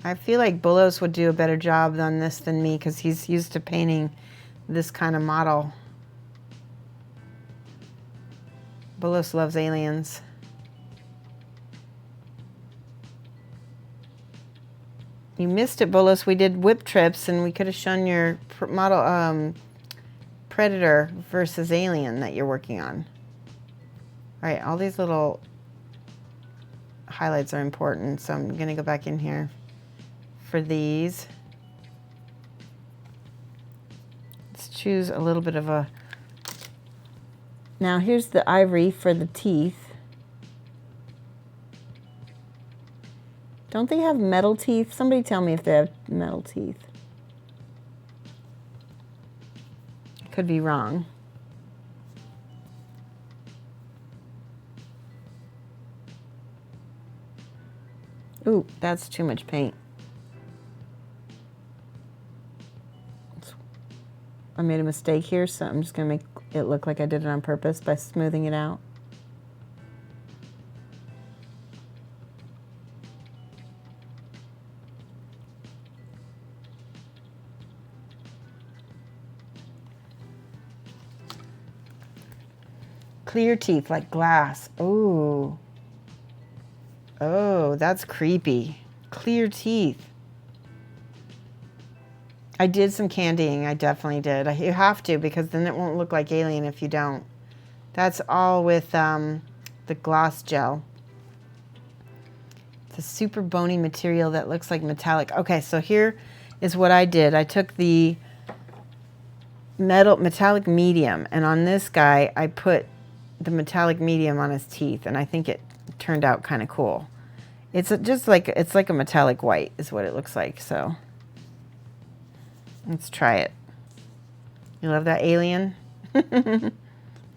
I feel like Bullos would do a better job on this than me because he's used to painting this kind of model. Bullos loves aliens. You missed it, Bullos. We did whip trips and we could have shown your model Predator versus Alien that you're working on. All right, all these little highlights are important, so I'm gonna go back in here for these. Let's choose a little bit of a... Now here's the ivory for the teeth. Don't they have metal teeth? Somebody tell me if they have metal teeth. I could be wrong. Ooh, that's too much paint. I made a mistake here, so I'm just gonna make it look like I did it on purpose by smoothing it out. Clear teeth like glass. Ooh. Oh, that's creepy. Clear teeth. I did some candying, I definitely did. You have to, because then it won't look like Alien if you don't. That's all with the gloss gel. It's a super bony material that looks like metallic. Okay, so here is what I did. I took the metallic medium, and on this guy, I put the metallic medium on his teeth, and I think it turned out kind of cool. It's just like, it's like a metallic white is what it looks like, so let's try it. You love that alien?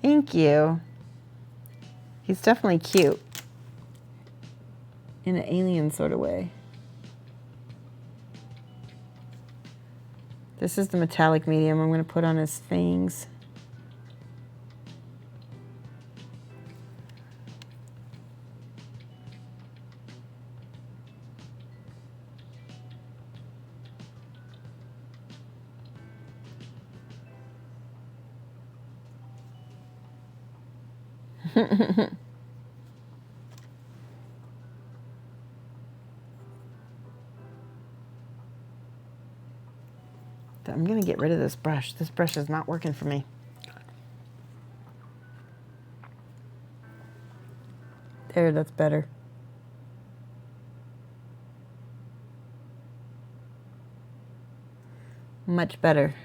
Thank you. He's definitely cute. In an alien sort of way. This is the metallic medium I'm going to put on his fangs. I'm going to get rid of this brush. This brush is not working for me. There, that's better. Much better.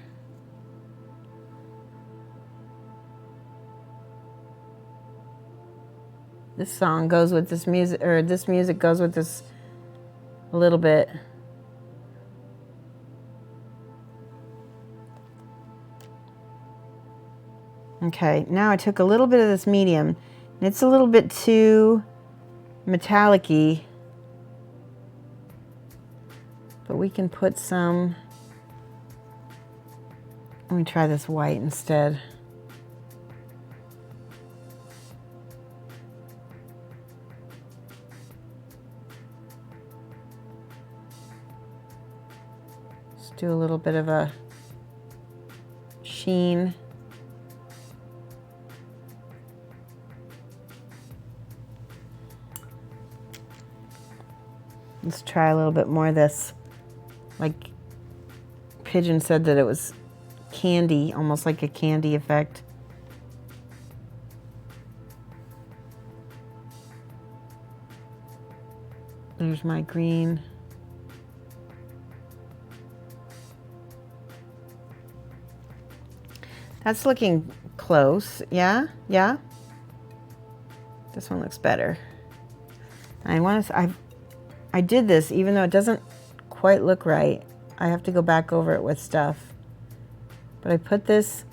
This song goes with this music, or this music goes with this a little bit. Okay, now I took a little bit of this medium, and it's a little bit too metallic-y, but we can put some, let me try this white instead. Just do a little bit of a sheen. Let's try a little bit more of this. Like Pigeon said that it was candy, almost like a candy effect. There's my green. That's looking close. Yeah, yeah. This one looks better. I did this, even though it doesn't quite look right. I have to go back over it with stuff. But I put this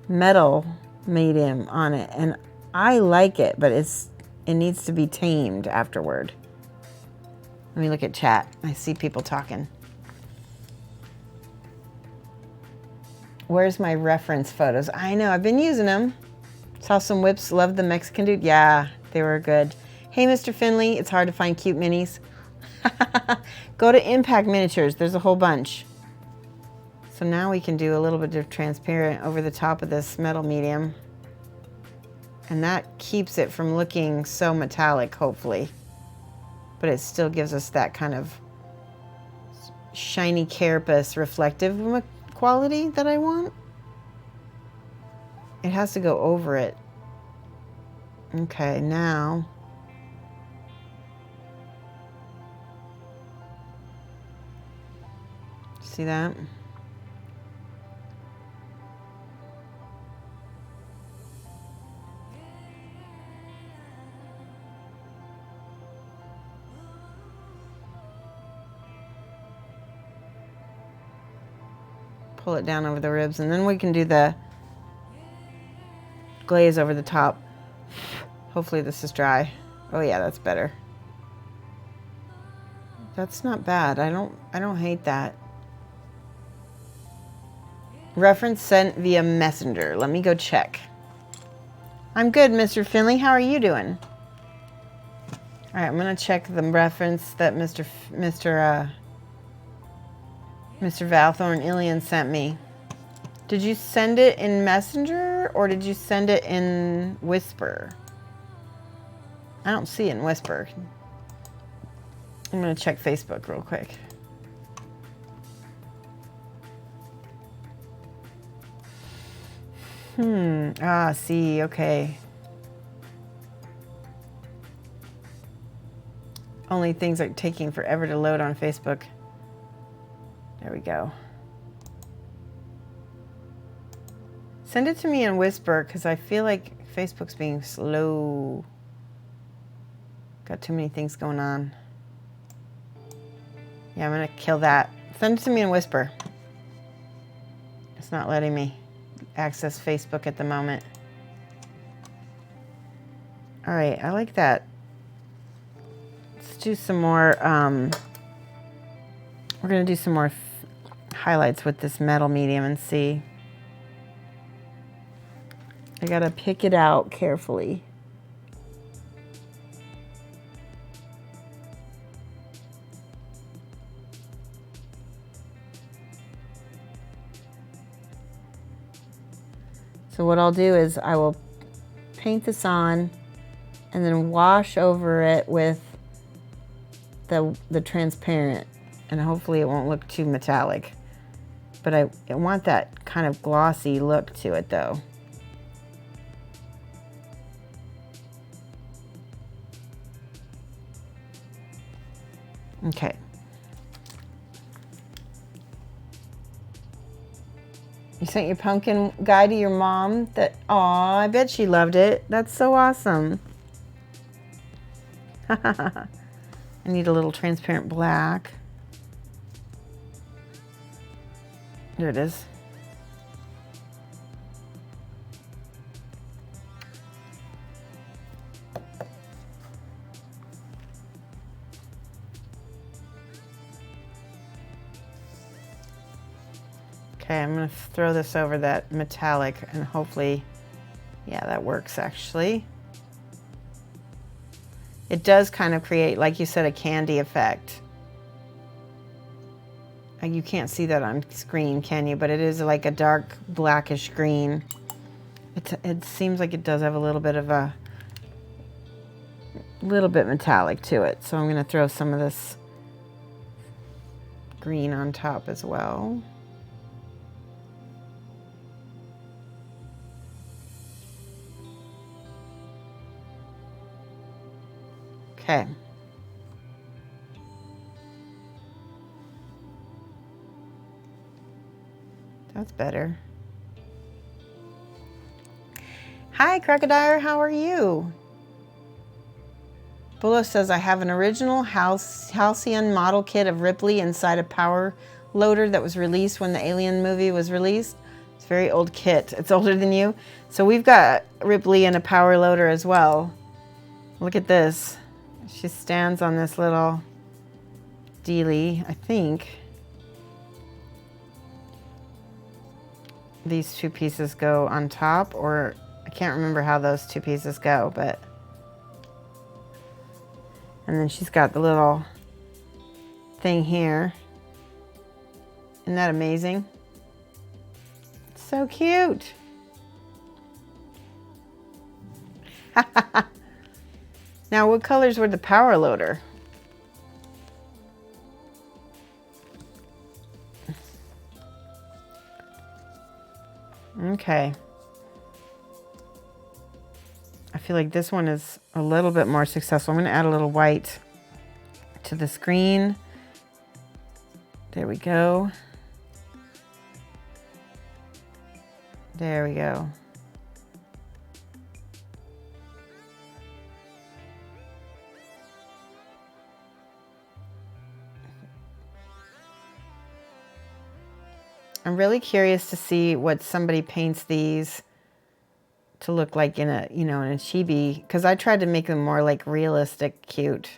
metal medium on it, and I like it, but it needs to be tamed afterward. Let me look at chat. I see people talking. Where's my reference photos? I know, I've been using them. Saw some whips, loved the Mexican dude. Yeah, they were good. Hey, Mr. Finley, it's hard to find cute minis. Go to Impact Miniatures, there's a whole bunch. So now we can do a little bit of transparent over the top of this metal medium. And that keeps it from looking so metallic, hopefully. But it still gives us that kind of shiny Carapace reflective quality that I want. It has to go over it. Okay, now. See that? Pull it down over the ribs, and then we can do the glaze over the top. Hopefully this is dry. Oh yeah, that's better. That's not bad. I don't hate that. Reference sent via messenger. Let me go check. I'm good, Mr. Finley. How are you doing? All right, I'm gonna check the reference that Mr. Valthorn Ilian sent me. Did you send it in Messenger or did you send it in Whisper? I don't see it in Whisper. I'm gonna check Facebook real quick. See, okay. Only things are taking forever to load on Facebook. There we go. Send it to me in Whisper, because I feel like Facebook's being slow. Got too many things going on. Yeah, I'm gonna kill that. Send it to me in Whisper. It's not letting me access Facebook at the moment. All right, I like that. Let's do some more, we're gonna do some more highlights with this metal medium and see. I gotta pick it out carefully. So what I'll do is I will paint this on and then wash over it with the transparent, and hopefully it won't look too metallic. But I want that kind of glossy look to it though. Okay. You sent your pumpkin guy to your mom? Aw, I bet she loved it. That's so awesome. I need a little transparent black. There it is. Okay, I'm gonna throw this over that metallic and hopefully, yeah, that works actually. It does kind of create, like you said, a candy effect. You can't see that on screen, can you? But it is like a dark blackish green. It seems like it does have a little bit of a little bit metallic to it. So I'm gonna throw some of this green on top as well. Okay. That's better. Hi, Crocodile, how are you? Bullo says, I have an original Halcyon model kit of Ripley inside a power loader that was released when the Alien movie was released. It's a very old kit. It's older than you. So we've got Ripley in a power loader as well. Look at this. She stands on this little dealie, I think. These two pieces go on top, or I can't remember how those two pieces go, but. And then she's got the little thing here. Isn't that amazing? It's so cute. Now, what colors were the power loader? Okay. I feel like this one is a little bit more successful. I'm going to add a little white to the screen. There we go. There we go. I'm really curious to see what somebody paints these to look like in a, you know, in a chibi, because I tried to make them more like realistic cute.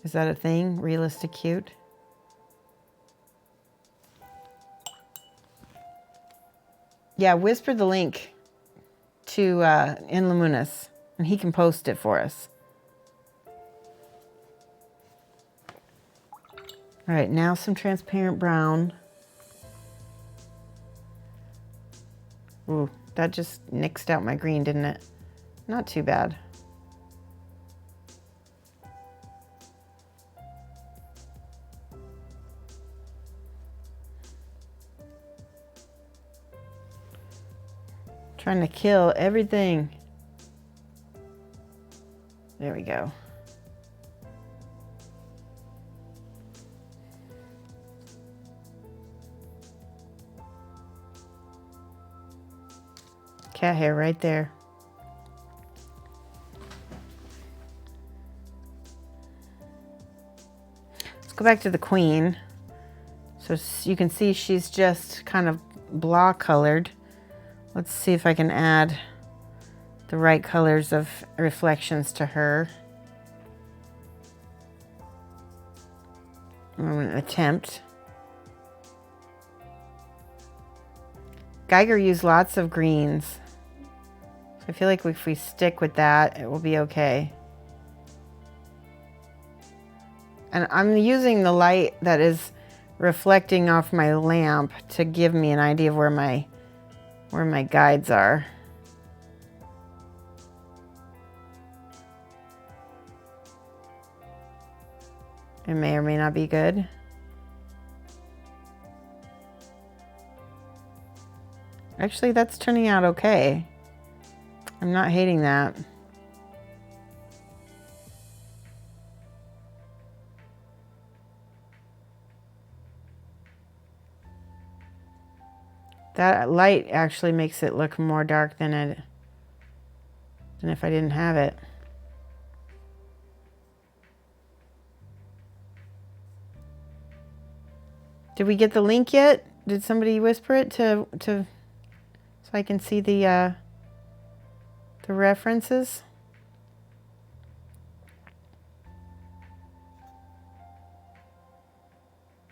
Is that a thing? Realistic cute? Yeah, whisper the link to In Luminous, and he can post it for us. All right, now some transparent brown. Ooh, that just nixed out my green, didn't it? Not too bad. Trying to kill everything. There we go. Cat hair right there. Let's go back to the queen. So you can see she's just kind of blah colored. Let's see if I can add the right colors of reflections to her. I'm going to attempt. Geiger used lots of greens. So I feel like if we stick with that, it will be okay. And I'm using the light that is reflecting off my lamp to give me an idea of where my guides are. It may or may not be good. Actually, that's turning out okay. I'm not hating that. That light actually makes it look more dark than if I didn't have it. Did we get the link yet? Did somebody whisper it to so I can see the references?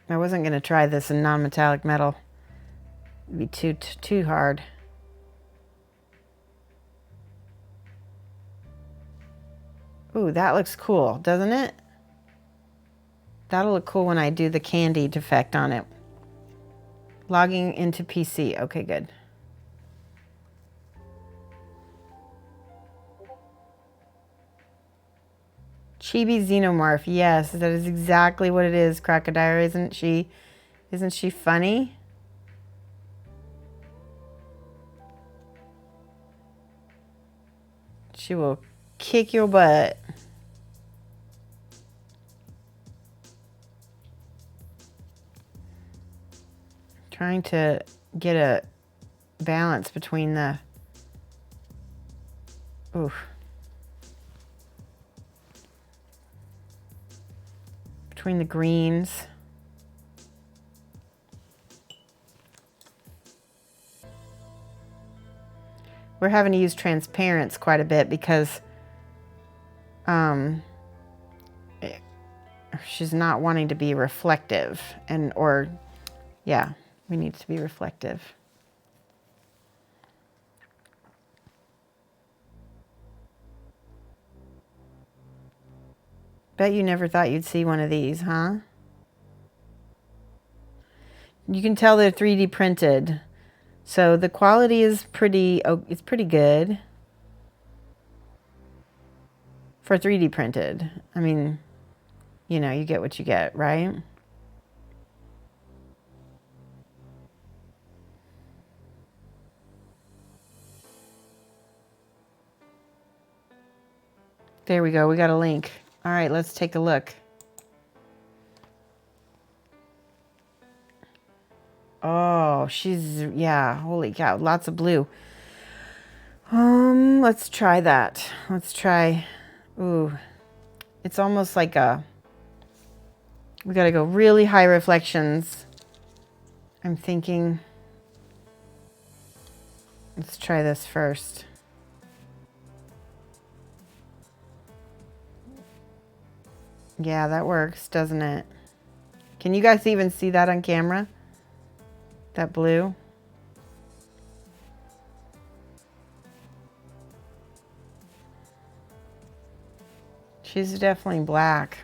I wasn't going to try this in non-metallic metal. It'd be too hard. Ooh, that looks cool, doesn't it? That'll look cool when I do the candied effect on it. Logging into PC. Okay, good. Chibi Xenomorph. Yes, that is exactly what it is, Crocodile. Isn't she funny? She will kick your butt. Trying to get a balance between the... Oof. Between the greens. We're having to use transparents quite a bit because she's not wanting to be reflective, yeah, we need to be reflective. Bet you never thought you'd see one of these, huh? You can tell they're 3D printed. So the quality is it's pretty good for 3D printed. I mean, you know, you get what you get, right? There we go. We got a link. All right, let's take a look. Oh, yeah, holy cow, lots of blue. Let's try that. Let's try, ooh, it's almost like we gotta go really high reflections. I'm thinking, let's try this first. Yeah, that works, doesn't it? Can you guys even see that on camera? That blue? She's definitely black.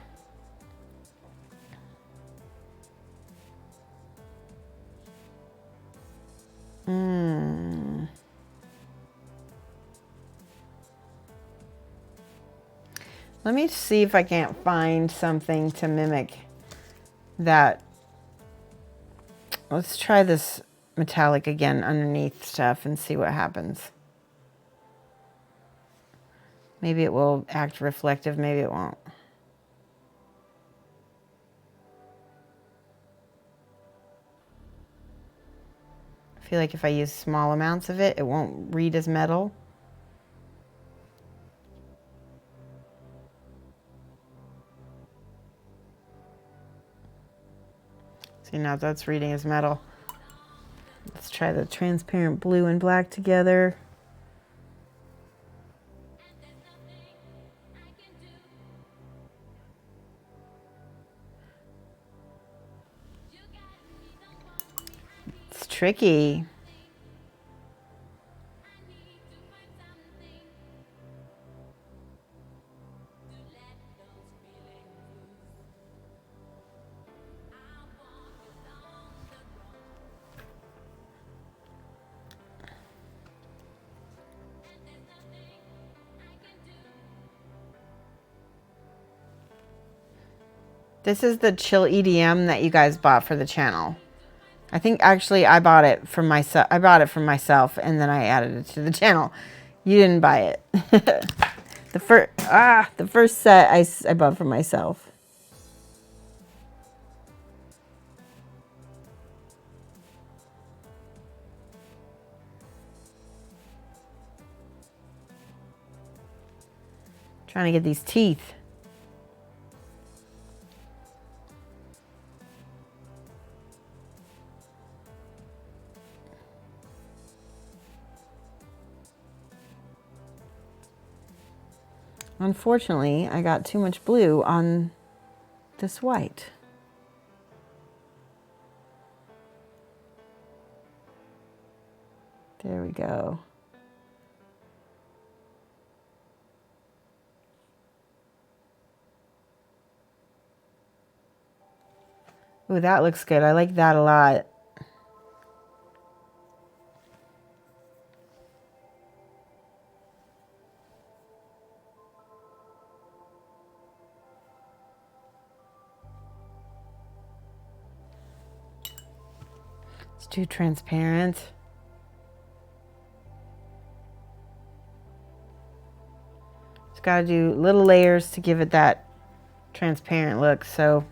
Let me see if I can't find something to mimic that. Let's try this metallic again underneath stuff and see what happens. Maybe it will act reflective, maybe it won't. I feel like if I use small amounts of it, it won't read as metal. See, now that's reading as metal. Let's try the transparent blue and black together. It's tricky. This is the chill EDM that you guys bought for the channel. I think actually I bought it from myself. I bought it from myself and then I added it to the channel. You didn't buy it. The first set I bought for myself. Trying to get these teeth. Unfortunately, I got too much blue on this white. There we go. Ooh, that looks good. I like that a lot. It's too transparent. It's got to do little layers to give it that transparent look. So,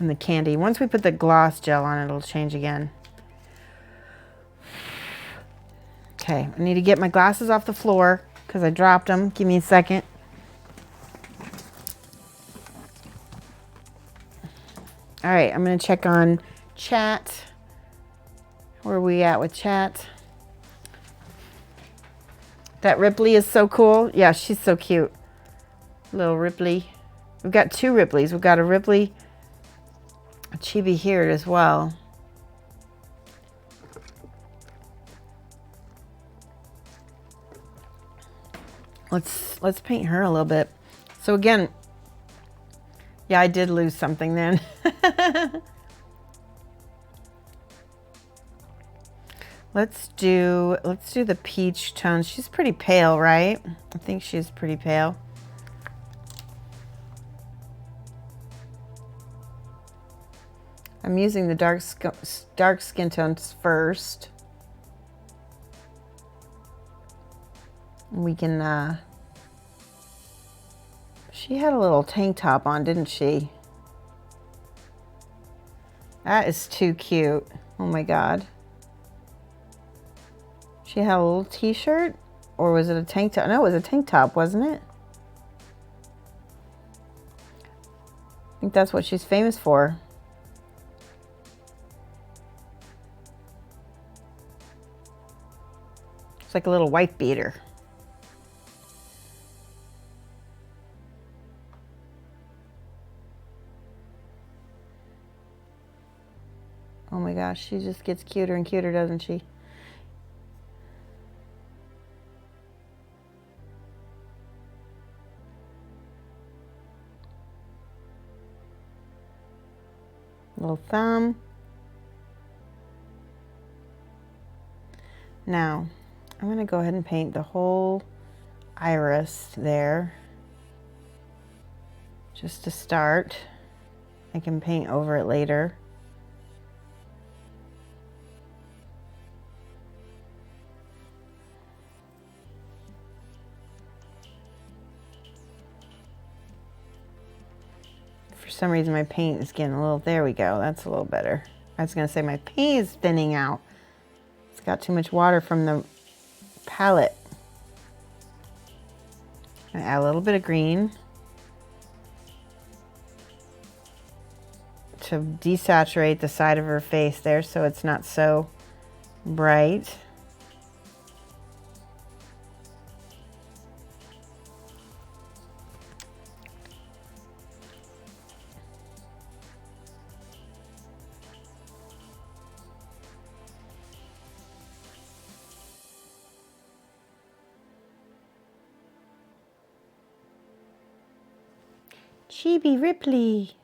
and the candy. Once we put the gloss gel on, it'll change again. Okay, I need to get my glasses off the floor because I dropped them. Give me a second. All right, I'm going to check on chat. Where are we at with chat? That Ripley is so cool. Yeah, she's so cute. Little Ripley. We've got two Ripleys. We've got a Ripley, a Chibi here as well. Let's paint her a little bit. So again, yeah, I did lose something then. Let's do the peach tone. She's pretty pale, right? I think she's pretty pale. I'm using the dark skin tones first. We can, she had a little tank top on, didn't she? That is too cute. Oh my God. She had a little t-shirt, or was it a tank top? No, it was a tank top, wasn't it? I think that's what she's famous for. It's like a little white beater. Oh my gosh, she just gets cuter and cuter, doesn't she? Little thumb. Now, I'm going to go ahead and paint the whole iris there. Just to start. I can paint over it later. some reason my paint is getting a little, there we go, that's a little better. I was gonna say my paint is thinning out. It's got too much water from the palette. I'm gonna add a little bit of green to desaturate the side of her face there so it's not so bright. Chibi Ripley.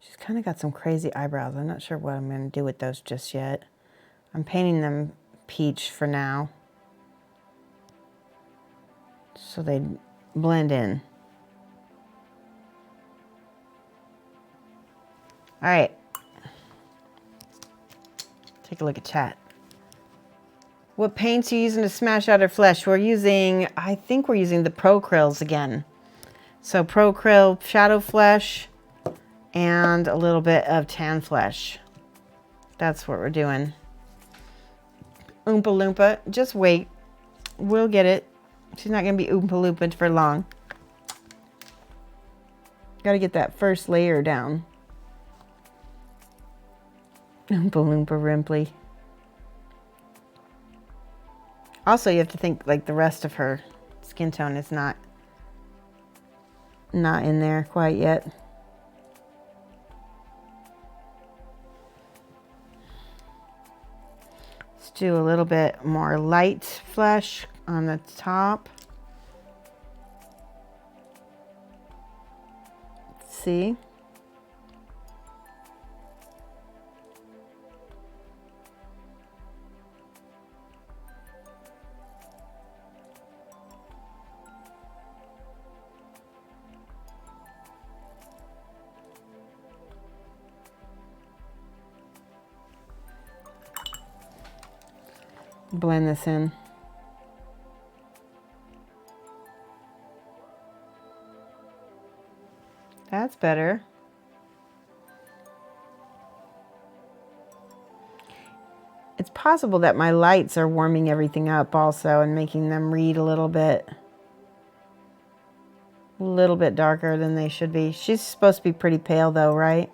She's kind of got some crazy eyebrows. I'm not sure what I'm going to do with those just yet. I'm painting them peach for now, so they blend in. All right. Take a look at chat. What paints are you using to smash out her flesh? We're using, I think we're using the Pro Krills again. So Pro Krill Shadow Flesh and a little bit of Tan Flesh. That's what we're doing. Oompa Loompa, just wait. We'll get it. She's not going to be Oompa Loompa for long. Got to get that first layer down. Oompa Loompa Ripley. Also, you have to think like the rest of her skin tone is not in there quite yet. Let's do a little bit more light flesh on the top. Let's see. Blend this in. That's better. It's possible that my lights are warming everything up also and making them read a little bit darker than they should be. She's supposed to be pretty pale though, right?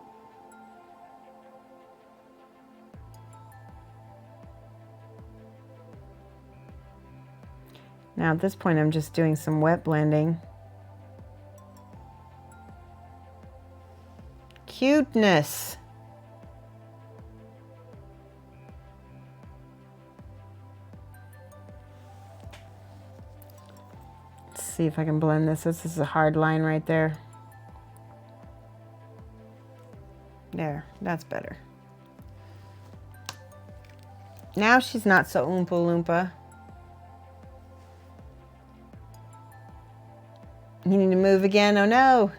Now at this point, I'm just doing some wet blending. Cuteness. Let's see if I can blend this. This is a hard line right there. There, that's better. Now she's not so Oompa Loompa. You need to move again? Oh no.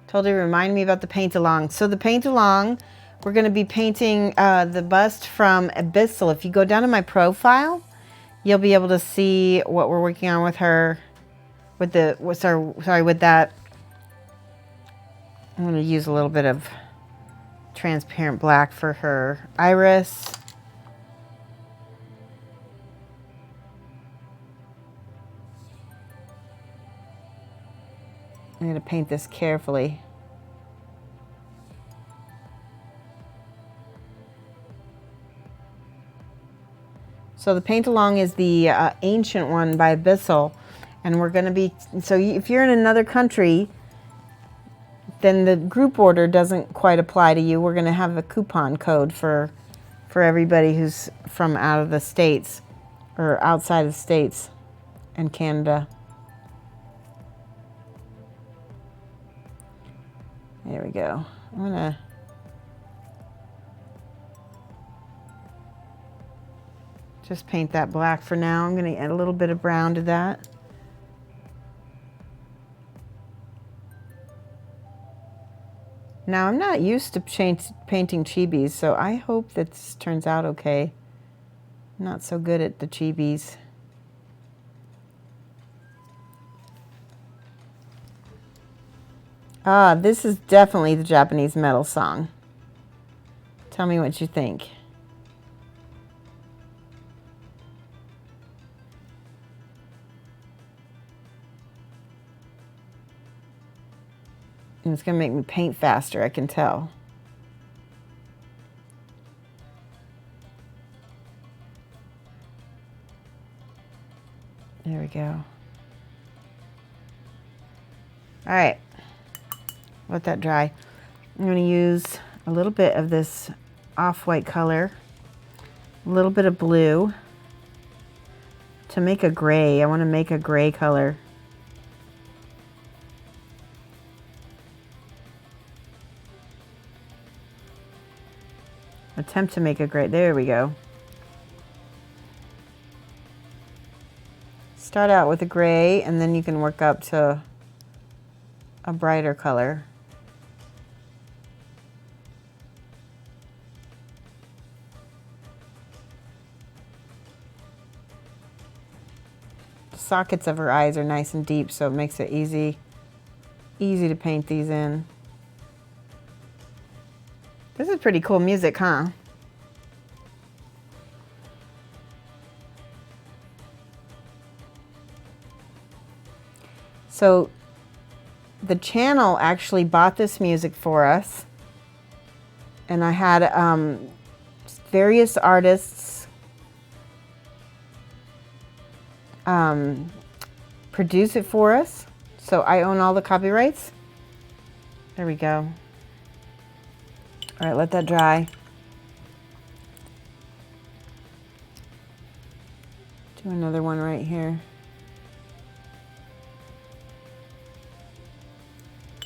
Told her to remind me about the paint along. So the paint along, we're going to be painting the bust from Abyssal. If you go down to my profile, you'll be able to see what we're working on with her. With the, with that. I'm going to use a little bit of transparent black for her iris. I'm going to paint this carefully. So the paint along is the ancient one by Abyssal, and we're going to be, so if you're in another country, then the group order doesn't quite apply to you. We're going to have a coupon code for everybody who's from out of the States or outside of the States and Canada. There we go. I'm gonna just paint that black for now. I'm gonna add a little bit of brown to that. Now I'm not used to painting chibis, so I hope this turns out okay. I'm not so good at the chibis. Ah, this is definitely the Japanese metal song. Tell me what you think. And it's gonna make me paint faster, I can tell. There we go. All right, let that dry. I'm gonna use a little bit of this off-white color, a little bit of blue to make a gray. I wanna make a gray color. Attempt to make a gray, there we go. Start out with a gray and then you can work up to a brighter color. The sockets of her eyes are nice and deep, so it makes it easy to paint these in. This is pretty cool music, huh? So the channel actually bought this music for us, and I had various artists produce it for us, so I own all the copyrights. There we go. All right, let that dry. Do another one right here.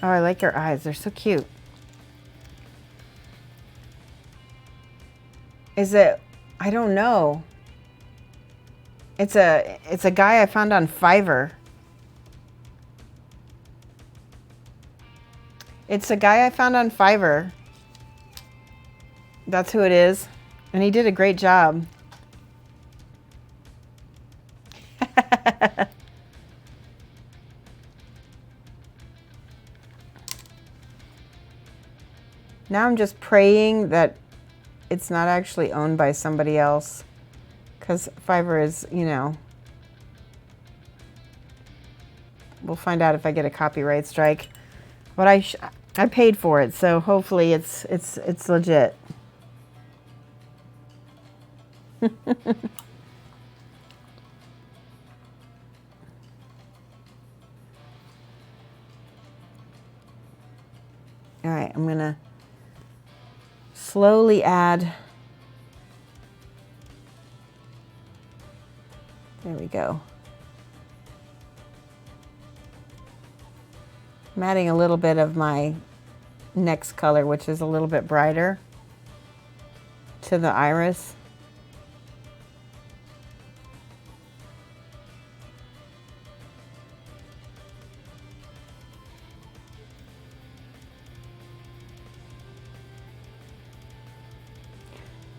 Oh, I like her eyes. They're so cute. Is it? I don't know. It's a guy I found on Fiverr. It's a guy I found on Fiverr. That's who it is. And he did a great job. Now I'm just praying that it's not actually owned by somebody else, because Fiverr is, you know, we'll find out if I get a copyright strike. But I paid for it, so hopefully it's legit. All right, I'm gonna slowly add. There we go. I'm adding a little bit of my next color, which is a little bit brighter, to the iris.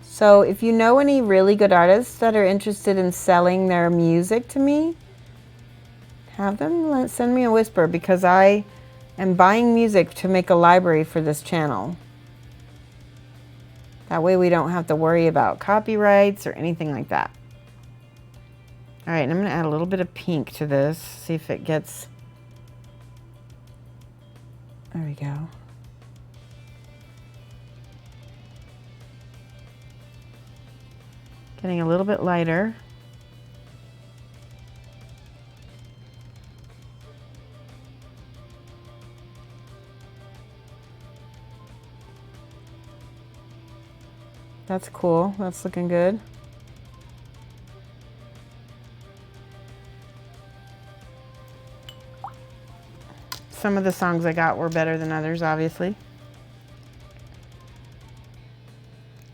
So if you know any really good artists that are interested in selling their music to me, have them send me a whisper, because I am buying music to make a library for this channel. That way we don't have to worry about copyrights or anything like that. All right, and I'm gonna add a little bit of pink to this, see if it gets, there we go. Getting a little bit lighter. That's cool. That's looking good. Some of the songs I got were better than others, obviously.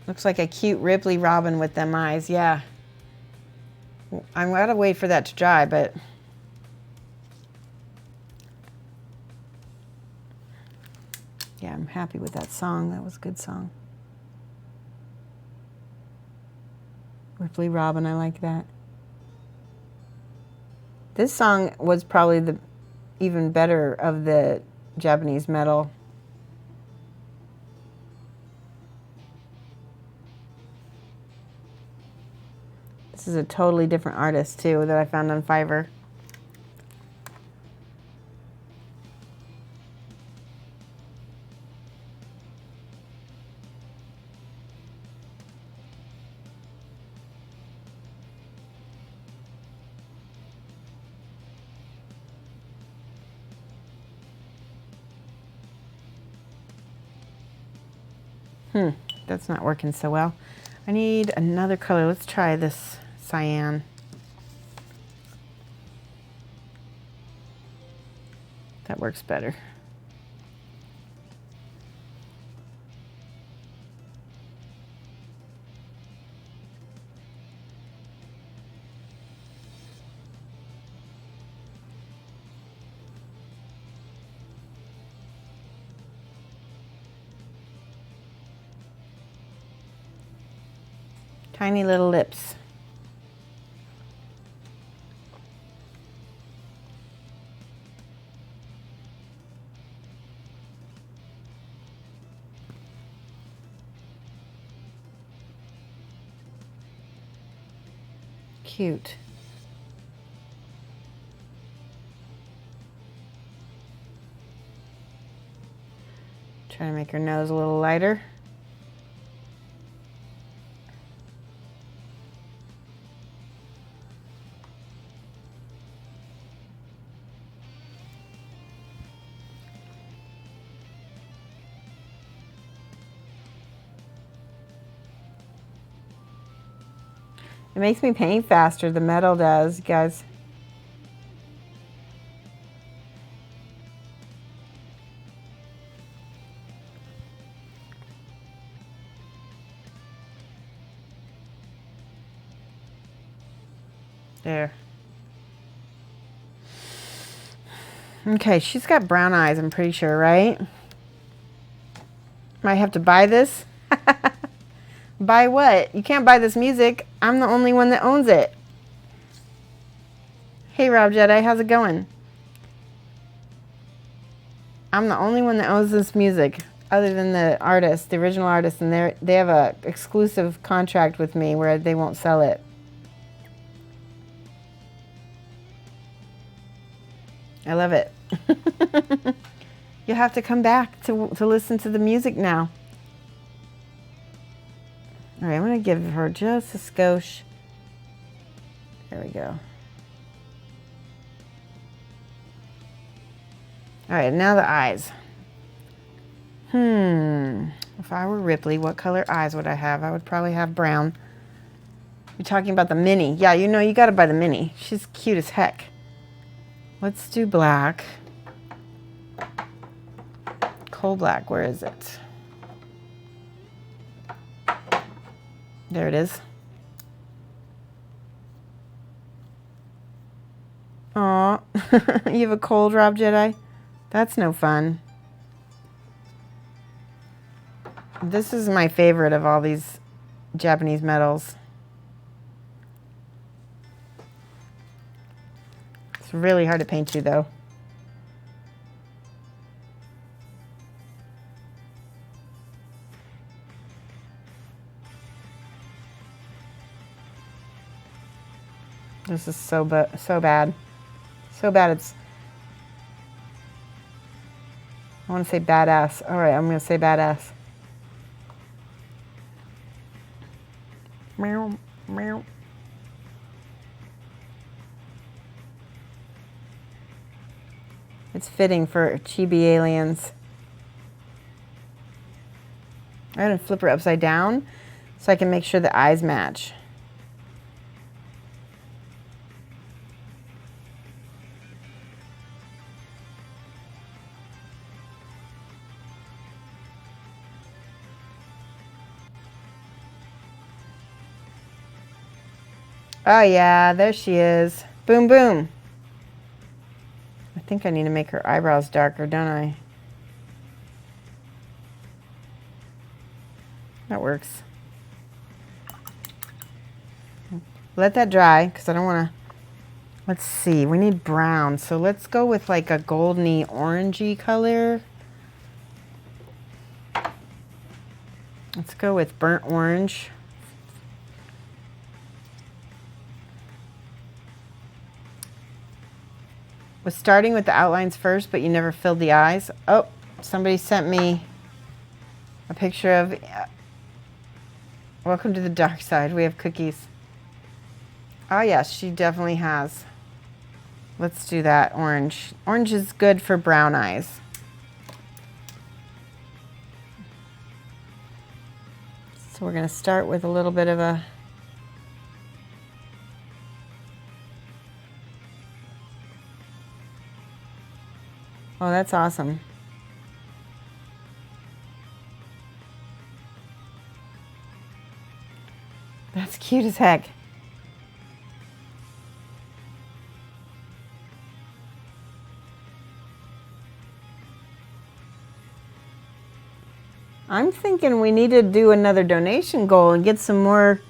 Looks like a cute Ripley Robin with them eyes, yeah. I'm gonna wait for that to dry, but yeah, I'm happy with that song. That was a good song. Ripley Robin, I like that. This song was probably the even better of the Japanese metal. This is a totally different artist too that I found on Fiverr. That's not working so well. I need another color. Let's try this cyan. That works better. Tiny little lips. Cute. Try to make her nose a little lighter. It makes me paint faster, the metal does, guys. There. Okay, she's got brown eyes, I'm pretty sure, right? Might have to buy this. Buy what? You can't buy this music. I'm the only one that owns it. Hey, Rob Jedi, how's it going? I'm the only one that owns this music, other than the artist, the original artist, and they have a exclusive contract with me where they won't sell it. I love it. You'll have to come back to listen to the music now. All right, I'm going to give her just a skosh. There we go. All right, now the eyes. If I were Ripley, what color eyes would I have? I would probably have brown. You're talking about the mini. Yeah, you know, you got to buy the mini. She's cute as heck. Let's do black. Coal black, where is it? There it is. Aw, you have a cold, Rob Jedi? That's no fun. This is my favorite of all these Japanese metals. It's really hard to paint to, though. This is so bad. So bad it's... I want to say badass. All right, I'm going to say badass. Meow, meow. It's fitting for Chibi aliens. I'm going to flip her upside down so I can make sure the eyes match. Oh yeah, there she is. Boom, boom. I think I need to make her eyebrows darker, don't I? That works. Let that dry, because I don't want to Let's see, we need brown. So let's go with like a golden-y orangey color. Let's go with burnt orange. Was starting with the outlines first, but you never filled the eyes. Oh, somebody sent me a picture of, welcome to the dark side. We have cookies. Oh yes, she definitely has. Let's do that orange. Orange is good for brown eyes. So we're gonna start with a little bit of a, oh, that's awesome. That's cute as heck. I'm thinking we need to do another donation goal and get some more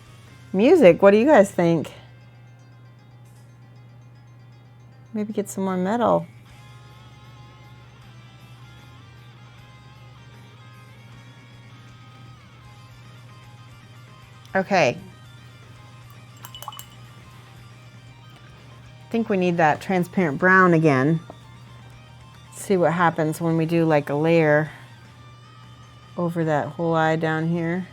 music. What do you guys think? Maybe get some more metal. Okay. I think we need that transparent brown again. See what happens when we do like a layer over that whole eye down here.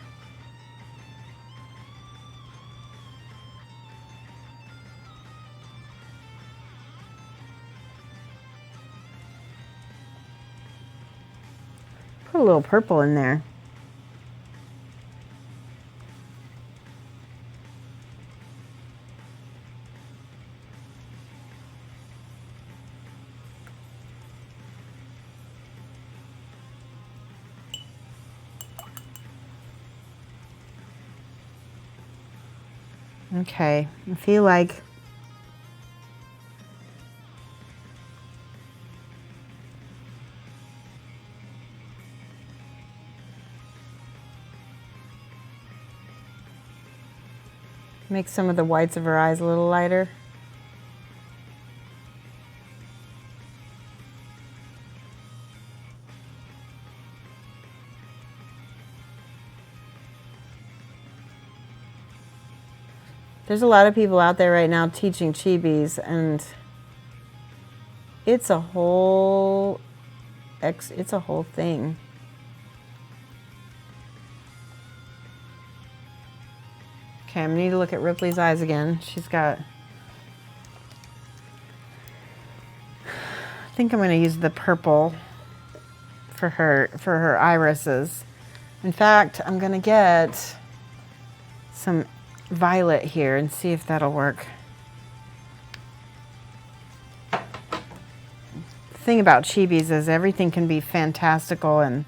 Put a little purple in there. Okay, I feel like make some of the whites of her eyes a little lighter. There's a lot of people out there right now teaching Chibis, and it's a whole thing. Okay, I need to look at Ripley's eyes again. She's got, I think I'm going to use the purple for her irises. In fact, I'm going to get some violet here and see if that'll work. The thing about Chibis is everything can be fantastical and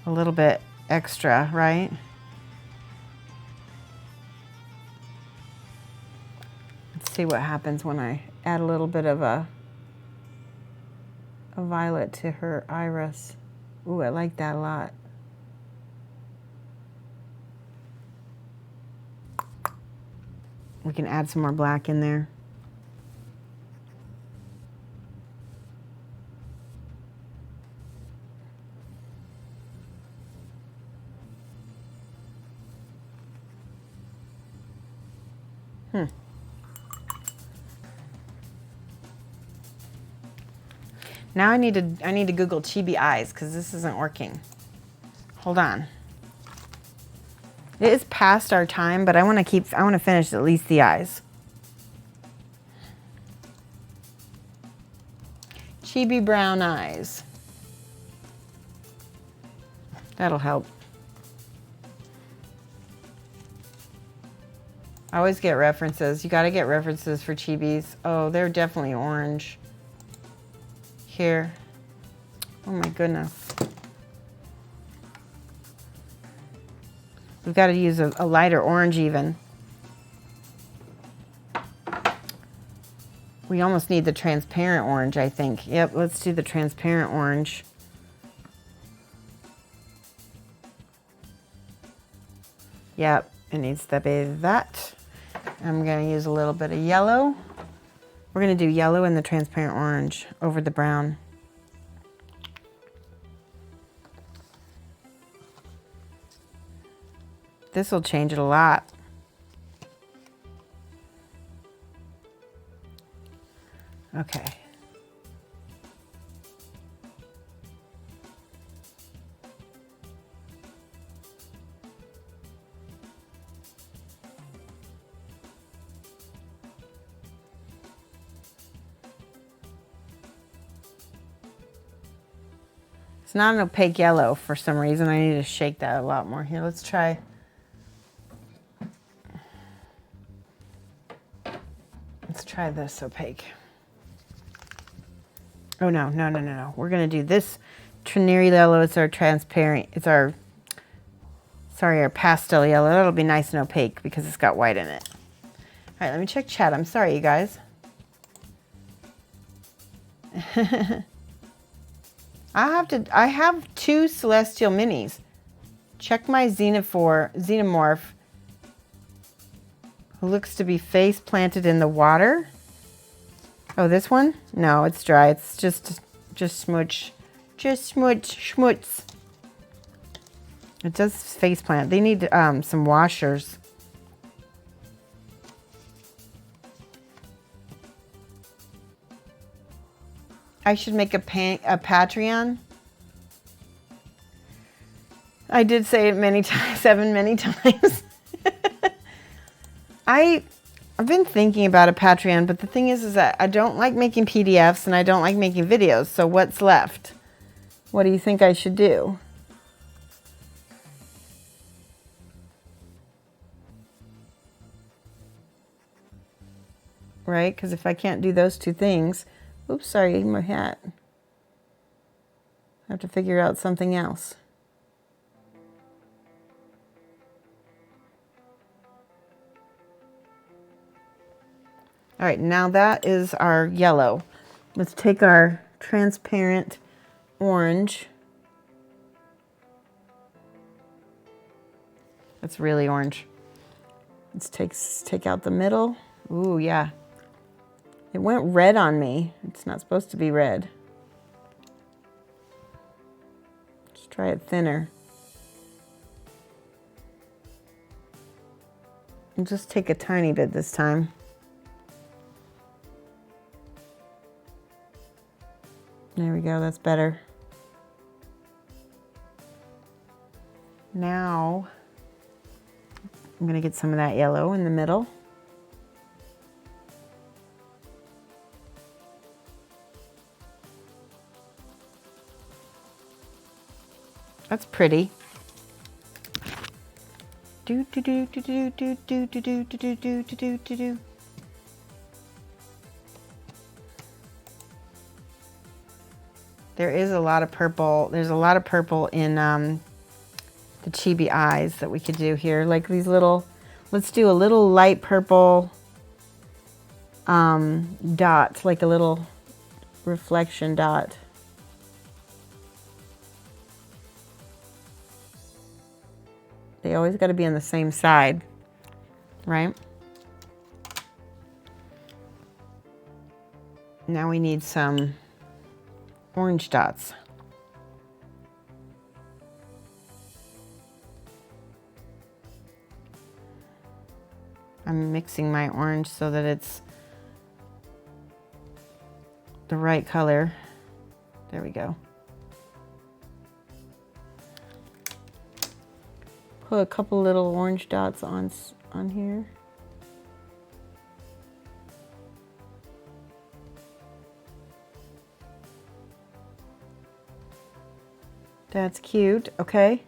a little bit extra, right? Let's see what happens when I add a little bit of a violet to her iris. Ooh, I like that a lot. We can add some more black in there. Now I need to Google Chibi eyes because this isn't working. Hold on. It is past our time, but I want to finish at least the eyes. Chibi brown eyes. That'll help. I always get references. You got to get references for Chibis. Oh, they're definitely orange. Here. Oh my goodness. We've got to use a lighter orange even. We almost need the transparent orange, I think. Yep, let's do the transparent orange. Yep, it needs to be that. I'm going to use a little bit of yellow We're gonna do yellow and the transparent orange over the brown. This will change it a lot. Okay. It's not an opaque yellow for some reason. I need to shake that a lot more. Here, let's try. Let's try this opaque. Oh, no, no, no, no, no. We're going to do this Trinary yellow. It's our transparent. It's our, sorry, our pastel yellow. That'll be nice and opaque because it's got white in it. All right, let me check chat. I'm sorry, you guys. I have 2 Celestial Minis. Check my Xenomorph, who looks to be face planted in the water. Oh, this one? No, it's dry. It's just smooch. Just schmutz. It does face plant. They need some washers. I should make a Patreon. I did say it many times, 7 many times. I've been thinking about a Patreon, but the thing is that I don't like making PDFs and I don't like making videos. So what's left? What do you think I should do? Right? Because if I can't do those 2 things, oops, sorry, my hat. I have to figure out something else. All right, now that is our yellow. Let's take our transparent orange. That's really orange. Let's take out the middle. Ooh, yeah. It went red on me. It's not supposed to be red. Let's try it thinner. And just take a tiny bit this time. There we go, that's better. Now, I'm gonna get some of that yellow in the middle. That's pretty. Do do do do do do do do do do do do do do. There is a lot of purple. There's a lot of purple in the Chibi eyes that we could do here. Like these little, let's do a little light purple dot, like a little reflection dot. They always got to be on the same side, right? Now we need some orange dots. I'm mixing my orange so that it's the right color. There we go. Put a couple little orange dots on here. That's cute, okay.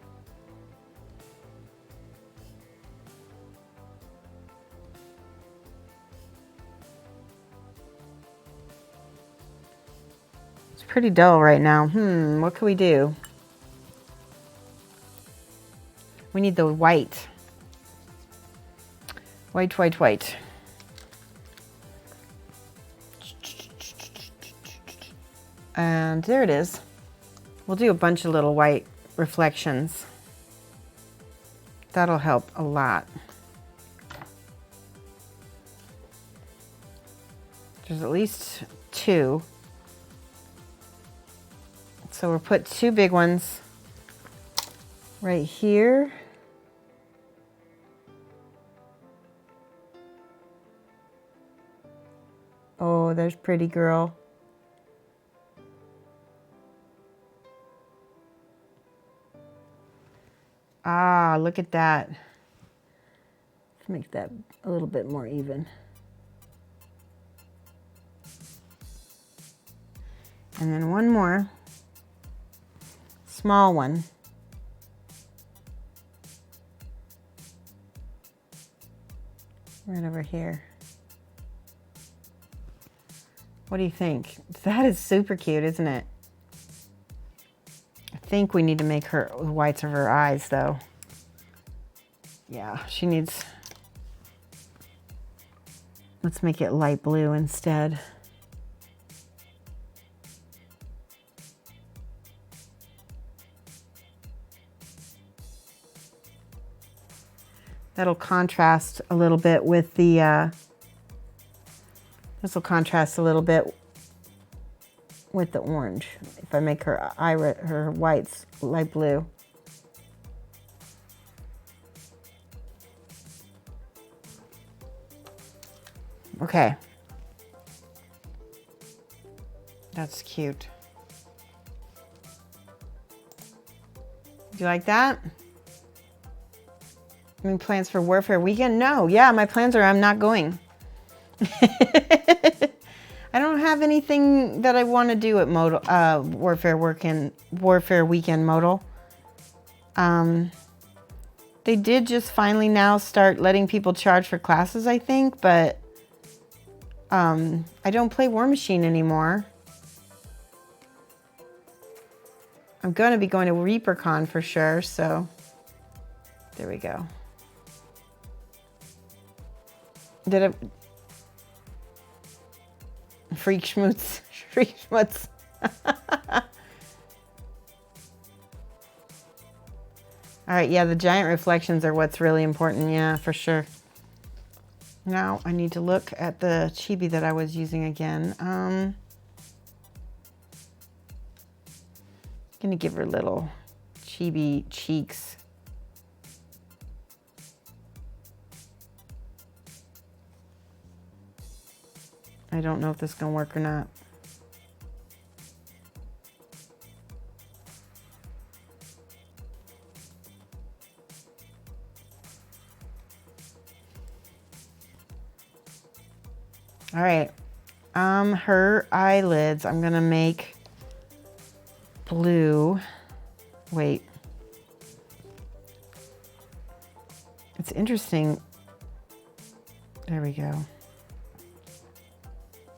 It's pretty dull right now. What can we do? We need the white. White, white, white. And there it is. We'll do a bunch of little white reflections. That'll help a lot. There's at least 2. So we'll put 2 big ones right here. Oh, there's pretty girl. Ah, look at that. Let's make that a little bit more even. And then one more small one. Right over here. What do you think? That is super cute, isn't it? I think we need to make her the whites of her eyes though. Yeah, she needs, let's make it light blue instead. That'll contrast a little bit with the, this will contrast a little bit with the orange. If I make her her whites light blue. Okay. That's cute. Do you like that? Any plans for Warfare Weekend? No. Yeah, my plans are I'm not going. I don't have anything that I want to do at Modal, Warfare Weekend Modal. They did just finally now start letting people charge for classes, I think, but I don't play War Machine anymore. I'm going to be going to Reapercon for sure, so there we go. Did it? Freak schmutz. Freak schmutz. All right, yeah, the giant reflections are what's really important. Yeah, for sure. Now I need to look at the Chibi that I was using again. Gonna give her little Chibi cheeks. I don't know if this is gonna work or not. All right, her eyelids, I'm gonna make blue. Wait. It's interesting. There we go.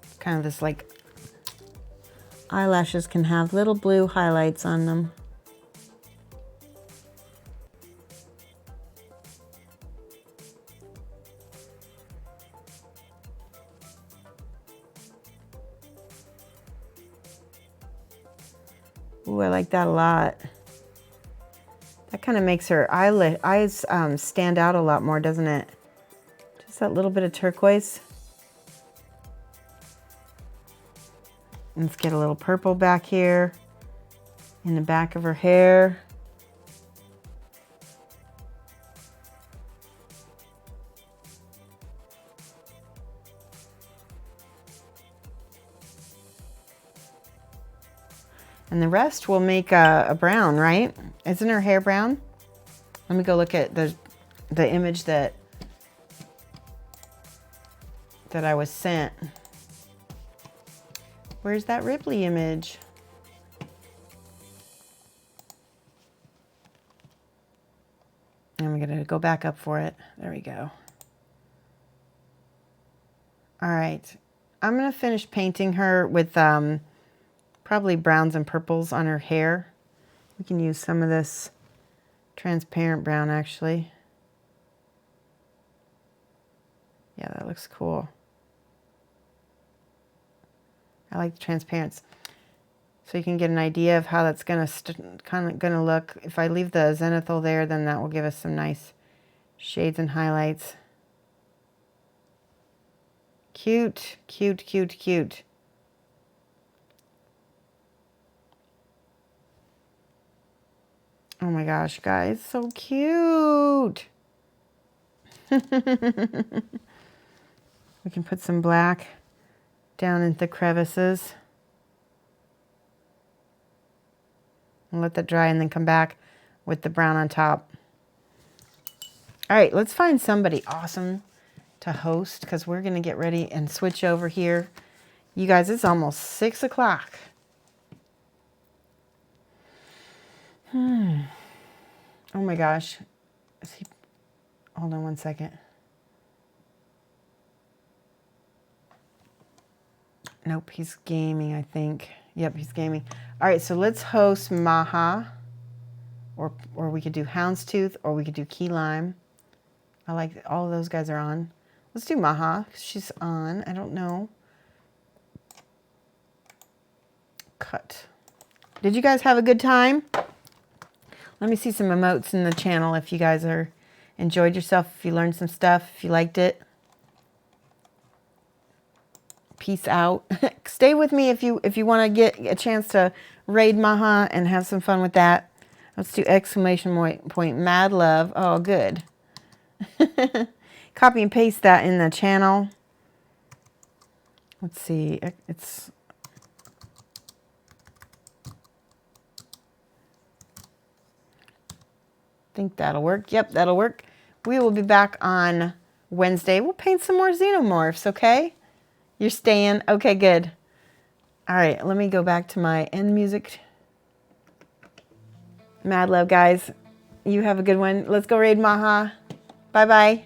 It's kind of this like, eyelashes can have little blue highlights on them. Ooh, I like that a lot. That kind of makes her eyes stand out a lot more, doesn't it? Just that little bit of turquoise. Let's get a little purple back here in the back of her hair. And the rest will make a brown, right? Isn't her hair brown? Let me go look at the image that I was sent. Where's that Ripley image? I'm gonna go back up for it. There we go. All right, I'm gonna finish painting her with probably browns and purples on her hair. We can use some of this transparent brown actually. Yeah, that looks cool. I like the transparency. So you can get an idea of how that's gonna gonna look. If I leave the zenithal there, then that will give us some nice shades and highlights. Cute, cute, cute, cute. Oh my gosh, guys, so cute. We can put some black down into the crevices. And let that dry and then come back with the brown on top. All right, let's find somebody awesome to host because we're going to get ready and switch over here. You guys, it's almost 6 o'clock. Oh my gosh. Is he... Hold on one second. Nope, he's gaming, I think. Yep, he's gaming. All right, so let's host Maha. Or we could do Houndstooth, or we could do Key Lime. I like all of those guys are on. Let's do Maha. She's on. I don't know. Cut. Did you guys have a good time? Let me see some emotes in the channel if you guys are enjoyed yourself, if you learned some stuff, if you liked it. Peace out. Stay with me if you want to get a chance to raid Maha and have some fun with that. Let's do exclamation point mad love. Oh, good. Copy and paste that in the channel. Let's see. It's think that'll work. Yep, that'll work. We will be back on Wednesday. We'll paint some more xenomorphs, okay? You're staying? Okay, good. All right, let me go back to my end music. Mad love, guys. You have a good one. Let's go raid Maha. Bye-bye.